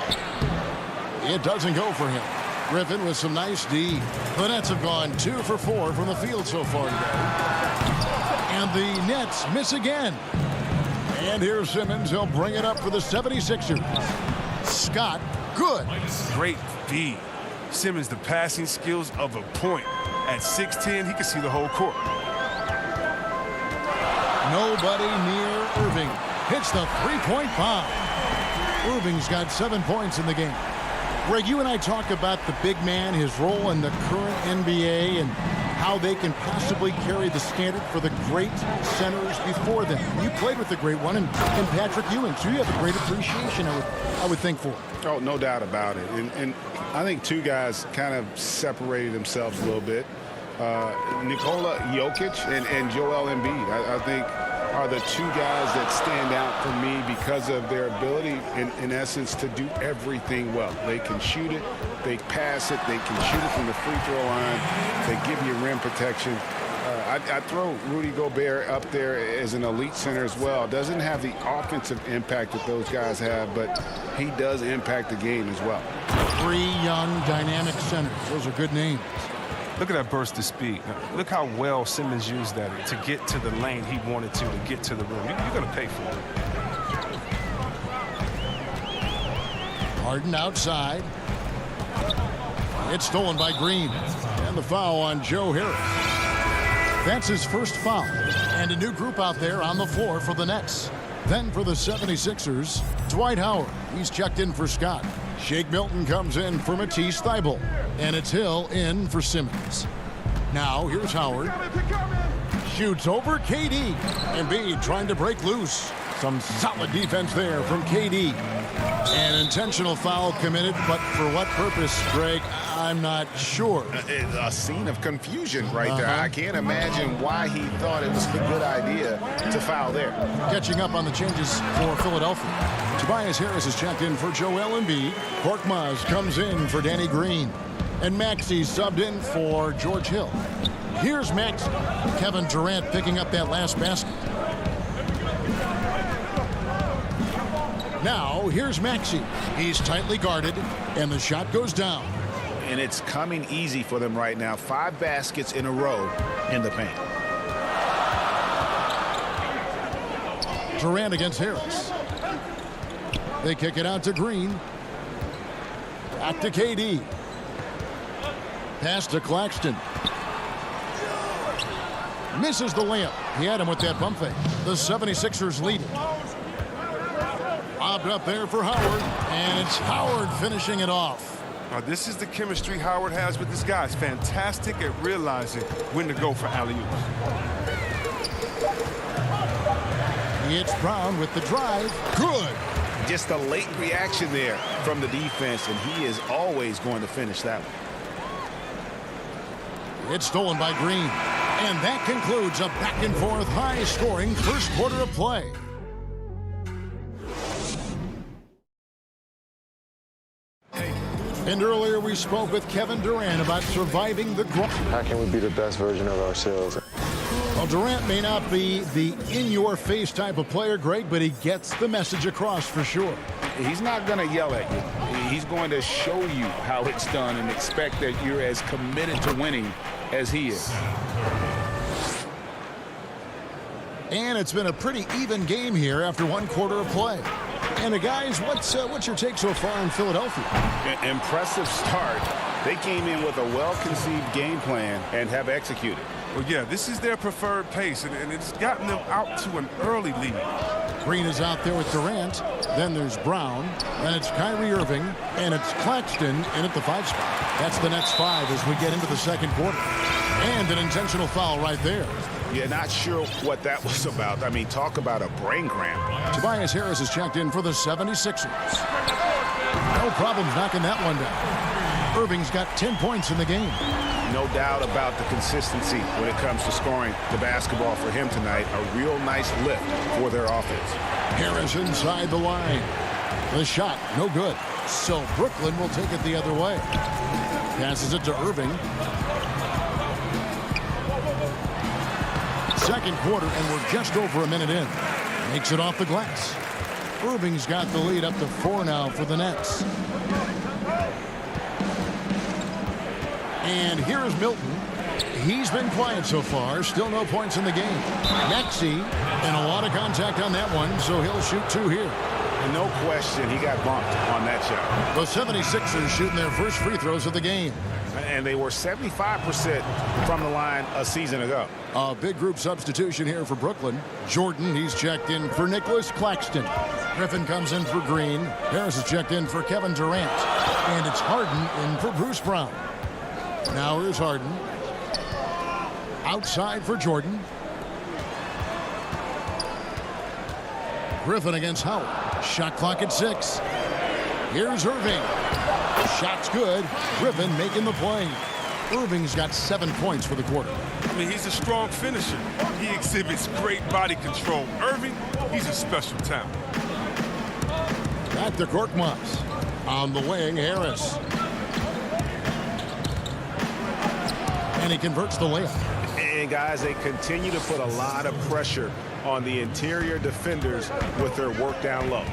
It doesn't go for him. Griffin with some nice D. The Nets have gone 2 for 4 from the field so far today. And the Nets miss again. And here's Simmons. He'll bring it up for the 76ers. Scott, good. Great feed. Simmons, the passing skills of a point. At 6'10", he can see the whole court. Nobody near Irving. Hits the three-point bomb. Irving's got 7 points in the game. Greg, you and I talk about the big man, his role in the current NBA, and how they can possibly carry the standard for the great centers before them. You played with the great one, and Patrick Ewing, so you have a great appreciation, I would think, for it. Oh, no doubt about it. And I think 2 guys kind of separated themselves a little bit. Nikola Jokic and Joel Embiid, I think, are the 2 guys that stand out for me because of their ability, in essence, to do everything well. They can shoot it, they pass it, they can shoot it from the free throw line, they give you rim protection. I throw Rudy Gobert up there as an elite center as well. Doesn't have the offensive impact that those guys have, but he does impact the game as well. 3 young, dynamic centers. Those are good names. Look at that burst of speed. Look how well Simmons used that to get to the lane he wanted to get to the rim. You're going to pay for it. Harden outside. It's stolen by Green. And the foul on Joe Harris. That's his first foul. And a new group out there on the floor for the Nets. Then for the 76ers, Dwight Howard. He's checked in for Scott. Shake Milton comes in for Matisse Thybulle. And it's Hill in for Simmons. Now here's Howard. Shoots over KD. Embiid trying to break loose. Some solid defense there from KD. An intentional foul committed, but for what purpose, Greg? I'm not sure. A scene of confusion right there. I can't imagine why he thought it was a good idea to foul there. Catching up on the changes for Philadelphia. Tobias Harris is checked in for Joel Embiid. Korkmaz comes in for Danny Green. And Maxey subbed in for George Hill. Here's Maxey. Kevin Durant picking up that last basket. Now, here's Maxey. He's tightly guarded, and the shot goes down. And it's coming easy for them right now. 5 baskets in a row in the paint. Durant against Harris. They kick it out to Green. Back to KD. Pass to Claxton. Misses the layup. He had him with that bump fake. The 76ers lead it. Lobbed up there for Howard, and it's Howard finishing it off. Now, this is the chemistry Howard has with this guy. It's fantastic at realizing when to go for alley-oops. It's Brown with the drive. Good. Just a late reaction there from the defense, and he is always going to finish that one. It's stolen by Green. And that concludes a back-and-forth high-scoring first quarter of play. And earlier we spoke with Kevin Durant about surviving the ground. How can we be the best version of ourselves? Well, Durant may not be the in-your-face type of player, Greg, but he gets the message across for sure. He's not going to yell at you. He's going to show you how it's done and expect that you're as committed to winning as he is. And it's been a pretty even game here after one quarter of play. And guys, what's your take so far in Philadelphia? Impressive start. They came in with a well-conceived game plan and have executed. Well, yeah, this is their preferred pace, and it's gotten them out to an early lead. Green is out there with Durant. Then there's Brown. Then it's Kyrie Irving. And it's Claxton in at the 5 spot. That's the next 5 as we get into the second quarter. And an intentional foul right there. Yeah, not sure what that was about. I mean, talk about a brain cramp. Tobias Harris is checked in for the 76ers. No problems knocking that one down. Irving's got 10 points in the game. No doubt about the consistency when it comes to scoring the basketball for him tonight. A real nice lift for their offense. Harris inside the line. The shot, no good. So Brooklyn will take it the other way. Passes it to Irving. Second quarter, and we're just over a minute in. Makes it off the glass. Irving's got the lead up to 4 now for the Nets. And here's Milton. He's been quiet so far. Still no points in the game. Maxey, and a lot of contact on that one, so he'll shoot 2 here. And no question, he got bumped on that shot. The 76ers shooting their first free throws of the game. And they were 75% from the line a season ago. A big group substitution here for Brooklyn. Jordan, he's checked in for Nicholas Claxton. Griffin comes in for Green. Harris is checked in for Kevin Durant. And it's Harden in for Bruce Brown. Now here's Harden. Outside for Jordan. Griffin against Howard. Shot clock at 6. Here's Irving. Shot's good. Griffin making the play. Irving's got 7 points for the quarter. I mean, he's a strong finisher. He exhibits great body control. Irving, he's a special talent. Back to Korkmaz. On the wing, Harris. And he converts the layup. And guys, they continue to put a lot of pressure on the interior defenders with their work down low.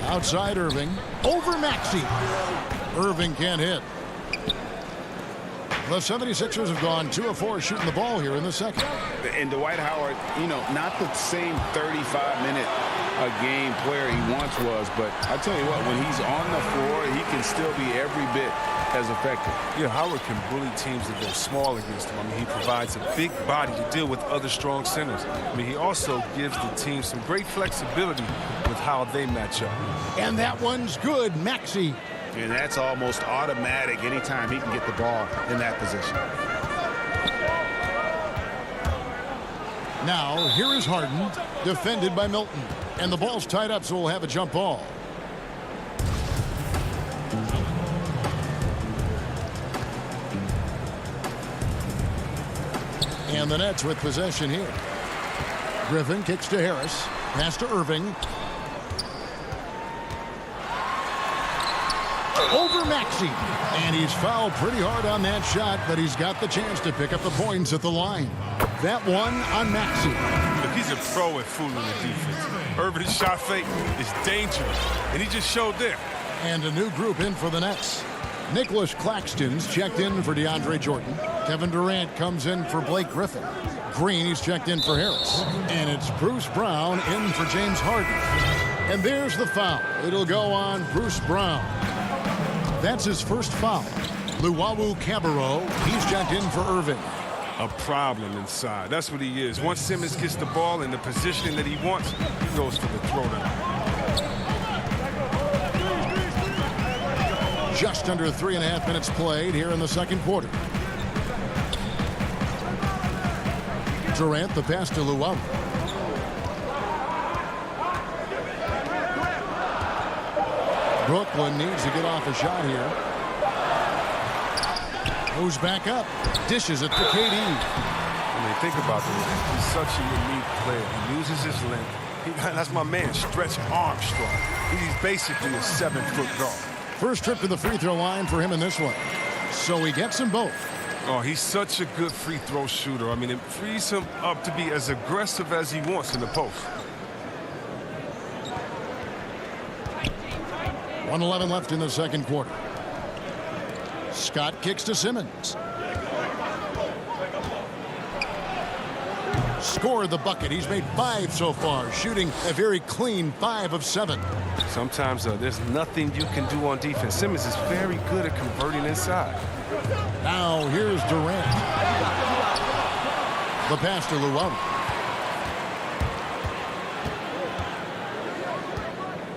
Outside Irving. Over Maxey. Irving can't hit. The 76ers have gone 2 of 4 shooting the ball here in the second. And Dwight Howard, you know, not the same 35-minute a game player he once was, but I tell you what, when he's on the floor, he can still be every bit as effective. Yeah, Howard can bully teams that go small against him. I mean, he provides a big body to deal with other strong centers. I mean, he also gives the team some great flexibility with how they match up. And that one's good, Maxey. And that's almost automatic anytime he can get the ball in that position. Now, here is Harden, defended by Milton. And the ball's tied up, so we'll have a jump ball. And the Nets with possession here. Griffin kicks to Harris. Pass to Irving. Over Maxey. And he's fouled pretty hard on that shot, but he's got the chance to pick up the points at the line. That one on Maxey. Look, he's a pro at fooling the defense. Irving's shot fake is dangerous, and he just showed there. And a new group in for the Nets. Nicholas Claxton's checked in for DeAndre Jordan. Kevin Durant comes in for Blake Griffin. Green, he's checked in for Harris. And it's Bruce Brown in for James Harden. And there's the foul. It'll go on Bruce Brown. That's his first foul. Luwawu Cabarro, he's checked in for Irving. A problem inside. That's what he is. Once Simmons gets the ball in the positioning that he wants, he goes for the throwdown. Just under 3.5 minutes played here in the second quarter. Durant, the pass to Luwawu. Brooklyn needs to get off a shot here. Goes back up. Dishes it to KD. I mean, think about this. He's such a unique player. He uses his length. That's my man, Stretch Armstrong. He's basically a 7-foot guard. First trip to the free throw line for him in this one. So he gets them both. Oh, he's such a good free throw shooter. I mean, it frees him up to be as aggressive as he wants in the post. 1:11 left in the second quarter. Scott kicks to Simmons. Scored the bucket. He's made 5 so far, shooting a very clean 5 of 7. Sometimes there's nothing you can do on defense. Simmons is very good at converting inside. Now here's Durant. The pass to Luwawu.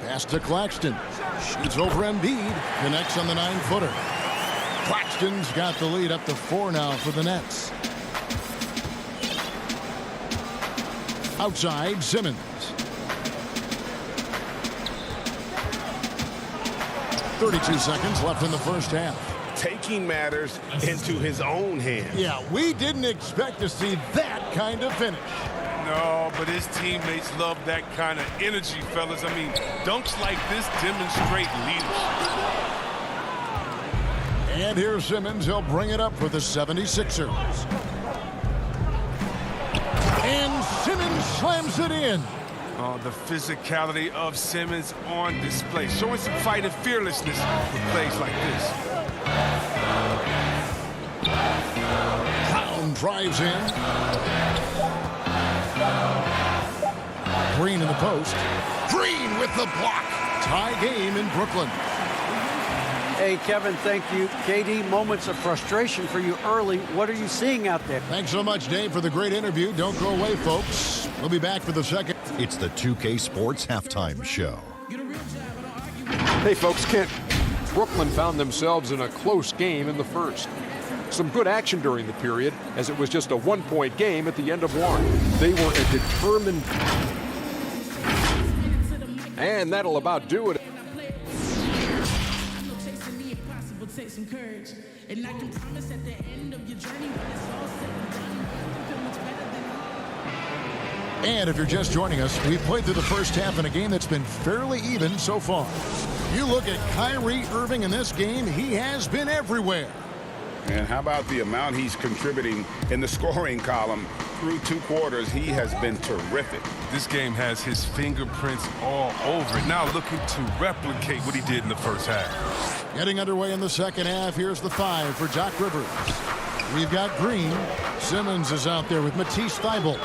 Pass to Claxton. Shoots over Embiid. Connects on the 9-footer. Claxton's got the lead up to 4 now for the Nets. Outside, Simmons. 32 seconds left in the first half. Taking matters into his own hands. Yeah, we didn't expect to see that kind of finish. No, but his teammates love that kind of energy, fellas. I mean, dunks like this demonstrate leadership. And here's Simmons. He'll bring it up for the 76ers. And Simmons slams it in. Oh, the physicality of Simmons on display. Showing some fight and fearlessness with plays like this. Brown drives in. Green in the post. Green with the block. Tie game in Brooklyn. Hey, Kevin, thank you. KD, moments of frustration for you early. What are you seeing out there? Thanks so much, Dave, for the great interview. Don't go away, folks. We'll be back for the second. It's the 2K Sports Halftime Show. Hey, folks, Kent. Brooklyn found themselves in a close game in the first. Some good action during the period, as it was just a 1-point game at the end of one. They were a determined... And that'll about do it. And if you're just joining us, we've played through the first half in a game that's been fairly even so far. You look at Kyrie Irving in this game, he has been everywhere. And how about the amount he's contributing in the scoring column through 2 quarters? He has been terrific. This game has his fingerprints all over it. Now looking to replicate what he did in the first half. Getting underway in the second half, here's the 5 for Doc Rivers. We've got Green. Simmons is out there with Matisse Thybulle.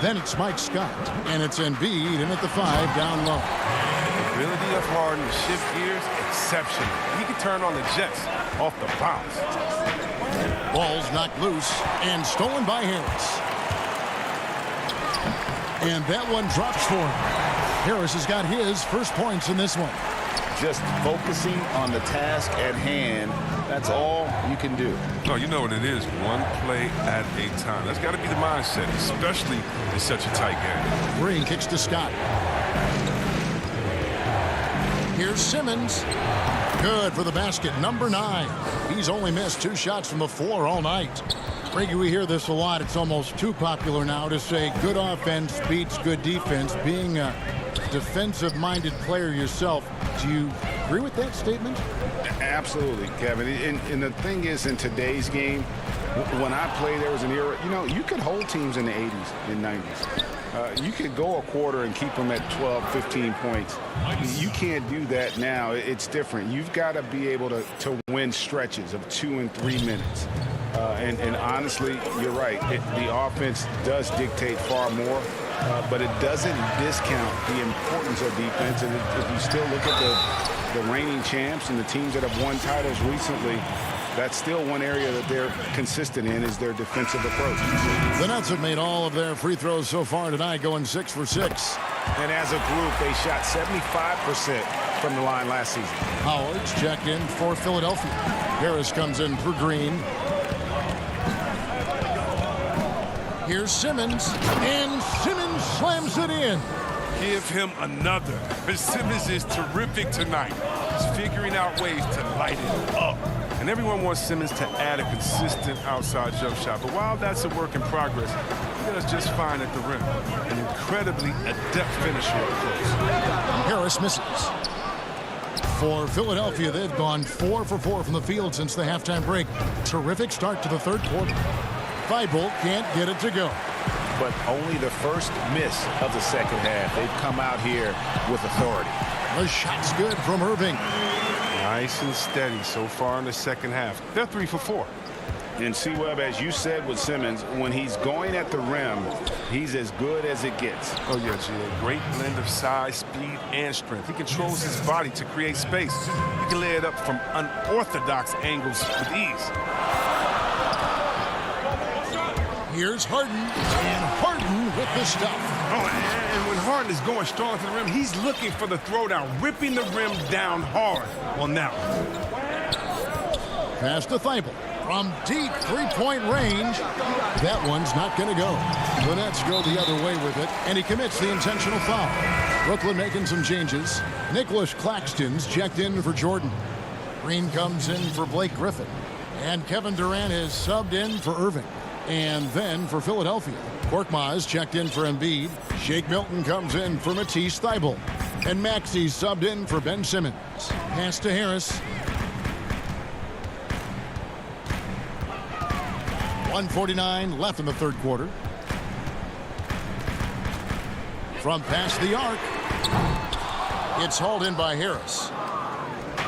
Then it's Mike Scott. And it's Embiid in at the 5 down low. The ability of Harden to shift gears, exceptional. He can turn on the Jets off the bounce. Ball's knocked loose and stolen by Harris. And that one drops for him. Harris has got his first points in this one. just focusing on the task at hand. That's all you can do. No, you know what it is. One play at a time. That's got to be the mindset, especially in such a tight game. Green kicks to Scott. Here's Simmons. Good for the basket, number 9. He's only missed 2 shots from the floor all night. Frankie, we hear this a lot. It's almost too popular now to say good offense beats good defense. Being a defensive-minded player yourself, do you agree with that statement? Absolutely, Kevin. And the thing is, in today's game, when I played, there was an era, you could hold teams in the 80s and 90s. You could go a quarter and keep them at 12, 15 points. You can't do that now. It's different. You've got to be able to win stretches of 2 and 3 minutes. And honestly, you're right. The offense does dictate far more, but it doesn't discount the importance of defense. And if you still look at the reigning champs and the teams that have won titles recently, that's still one area that they're consistent in, is their defensive approach. The Nets have made all of their free throws so far tonight, going 6 for 6. And as a group, they shot 75% from the line last season. Howard's checked in for Philadelphia. Harris comes in for Green. Here's Simmons, and Simmons slams it in. Give him another. Simmons is terrific tonight. He's figuring out ways to light it up. And everyone wants Simmons to add a consistent outside jump shot. But while that's a work in progress, he does just fine at the rim. An incredibly adept finisher up close. Harris misses. For Philadelphia, they've gone 4 for 4 from the field since the halftime break. Terrific start to the third quarter. Thibault can't get it to go. But only the first miss of the second half. They've come out here with authority. The shot's good from Irving. Nice and steady so far in the second half. They're 3 for 4. And C-Webb, as you said with Simmons, when he's going at the rim, he's as good as it gets. Oh, yeah, G.A. Great blend of size, speed, and strength. He controls his body to create space. He can lay it up from unorthodox angles with ease. Here's Harden, and Harden with the stuff. Oh, and when Harden is going strong to the rim, he's looking for the throwdown, ripping the rim down hard on that one. Pass to Thibault. From deep three-point range, that one's not going to go. The Nets go the other way with it, and he commits the intentional foul. Brooklyn making some changes. Nicholas Claxton's checked in for Jordan. Green comes in for Blake Griffin. And Kevin Durant is subbed in for Irving. And then for Philadelphia, Korkmaz checked in for Embiid. Shake Milton comes in for Matisse Thybulle. And Maxey subbed in for Ben Simmons. Pass to Harris. 1:49 left in the third quarter. From past the arc. It's hauled in by Harris.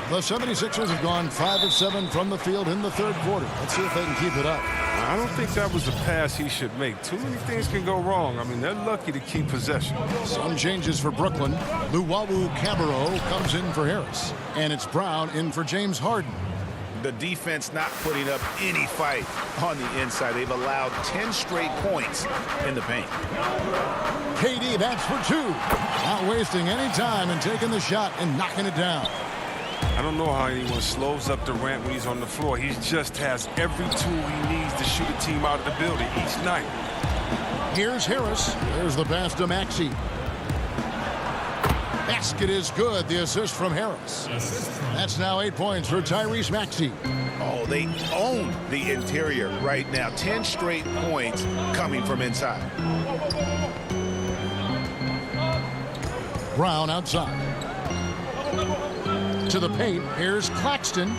The 76ers have gone 5 of 7 from the field in the third quarter. Let's see if they can keep it up. I don't think that was a pass he should make. Too many things can go wrong. I mean, they're lucky to keep possession. Some changes for Brooklyn. Luwawu Cabarrot comes in for Harris. And it's Brown in for James Harden. The defense not putting up any fight on the inside. They've allowed 10 straight points in the paint. KD, that's for 2. Not wasting any time and taking the shot and knocking it down. I don't know how anyone slows up Durant when he's on the floor. He just has every tool he needs to shoot a team out of the building each night. Here's Harris. There's the pass to Maxey. Basket is good. The assist from Harris. That's now 8 points for Tyrese Maxey. Oh, they own the interior right now. 10 straight points coming from inside. Brown outside. To the paint. Here's Claxton.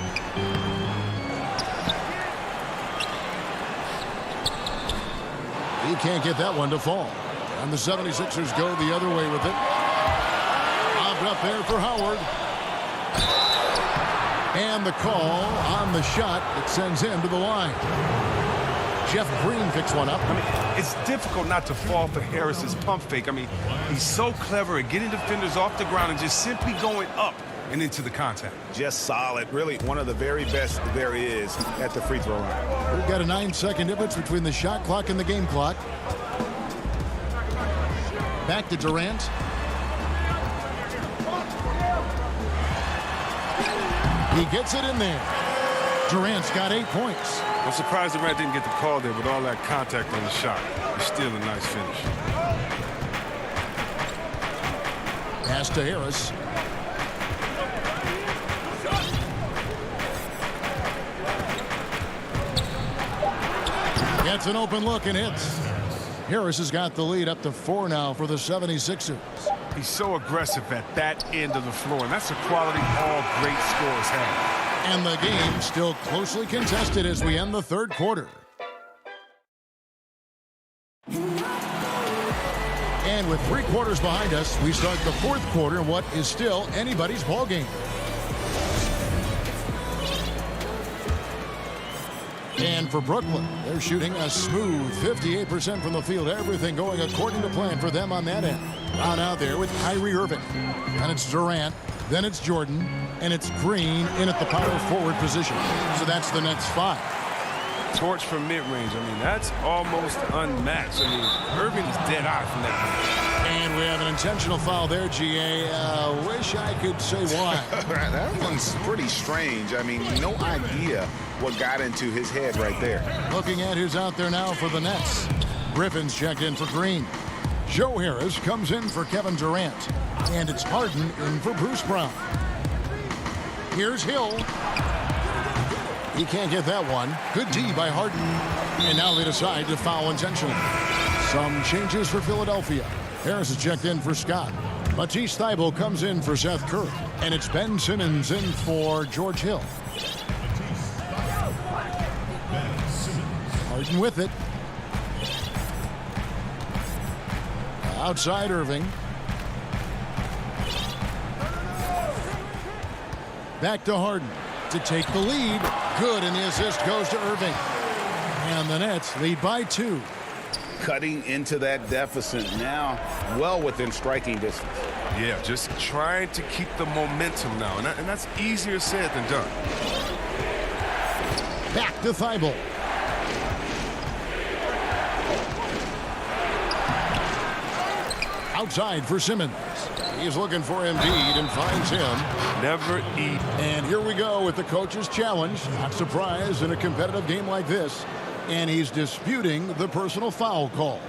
He can't get that one to fall. And the 76ers go the other way with it. Lobbed up there for Howard. And the call on the shot that sends him to the line. Jeff Green picks one up. I mean, it's difficult not to fall for Harris's pump fake. I mean, he's so clever at getting defenders off the ground and just simply going up and into the contact. Just solid. Really one of the very best there is at the free throw line. We've got a 9-second difference between the shot clock and the game clock. Back to Durant. He gets it in there. Durant's got 8 points. I'm surprised Durant didn't get the call there with all that contact on the shot. It's still a nice finish. Pass to Harris. Gets an open look and hits. Harris has got the lead up to 4 now for the 76ers. He's so aggressive at that end of the floor, and that's a quality all great scorers have. And the game still closely contested as we end the third quarter. And with 3 quarters behind us, we start the fourth quarter in what is still anybody's ball game. And for Brooklyn, they're shooting a smooth 58% from the field. Everything going according to plan for them on that end. Round out there with Kyrie Irving. And it's Durant. Then it's Jordan. And it's Green in at the power forward position. So that's the Nets 5. Torch from mid-range. I mean, that's almost unmatched. I mean, Irving is dead out from that point. And we have an intentional foul there, GA. Wish I could say why. That one's pretty strange. I mean, no idea what got into his head right there. Looking at who's out there now for the Nets. Griffin's checked in for Green. Joe Harris comes in for Kevin Durant. And it's Harden in for Bruce Brown. Here's Hill. He can't get that one. Good D by Harden. And now they decide to foul intentionally. Some changes for Philadelphia. Harris is checked in for Scott. Matisse Thybulle comes in for Seth Curry. And it's Ben Simmons in for George Hill. Harden with it. Outside Irving. Back to Harden to take the lead. Good, and the assist goes to Irving. And the Nets lead by 2. Cutting into that deficit now, well within striking distance. Yeah, just trying to keep the momentum now, and that's easier said than done. Back to Thybulle. Outside for Simmons. He's looking for Embiid and finds him. Never eat. And here we go with the coach's challenge. Not surprised in a competitive game like this. And he's disputing the personal foul call.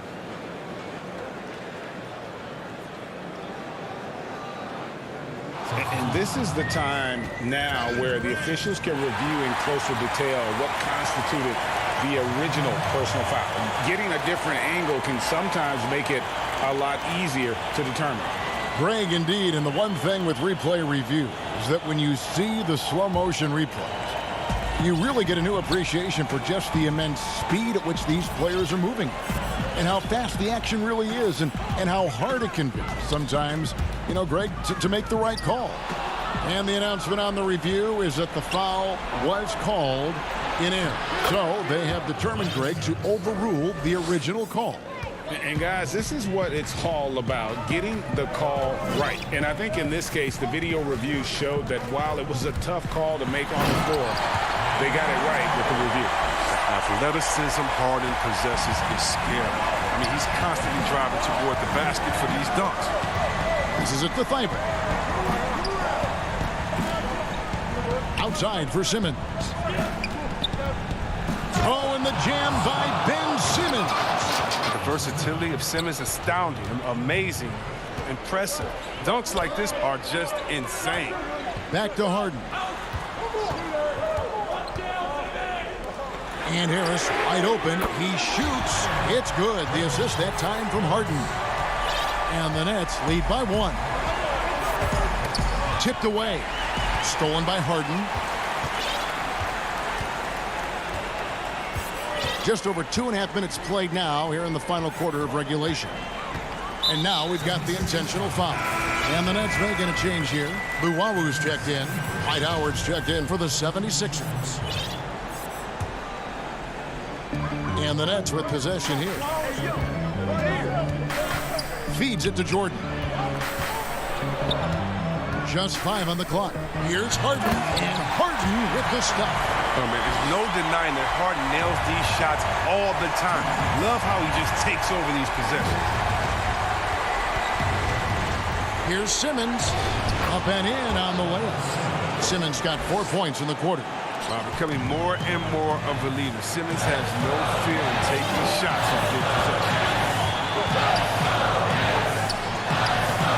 And this is the time now where the officials can review in closer detail what constituted the original personal foul. Getting a different angle can sometimes make it a lot easier to determine. Greg, indeed, and the one thing with replay review is that when you see the slow motion replays, you really get a new appreciation for just the immense speed at which these players are moving and how fast the action really is and how hard it can be sometimes, you know, Greg, to make the right call. And the announcement on the review is that the foul was called in air. So they have determined, Greg, to overrule the original call. And guys, this is what it's all about, getting the call right. And I think in this case, the video review showed that while it was a tough call to make on the floor, they got it right with the review. Athleticism Harden possesses is scary. I mean, he's constantly driving toward the basket for these dunks. This is it to Thybulle. Outside for Simmons. Oh, and the jam by Ben Simmons. The versatility of Simmons is astounding, amazing, impressive. Dunks like this are just insane. Back to Harden. And Harris wide open. He shoots. It's good. The assist that time from Harden. And the Nets lead by 1. Tipped away. Stolen by Harden. Just over 2.5 minutes played now here in the final quarter of regulation. And now we've got the intentional foul. And the Nets making a change here. Luwawu's checked in. Dwight Howard's checked in for the 76ers. And the Nets with possession here. Feeds it to Jordan. Just 5 on the clock. Here's Harden. And Harden with the stop. Oh, man, there's no denying that Harden nails these shots all the time. Love how he just takes over these possessions. Here's Simmons. Up and in on the layup. Simmons got 4 points in the quarter. Becoming more and more of a leader. Simmons has no fear in taking shots on big possessions.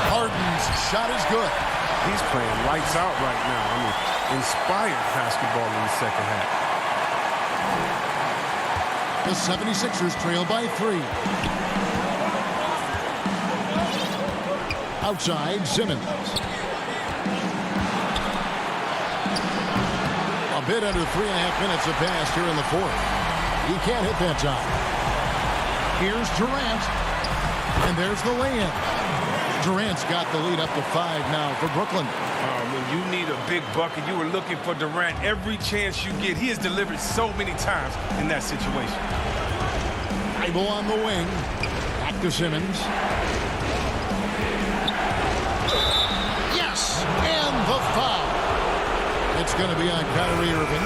Harden's shot is good. He's playing lights out right now. I mean, inspired basketball in the second half. The 76ers trail by 3. Outside, Simmons. A bit under 3.5 minutes have passed here in the fourth. He can't hit that time. Here's Durant. And there's the lay-in. Durant's got the lead up to 5 now for Brooklyn. When you need a big bucket, you were looking for Durant every chance you get. He has delivered so many times in that situation. Bible on the wing. Back to Simmons. Yes! And the foul. It's going to be on Kyrie Irving.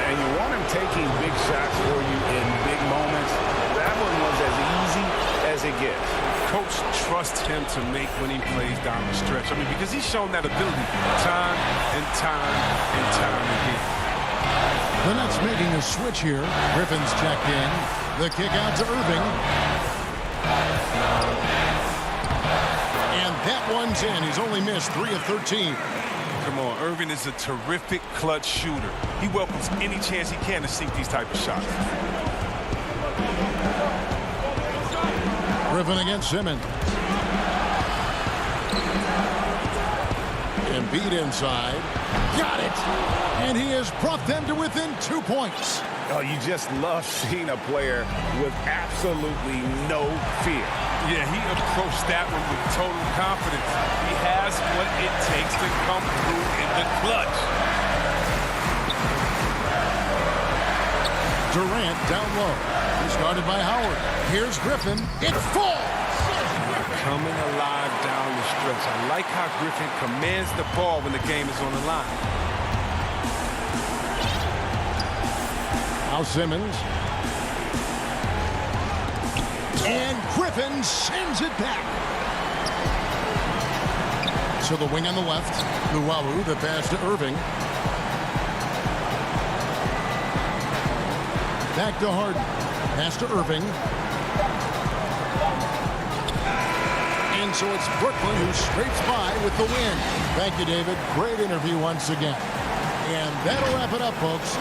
And you want him taking big shots for you in big moments. That one was as easy as it gets. Coach trusts him to make when he plays down the stretch. I mean, because he's shown that ability time and time and time again. The Nets making a switch here. Griffin's checked in. The kick out to Irving. And that one's in. He's only missed 3 of 13. Come on, Irving is a terrific clutch shooter. He welcomes any chance he can to sink these type of shots. Griffin against Simmons. Embiid inside. Got it! And he has brought them to within 2 points. Oh, you just love seeing a player with absolutely no fear. Yeah, he approached that one with total confidence. He has what it takes to come through in the clutch. Durant down low. He's guarded by Howard. Here's Griffin. It falls! Coming alive down the stretch. I like how Griffin commands the ball when the game is on the line. Now Simmons. And Griffin sends it back. To the wing on the left. Luwawu, the pass to Irving. Back to Harden. Pass to Irving. And so it's Brooklyn who scrapes by with the win. Thank you, David. Great interview once again. And that'll wrap it up, folks.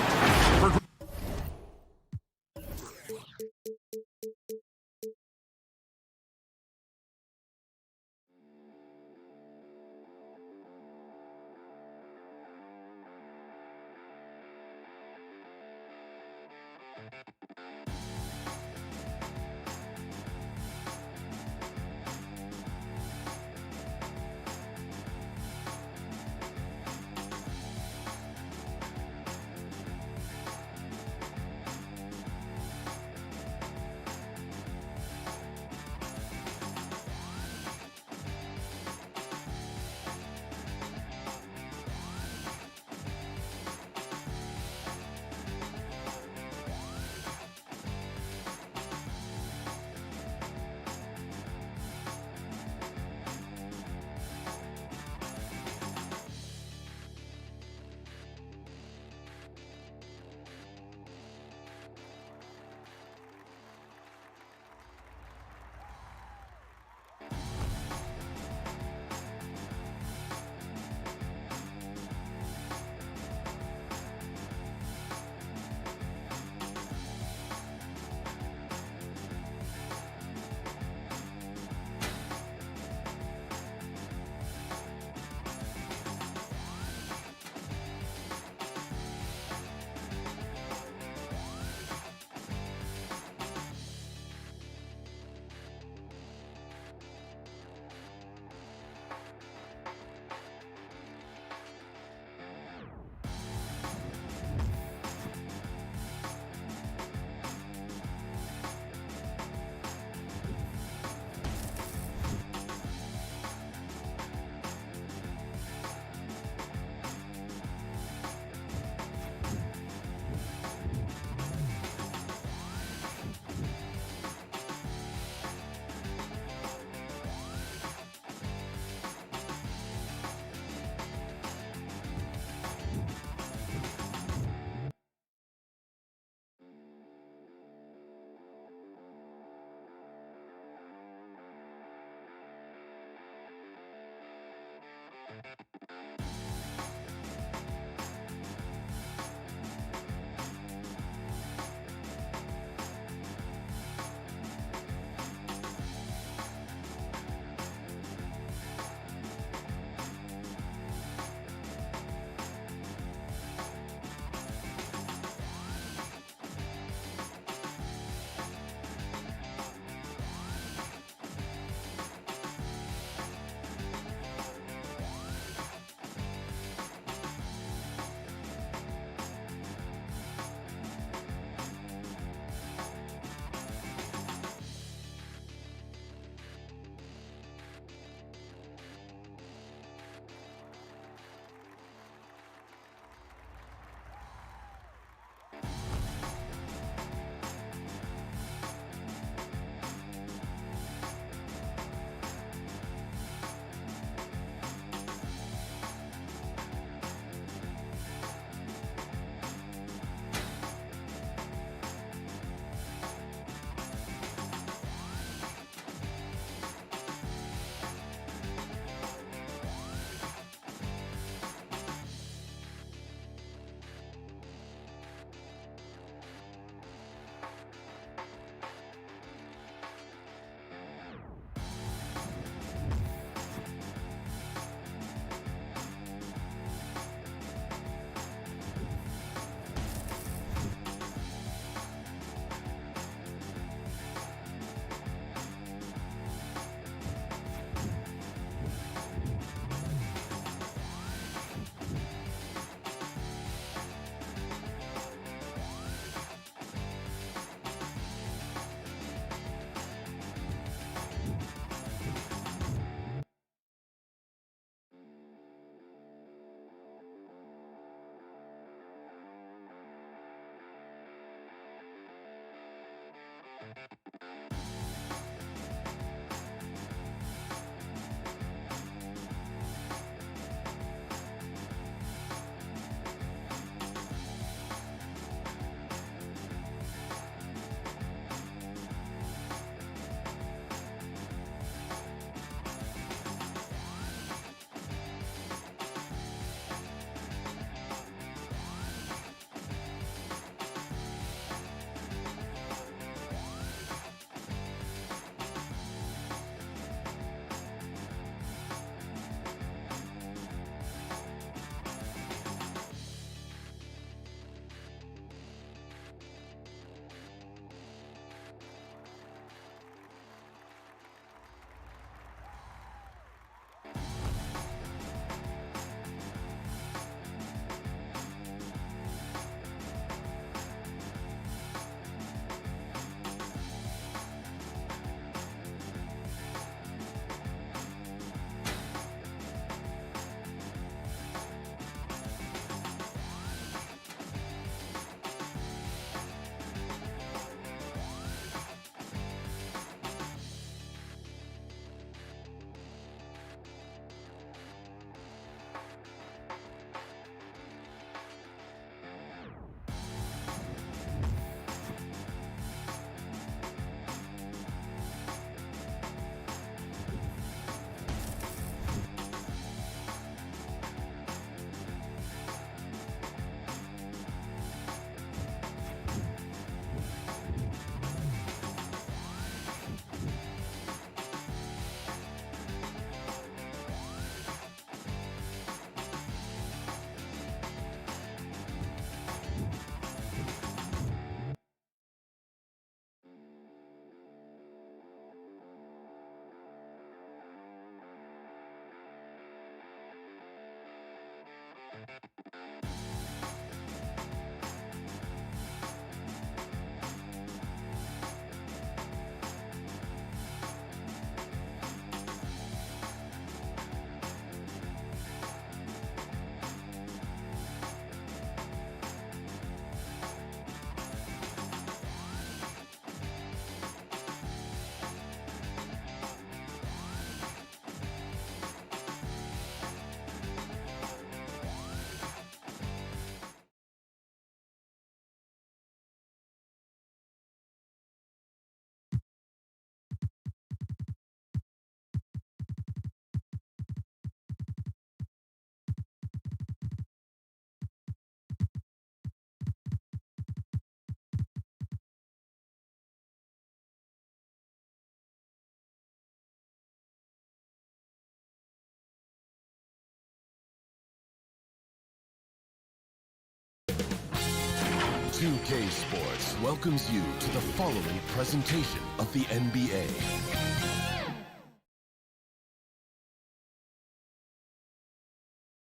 2K Sports welcomes you to the following presentation of the NBA.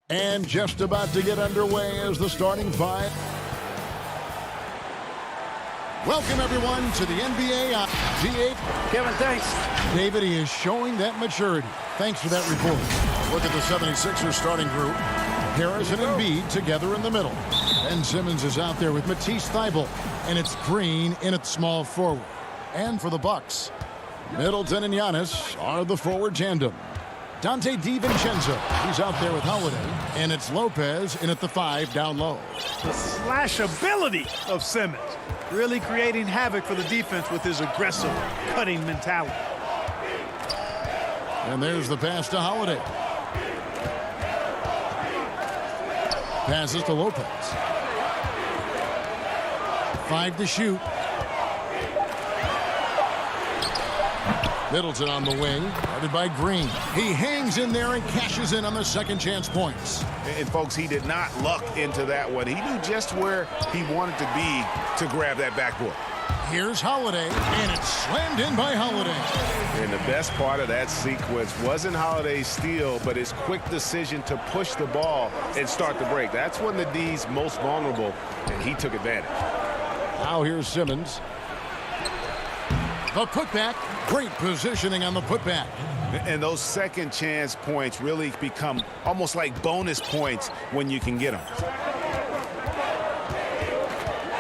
And just about to get underway as the starting five. Welcome, everyone, to the NBA on G8. Kevin, thanks. David, he is showing that maturity. Thanks for that report. Look at the 76ers starting group. Harris and Embiid together in the middle. Ben Simmons is out there with Matisse Thybulle. And it's Green in at small forward. And for the Bucks, Middleton and Giannis are the forward tandem. Dante DiVincenzo, he's out there with Holiday. And it's Lopez in at the 5 down low. The slash ability of Simmons, really creating havoc for the defense with his aggressive, cutting mentality. And there's the pass to Holiday. Passes to Lopez. 5 to shoot. Middleton on the wing, guarded by Green. He hangs in there and cashes in on the second chance points. And folks, he did not luck into that one. He knew just where he wanted to be to grab that backboard. Here's Holiday, and it's slammed in by Holiday. And the best part of that sequence wasn't Holiday's steal, but his quick decision to push the ball and start the break. That's when the D's most vulnerable, and he took advantage. Now here's Simmons. The putback. Great positioning on the putback. And those second chance points really become almost like bonus points when you can get them.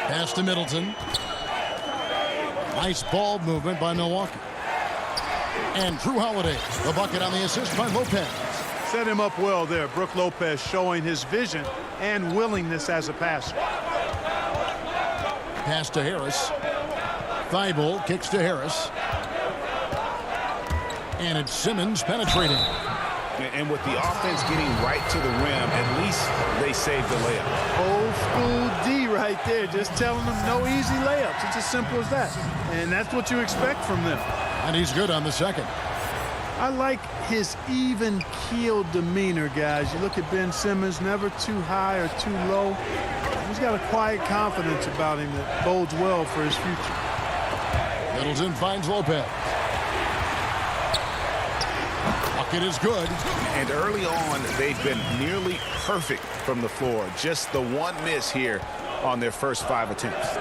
Pass to Middleton. Nice ball movement by Milwaukee. And Drew Holiday, the bucket on the assist by Lopez. Set him up well there. Brook Lopez showing his vision and willingness as a passer. Pass to Harris. Thybulle kicks to Harris. And it's Simmons penetrating. And with the offense getting right to the rim, at least they saved the layup. Old school D right there, just telling them no easy layups. It's as simple as that. And that's what you expect from them. And he's good on the second. I like his even-keeled demeanor, guys. You look at Ben Simmons, never too high or too low. He's got a quiet confidence about him that bodes well for his future. Middleton finds Lopez. Bucket is good. And early on, they've been nearly perfect from the floor. Just the one miss here on their first 5 attempts.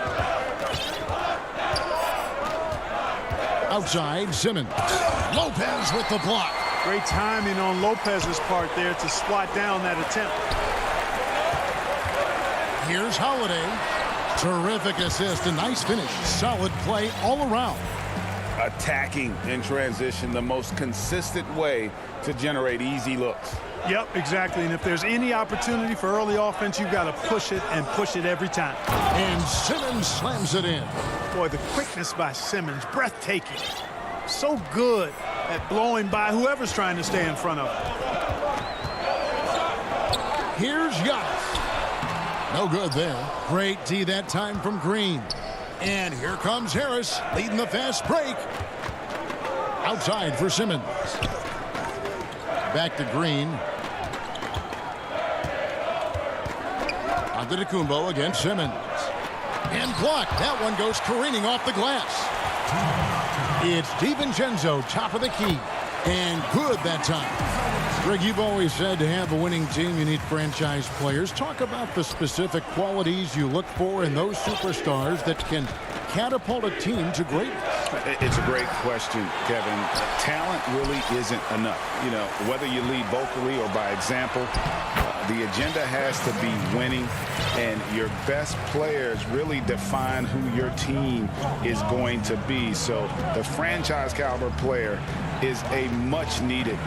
Outside, Simmons. Lopez with the block. Great timing on Lopez's part there to swat down that attempt. Here's Holiday. Terrific assist, a nice finish. Solid play all around. Attacking in transition, the most consistent way to generate easy looks. Yep, exactly. And if there's any opportunity for early offense, you've got to push it and push it every time. And Simmons slams it in. Boy, the quickness by Simmons, breathtaking. So good at blowing by whoever's trying to stay in front of him. Here's Giannis. No good there. Great D that time from Green. And here comes Harris, leading the fast break. Outside for Simmons. Back to Green. Antetokounmpo against Simmons. And blocked. That one goes careening off the glass. It's DiVincenzo, top of the key. And good that time. Greg, you've always said to have a winning team, you need franchise players. Talk about the specific qualities you look for in those superstars that can catapult a team to greatness. It's a great question, Kevin. Talent really isn't enough. You know, whether you lead vocally or by example, the agenda has to be winning, and your best players really define who your team is going to be. So the franchise caliber player is a much needed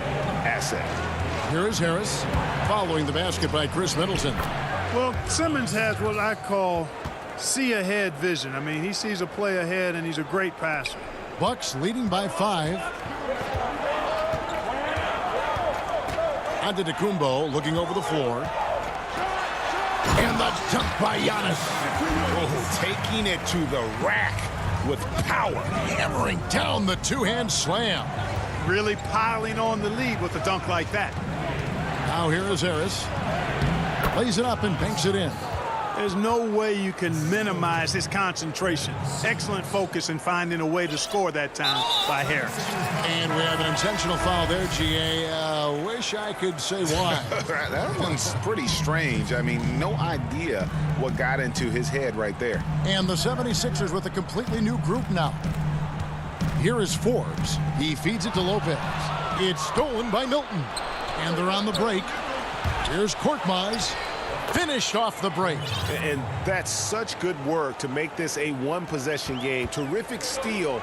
asset. Here is Harris following the basket by Chris Middleton. Well, Simmons has what I call see ahead vision. I mean, he sees a play ahead and he's a great passer. Bucks leading by 5. Antetokounmpo looking over the floor. And the dunk by Giannis. Oh, taking it to the rack with power. Hammering down the two-hand slam. Really piling on the lead with a dunk like that. Now here is Harris. Lays it up and banks it in. There's no way you can minimize his concentration. Excellent focus in finding a way to score that time by Harris. And we have an intentional foul there, GA. Wish I could say why. That one's pretty strange. I mean, no idea what got into his head right there. And the 76ers with a completely new group now. Here is Forbes. He feeds it to Lopez. It's stolen by Milton. And they're on the break. Here's Korkmaz. Finished off the break. And that's such good work to make this a one-possession game. Terrific steal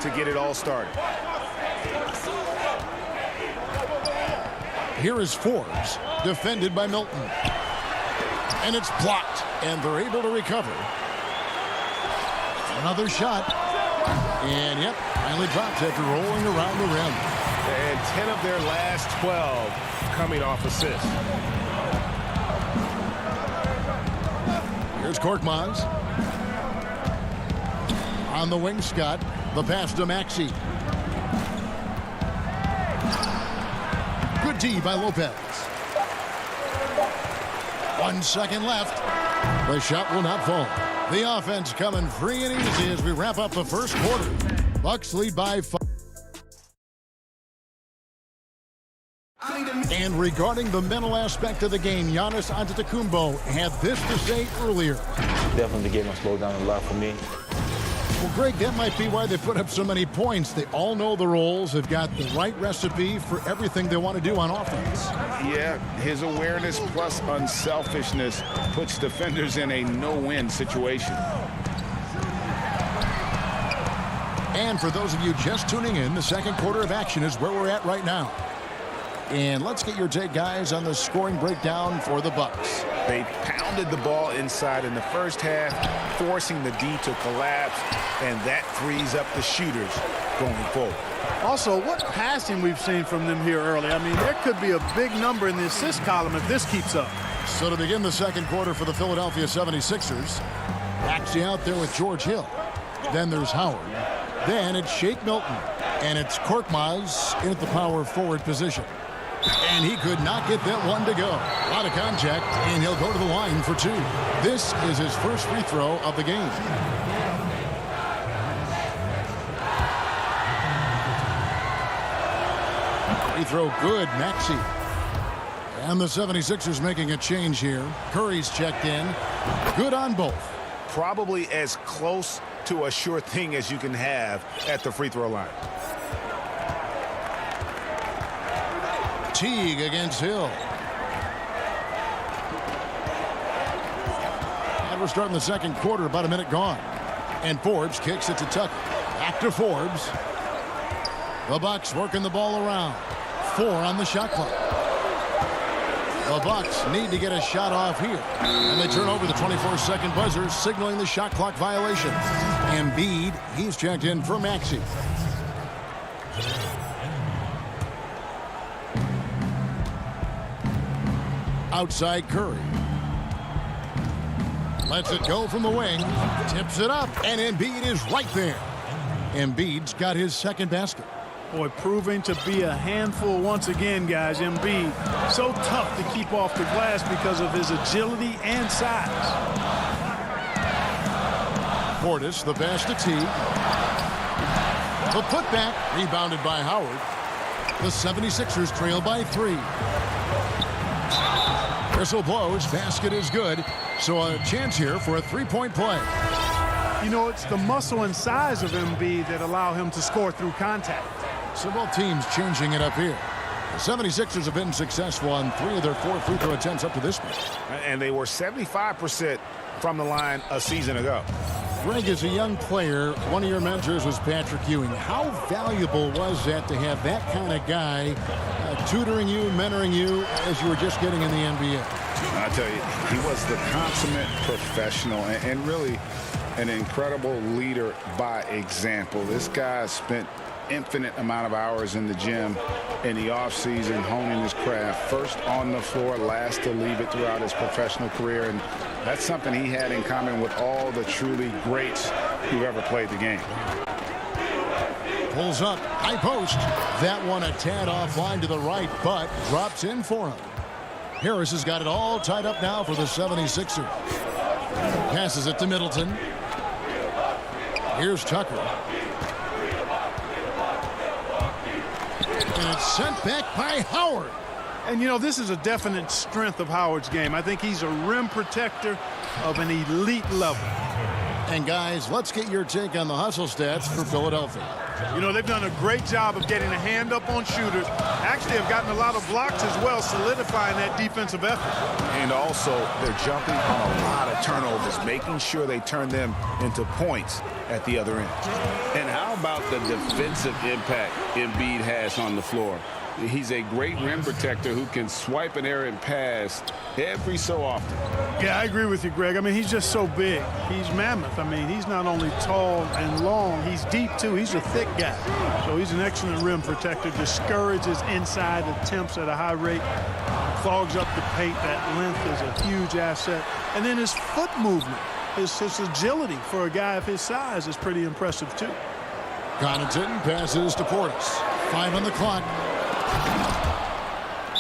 to get it all started. Here is Forbes, defended by Milton. And it's blocked, and they're able to recover. Another shot. And, yep, finally dropped after rolling around the rim. And 10 of their last 12 coming off assists. Here's Korkmaz. On the wing, Scott. The pass to Maxey. Good D by Lopez. 1 second left. The shot will not fall. The offense coming free and easy as we wrap up the first quarter. Bucks lead by 5. And regarding the mental aspect of the game, Giannis Antetokounmpo had this to say earlier. Definitely the game will slow down a lot for me. Well, Greg, that might be why they put up so many points. They all know the roles. They've got the right recipe for everything they want to do on offense. Yeah, his awareness plus unselfishness puts defenders in a no-win situation. And for those of you just tuning in, the second quarter of action is where we're at right now. And let's get your take, guys, on the scoring breakdown for the Bucks. They pounded the ball inside in the first half, forcing the D to collapse, and that frees up the shooters going forward. Also, what passing we've seen from them here early. I mean, there could be a big number in the assist column if this keeps up. So to begin the second quarter for the Philadelphia 76ers, Maxey out there with George Hill. Then there's Howard. Then it's Shake Milton. And it's Korkmaz in at the power forward position. And he could not get that one to go. A lot of contact, and he'll go to the line for 2. This is his first free throw of the game. Free throw good, Maxey. And the 76ers making a change here. Curry's checked in. Good on both. Probably as close to a sure thing as you can have at the free throw line. Teague against Hill. And we're starting the second quarter, about a minute gone. And Forbes kicks it to Tucker. Back to Forbes. The Bucks working the ball around. 4 on the shot clock. The Bucks need to get a shot off here. And they turn over the 24-second buzzer, signaling the shot clock violation. Embiid, he's checked in for Maxey. Outside Curry. Lets it go from the wing. Tips it up. And Embiid is right there. Embiid's got his second basket. Boy, proving to be a handful once again, guys. Embiid, so tough to keep off the glass because of his agility and size. Portis, the pass to Teague. The putback, rebounded by Howard. The 76ers trail by 3. Whistle blows, basket is good, so a chance here for a three-point play. You know, it's the muscle and size of Embiid that allow him to score through contact. So both teams changing it up here. The 76ers have been successful on 3 of their 4 free throw attempts up to this point. And they were 75% from the line a season ago. Greg, as a young player, one of your mentors was Patrick Ewing. How valuable was that to have that kind of guy tutoring you, mentoring you as you were just getting in the NBA? I tell you, he was the consummate professional and really an incredible leader by example. This guy spent infinite amount of hours in the gym in the offseason honing his craft, first on the floor, last to leave it throughout his professional career, and that's something he had in common with all the truly greats who ever played the game. Pulls up, high post. That one a tad offline to the right, but drops in for him. Harris has got it all tied up now for the 76ers. Passes it to Middleton. Here's Tucker. And it's sent back by Howard. And, you know, this is a definite strength of Howard's game. I think he's a rim protector of an elite level. And, guys, let's get your take on the hustle stats for Philadelphia. You know, they've done a great job of getting a hand up on shooters. Actually, have gotten a lot of blocks as well, solidifying that defensive effort. And also, they're jumping on a lot of turnovers, making sure they turn them into points at the other end. And how about the defensive impact Embiid has on the floor? He's a great rim protector who can swipe an errant pass every so often. Yeah, I agree with you, Greg. I mean, he's just so big. He's mammoth. I mean, he's not only tall and long, he's deep, too. He's a thick guy. So he's an excellent rim protector. Discourages inside attempts at a high rate. Clogs up the paint. That length is a huge asset. And then his foot movement, his agility for a guy of his size is pretty impressive, too. Connaughton passes to Portis. 5 on the clock.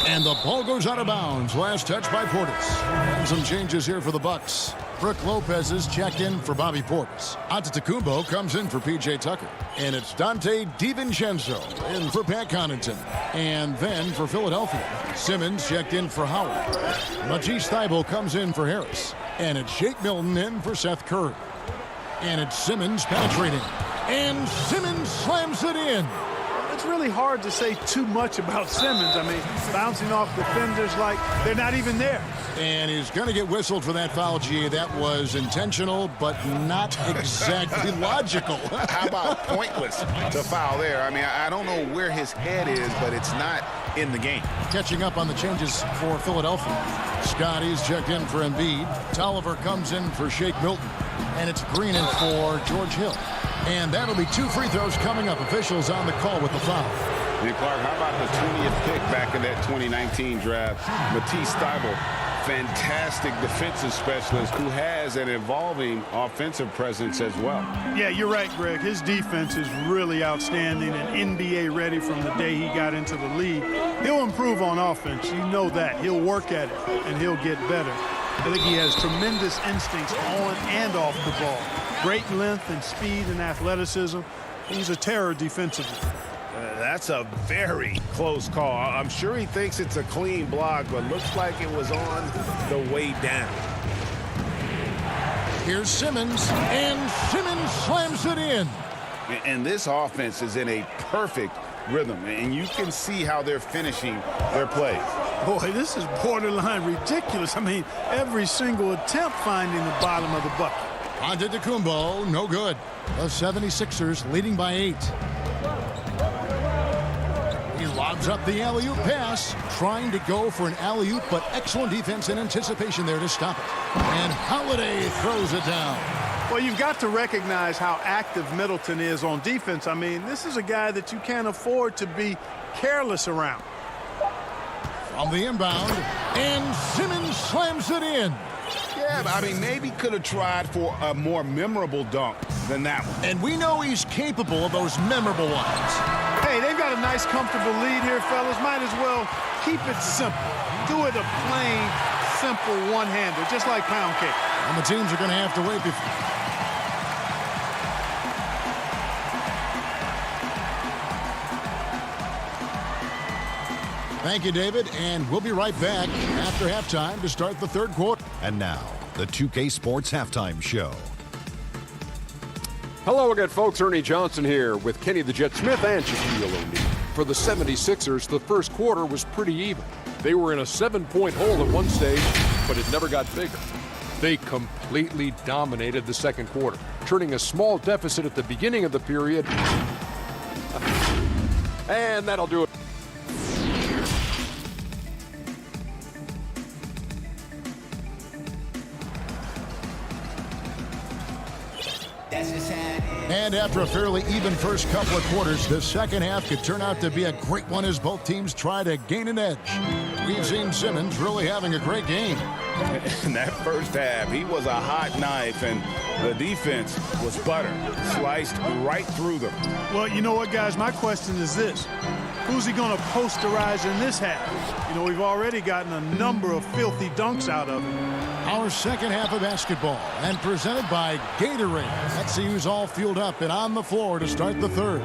And the ball goes out of bounds. Last touch by Portis. And some changes here for the Bucks. Brook Lopez is checked in for Bobby Portis. Antetokounmpo comes in for P.J. Tucker. And it's Dante DiVincenzo in for Pat Connaughton. And then for Philadelphia, Simmons checked in for Howard. Matisse Thybulle comes in for Harris. And it's Shake Milton in for Seth Curry. And it's Simmons penetrating. And Simmons slams it in. It's really hard to say too much about Simmons. I mean, bouncing off defenders like they're not even there. And he's going to get whistled for that foul, G. That was intentional, but not exactly logical. How about pointless to foul there? I mean, I don't know where his head is, but it's not in the game. Catching up on the changes for Philadelphia. Scotty's checked in for Embiid. Tolliver comes in for Shake Milton. And it's Green in for George Hill. And that'll be 2 free throws coming up. Officials on the call with the foul. And Clark, how about the 20th pick back in that 2019 draft? Matisse Thybulle, fantastic defensive specialist who has an evolving offensive presence as well. Yeah, you're right, Greg. His defense is really outstanding and NBA ready from the day he got into the league. He'll improve on offense. You know that. He'll work at it, and he'll get better. I think he has tremendous instincts on and off the ball. Great length and speed and athleticism. He's a terror defensively. That's a very close call. I'm sure he thinks it's a clean block, but looks like it was on the way down. Here's Simmons, and Simmons slams it in. And this offense is in a perfect rhythm, and you can see how they're finishing their plays. Boy, this is borderline ridiculous. I mean, every single attempt finding the bottom of the bucket. Antetokounmpo, no good. The 76ers leading by 8. He lobs up the alley-oop pass, trying to go for an alley-oop, but excellent defense and anticipation there to stop it. And Holiday throws it down. Well, you've got to recognize how active Middleton is on defense. I mean, this is a guy that you can't afford to be careless around. From the inbound, and Simmons slams it in. Yeah, but I mean, maybe could have tried for a more memorable dunk than that one. And we know he's capable of those memorable ones. Hey, they've got a nice, comfortable lead here, fellas. Might as well keep it simple. Do it a plain, simple one-hander, just like pound cake. And the teams are going to have to wait before. Thank you, David, and we'll be right back after halftime to start the third quarter. And now, the 2K Sports Halftime Show. Hello again, folks. Ernie Johnson here with Kenny the Jet Smith and Shaquille O'Neal. For the 76ers, the first quarter was pretty even. They were in a 7-point hole at one stage, but it never got bigger. They completely dominated the second quarter, turning a small deficit at the beginning of the period. And that'll do it. And after a fairly even first couple of quarters, the second half could turn out to be a great one as both teams try to gain an edge. We've seen Simmons really having a great game. In that first half, he was a hot knife, and the defense was butter, sliced right through them. Well, you know what, guys? My question is this. Who's he going to posterize in this half? You know, we've already gotten a number of filthy dunks out of him. Our second half of basketball, and presented by Gatorade. Let's see who's all fueled up and on the floor to start the third.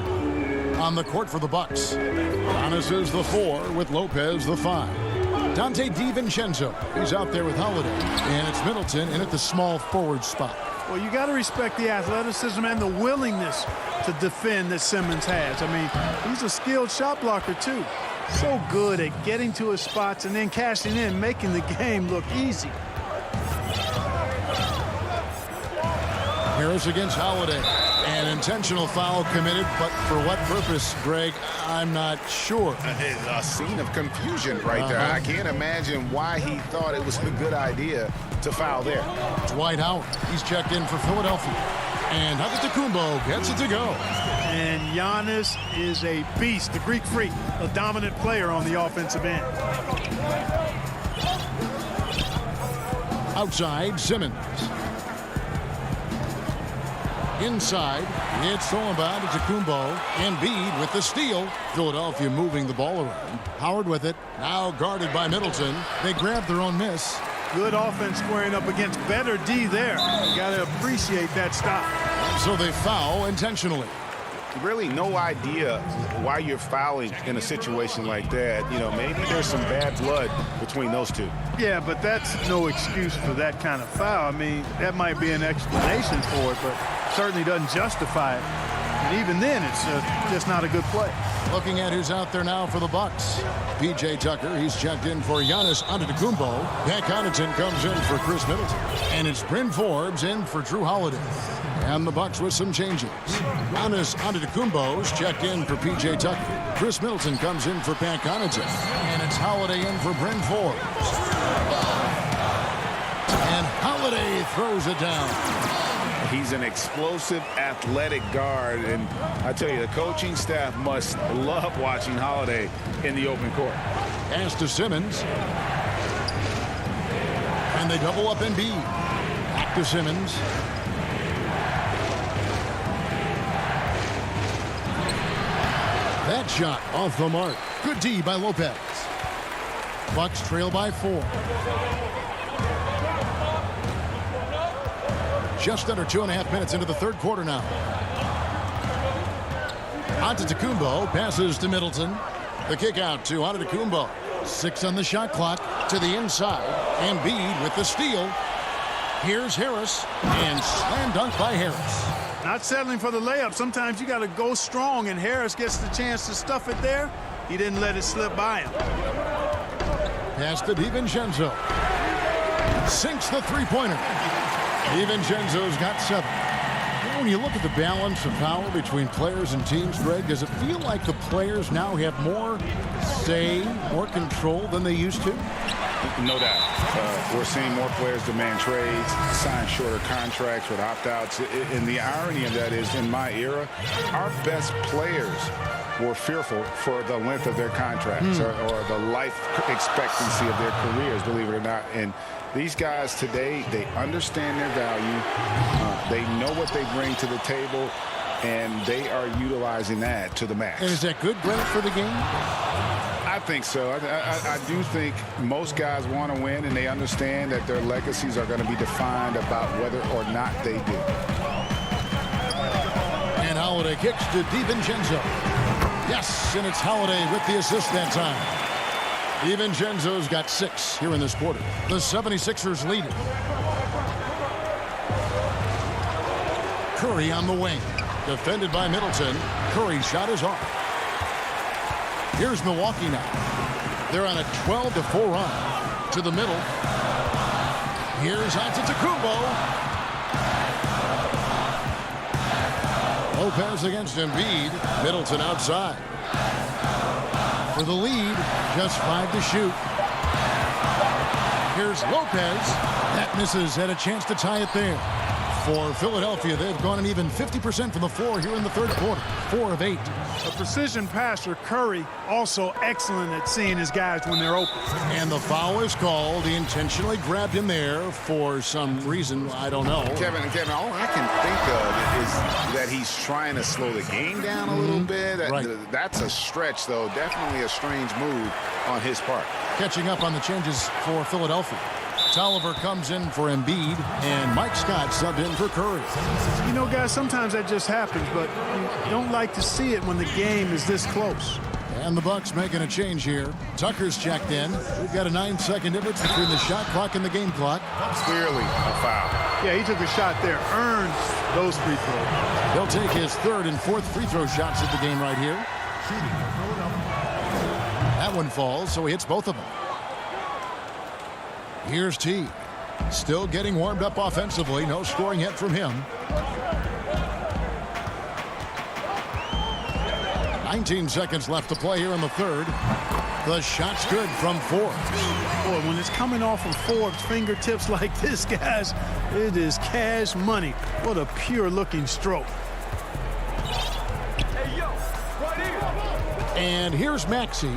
On the court for the Bucks, Giannis is the 4 with Lopez the 5. Dante DiVincenzo, he's out there with Holiday, and it's Middleton in at the small forward spot. Well, you got to respect the athleticism and the willingness to defend that Simmons has. I mean, he's a skilled shot blocker, too. So good at getting to his spots and then cashing in, making the game look easy. Harris against Holiday. An intentional foul committed, but for what purpose, Greg, I'm not sure. A scene of confusion right there. I can't imagine why he thought it was a good idea to foul there. Dwight Howard, he's checked in for Philadelphia. And Antetokounmpo gets it to go. And Giannis is a beast, the Greek freak, a dominant player on the offensive end. Outside, Simmons. Inside, it's stolen by Antetokounmpo. Embiid with the steal. Philadelphia moving the ball around. Howard with it. Now guarded by Middleton. They grab their own miss. Good offense squaring up against better D there. You got to appreciate that stop. So they foul intentionally. Really no idea why you're fouling in a situation like that. You know, maybe there's some bad blood between those two. Yeah, but that's no excuse for that kind of foul. I mean, that might be an explanation for it, but certainly doesn't justify it. And even then, it's just not a good play. Looking at who's out there now for the Bucks. P.J. Tucker, he's checked in for Giannis Antetokounmpo. Pat Connaughton comes in for Chris Middleton. And it's Bryn Forbes in for Drew Holiday. And the Bucks with some changes. Giannis Antetokounmpo's checked in for P.J. Tucker. Chris Middleton comes in for Pat Connaughton. And it's Holiday in for Bryn Forbes. And Holiday throws it down. He's an explosive, athletic guard, and I tell you, the coaching staff must love watching Holiday in the open court. Pass to Simmons. And they double up Embiid. Back to Simmons. That shot off the mark. Good D by Lopez. Bucks trail by 4. Just under 2.5 minutes into the third quarter now. Antetokounmpo passes to Middleton. The kick out to Antetokounmpo. 6 on the shot clock to the inside. Embiid with the steal. Here's Harris, and slam dunk by Harris. Not settling for the layup. Sometimes you got to go strong, and Harris gets the chance to stuff it there. He didn't let it slip by him. Pass to DiVincenzo. Sinks the three-pointer. DiVincenzo's got 7. When you look at the balance of power between players and teams, Greg, does it feel like the players now have more say, more control than they used to? No doubt. We're seeing more players demand trades, sign shorter contracts with opt-outs. And the irony of that is, in my era, our best players were fearful for the length of their contracts or the life expectancy of their careers, believe it or not. And these guys today, they understand their value. They know what they bring to the table, and they are utilizing that to the max. And is that good, Greg, for the game? I think so. I do think most guys want to win, and they understand that their legacies are going to be defined about whether or not they do. And Holiday kicks to DiVincenzo. Yes, and it's Holiday with the assist that time. DiVincenzo's got 6 here in this quarter. The 76ers lead it. Curry on the wing. Defended by Middleton. Curry's shot is off. Here's Milwaukee now. They're on a 12-4 run. To the middle. Here's Antetokounmpo. Lopez against Embiid. Middleton outside. For the lead, just 5 to shoot. Here's Lopez. That misses. Had a chance to tie it there. For Philadelphia, they've gone an even 50% from the floor here in the third quarter. 4 of 8. A precision passer, Curry, also excellent at seeing his guys when they're open. And the foul is called. He intentionally grabbed him there for some reason. I don't know. Kevin, all I can think of is that he's trying to slow the game down a little bit. Right. That's a stretch, though. Definitely a strange move on his part. Catching up on the changes for Philadelphia. Tolliver comes in for Embiid, and Mike Scott subbed in for Curry. You know, guys, sometimes that just happens, but you don't like to see it when the game is this close. And the Bucks making a change here. Tucker's checked in. We've got a 9-second difference between the shot clock and the game clock. Clearly a foul. Yeah, he took a shot there, earned those free throws. He'll take his third and fourth free throw shots of the game right here. That one falls, so he hits both of them. Here's T. Still getting warmed up offensively. No scoring yet from him. 19 seconds left to play here in the third. The shot's good from Forbes. Boy, when it's coming off of Forbes' fingertips like this, guys, it is cash money. What a pure-looking stroke. And here's Maxey.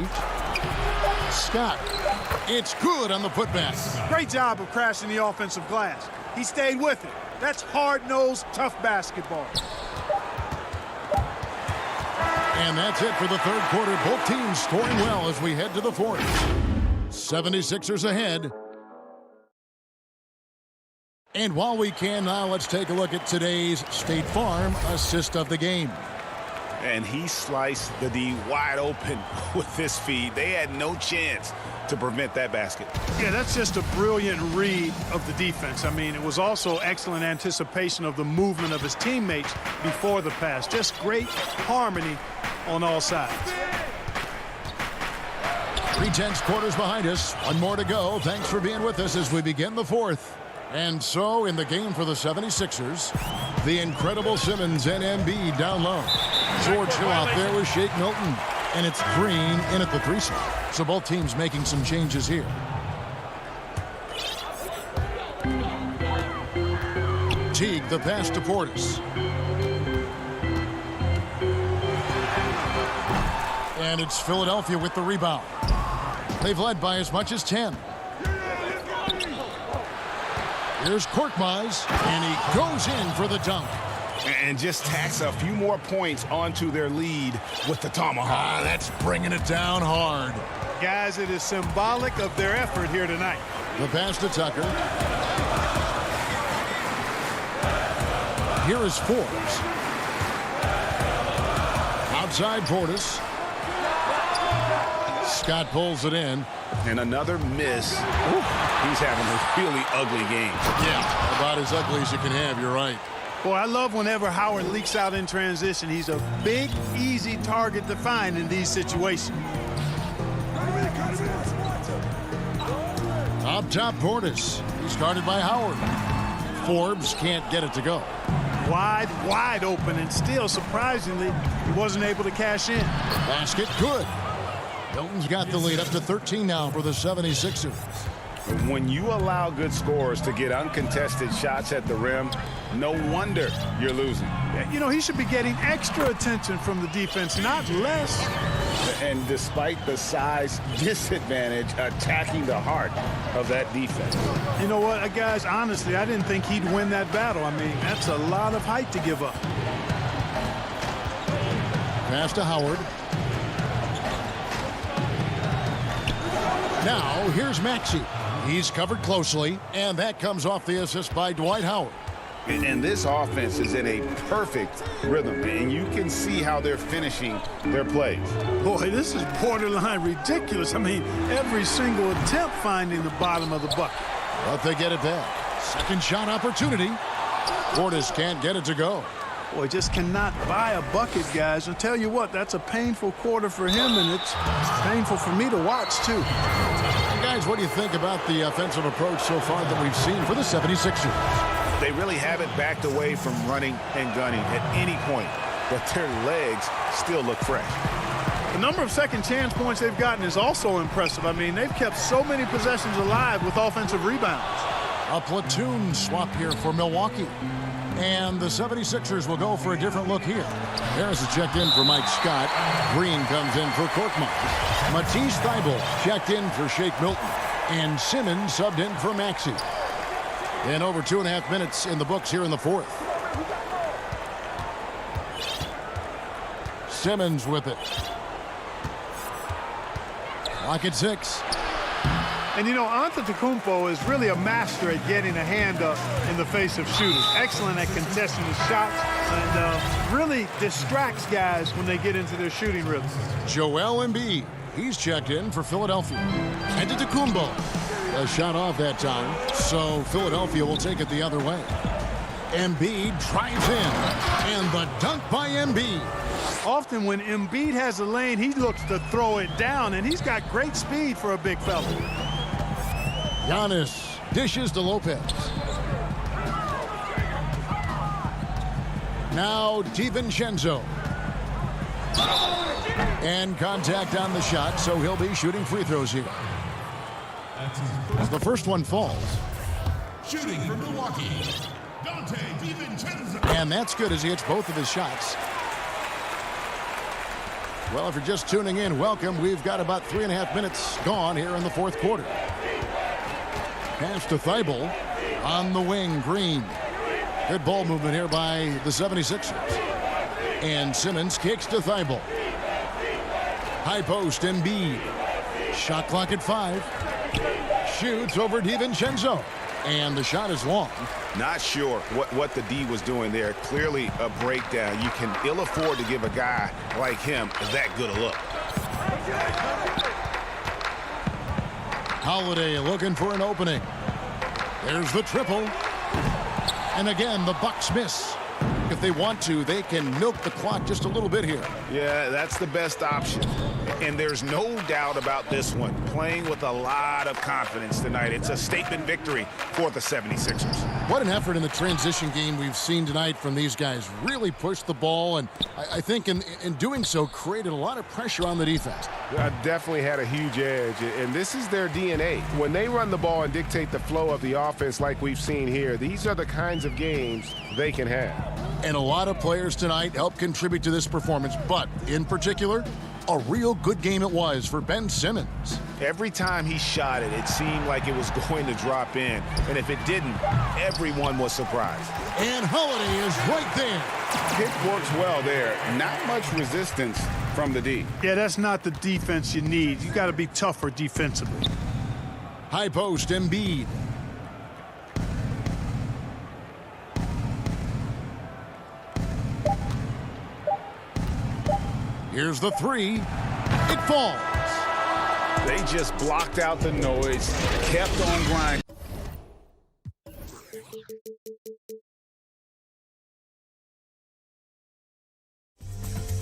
Scott. It's good on the putback. Great job of crashing the offensive glass. He stayed with it. That's hard-nosed, tough basketball. And that's it for the third quarter. Both teams scoring well as we head to the fourth. 76ers ahead. And while we can now, let's take a look at today's State Farm assist of the game. And he sliced the D wide open with this feed. They had no chance to prevent that basket. Yeah, that's just a brilliant read of the defense. I mean, it was also excellent anticipation of the movement of his teammates before the pass. Just great harmony on all sides. 3/10 quarters behind us. One more to go. Thanks for being with us as we begin the fourth. And so in the game for the 76ers, the incredible Simmons and Embiid down low. George Hill out there with Shake Milton. And it's Green in at the 3 slot. So both teams making some changes here. Teague the pass to Portis. And it's Philadelphia with the rebound. They've led by as much as 10. Here's Korkmaz, and he goes in for the dunk. And just tacks a few more points onto their lead with the tomahawk. That's bringing it down hard. Guys, it is symbolic of their effort here tonight. The pass to Tucker. Here is Forbes. Outside Portis. Scott pulls it in. And another miss. Ooh, he's having a really ugly game. Yeah, about as ugly as you can have, you're right. Boy, I love whenever Howard leaks out in transition. He's a big, easy target to find in these situations. Up top, Portis. He's guarded by Howard. Forbes can't get it to go. Wide open, and still, surprisingly, he wasn't able to cash in. Basket good. Milton's got the lead up to 13 now for the 76ers. When you allow good scorers to get uncontested shots at the rim, no wonder you're losing. You know, he should be getting extra attention from the defense, not less. And despite the size disadvantage, attacking the heart of that defense. You know what, guys, honestly, I didn't think he'd win that battle. I mean, that's a lot of height to give up. Pass to Howard. Now, here's Maxey. He's covered closely, and that comes off the assist by Dwight Howard. And this offense is in a perfect rhythm, and you can see how they're finishing their plays. Boy, this is borderline ridiculous. I mean, every single attempt finding the bottom of the bucket. But they get it back. Second shot opportunity. Portis can't get it to go. Boy, just cannot buy a bucket, guys. I'll tell you what, that's a painful quarter for him, and it's painful for me to watch, too. And guys, what do you think about the offensive approach so far that we've seen for the 76ers? They really haven't backed away from running and gunning at any point, but their legs still look fresh. The number of second chance points they've gotten is also impressive. I mean, they've kept so many possessions alive with offensive rebounds. A platoon swap here for Milwaukee. And the 76ers will go for a different look here. Harris is checked in for Mike Scott. Green comes in for Korkmaz. Matisse Thybulle checked in for Shake Milton. And Simmons subbed in for Maxey. And over 2.5 minutes in the books here in the fourth. Simmons with it. Clock at 6. And, you know, Antetokounmpo is really a master at getting a hand up in the face of shooters. Excellent at contesting the shots and really distracts guys when they get into their shooting rhythm. Joel Embiid, he's checked in for Philadelphia. Antetokounmpo, a shot off that time, so Philadelphia will take it the other way. Embiid drives in, and the dunk by Embiid. Often when Embiid has a lane, he looks to throw it down, and he's got great speed for a big fella. Giannis dishes to Lopez. Now DiVincenzo. And contact on the shot, so he'll be shooting free throws here. As the first one falls. Shooting for Milwaukee, Dante DiVincenzo. And that's good as he hits both of his shots. Well, if you're just tuning in, welcome. We've got about 3.5 minutes gone here in the fourth quarter. Pass to Thibault on the wing, Green. Good ball movement here by the 76ers. And Simmons kicks to Thibault. High post, Embiid. Shot clock at 5. Shoots over DiVincenzo. And the shot is long. Not sure what the D was doing there. Clearly a breakdown. You can ill afford to give a guy like him that good a look. Holiday looking for an opening. There's the triple. And again, the Bucks miss. If they want to, they can milk the clock just a little bit here. Yeah, that's the best option. And there's no doubt about this one. Playing with a lot of confidence tonight. It's a statement victory for the 76ers. What an effort in the transition game we've seen tonight from these guys. Really pushed the ball, and I think in doing so, created a lot of pressure on the defense. Definitely had a huge edge, and this is their DNA. When they run the ball and dictate the flow of the offense like we've seen here, these are the kinds of games they can have. And a lot of players tonight helped contribute to this performance, but in particular, a real good game it was for Ben Simmons. Every time he shot it, it seemed like it was going to drop in. And if it didn't, everyone was surprised. And Holiday is right there. Pick works well there. Not much resistance from the D. Yeah, that's not the defense you need. You got to be tougher defensively. High post, Embiid. Here's the three. It falls. They just blocked out the noise, kept on grinding.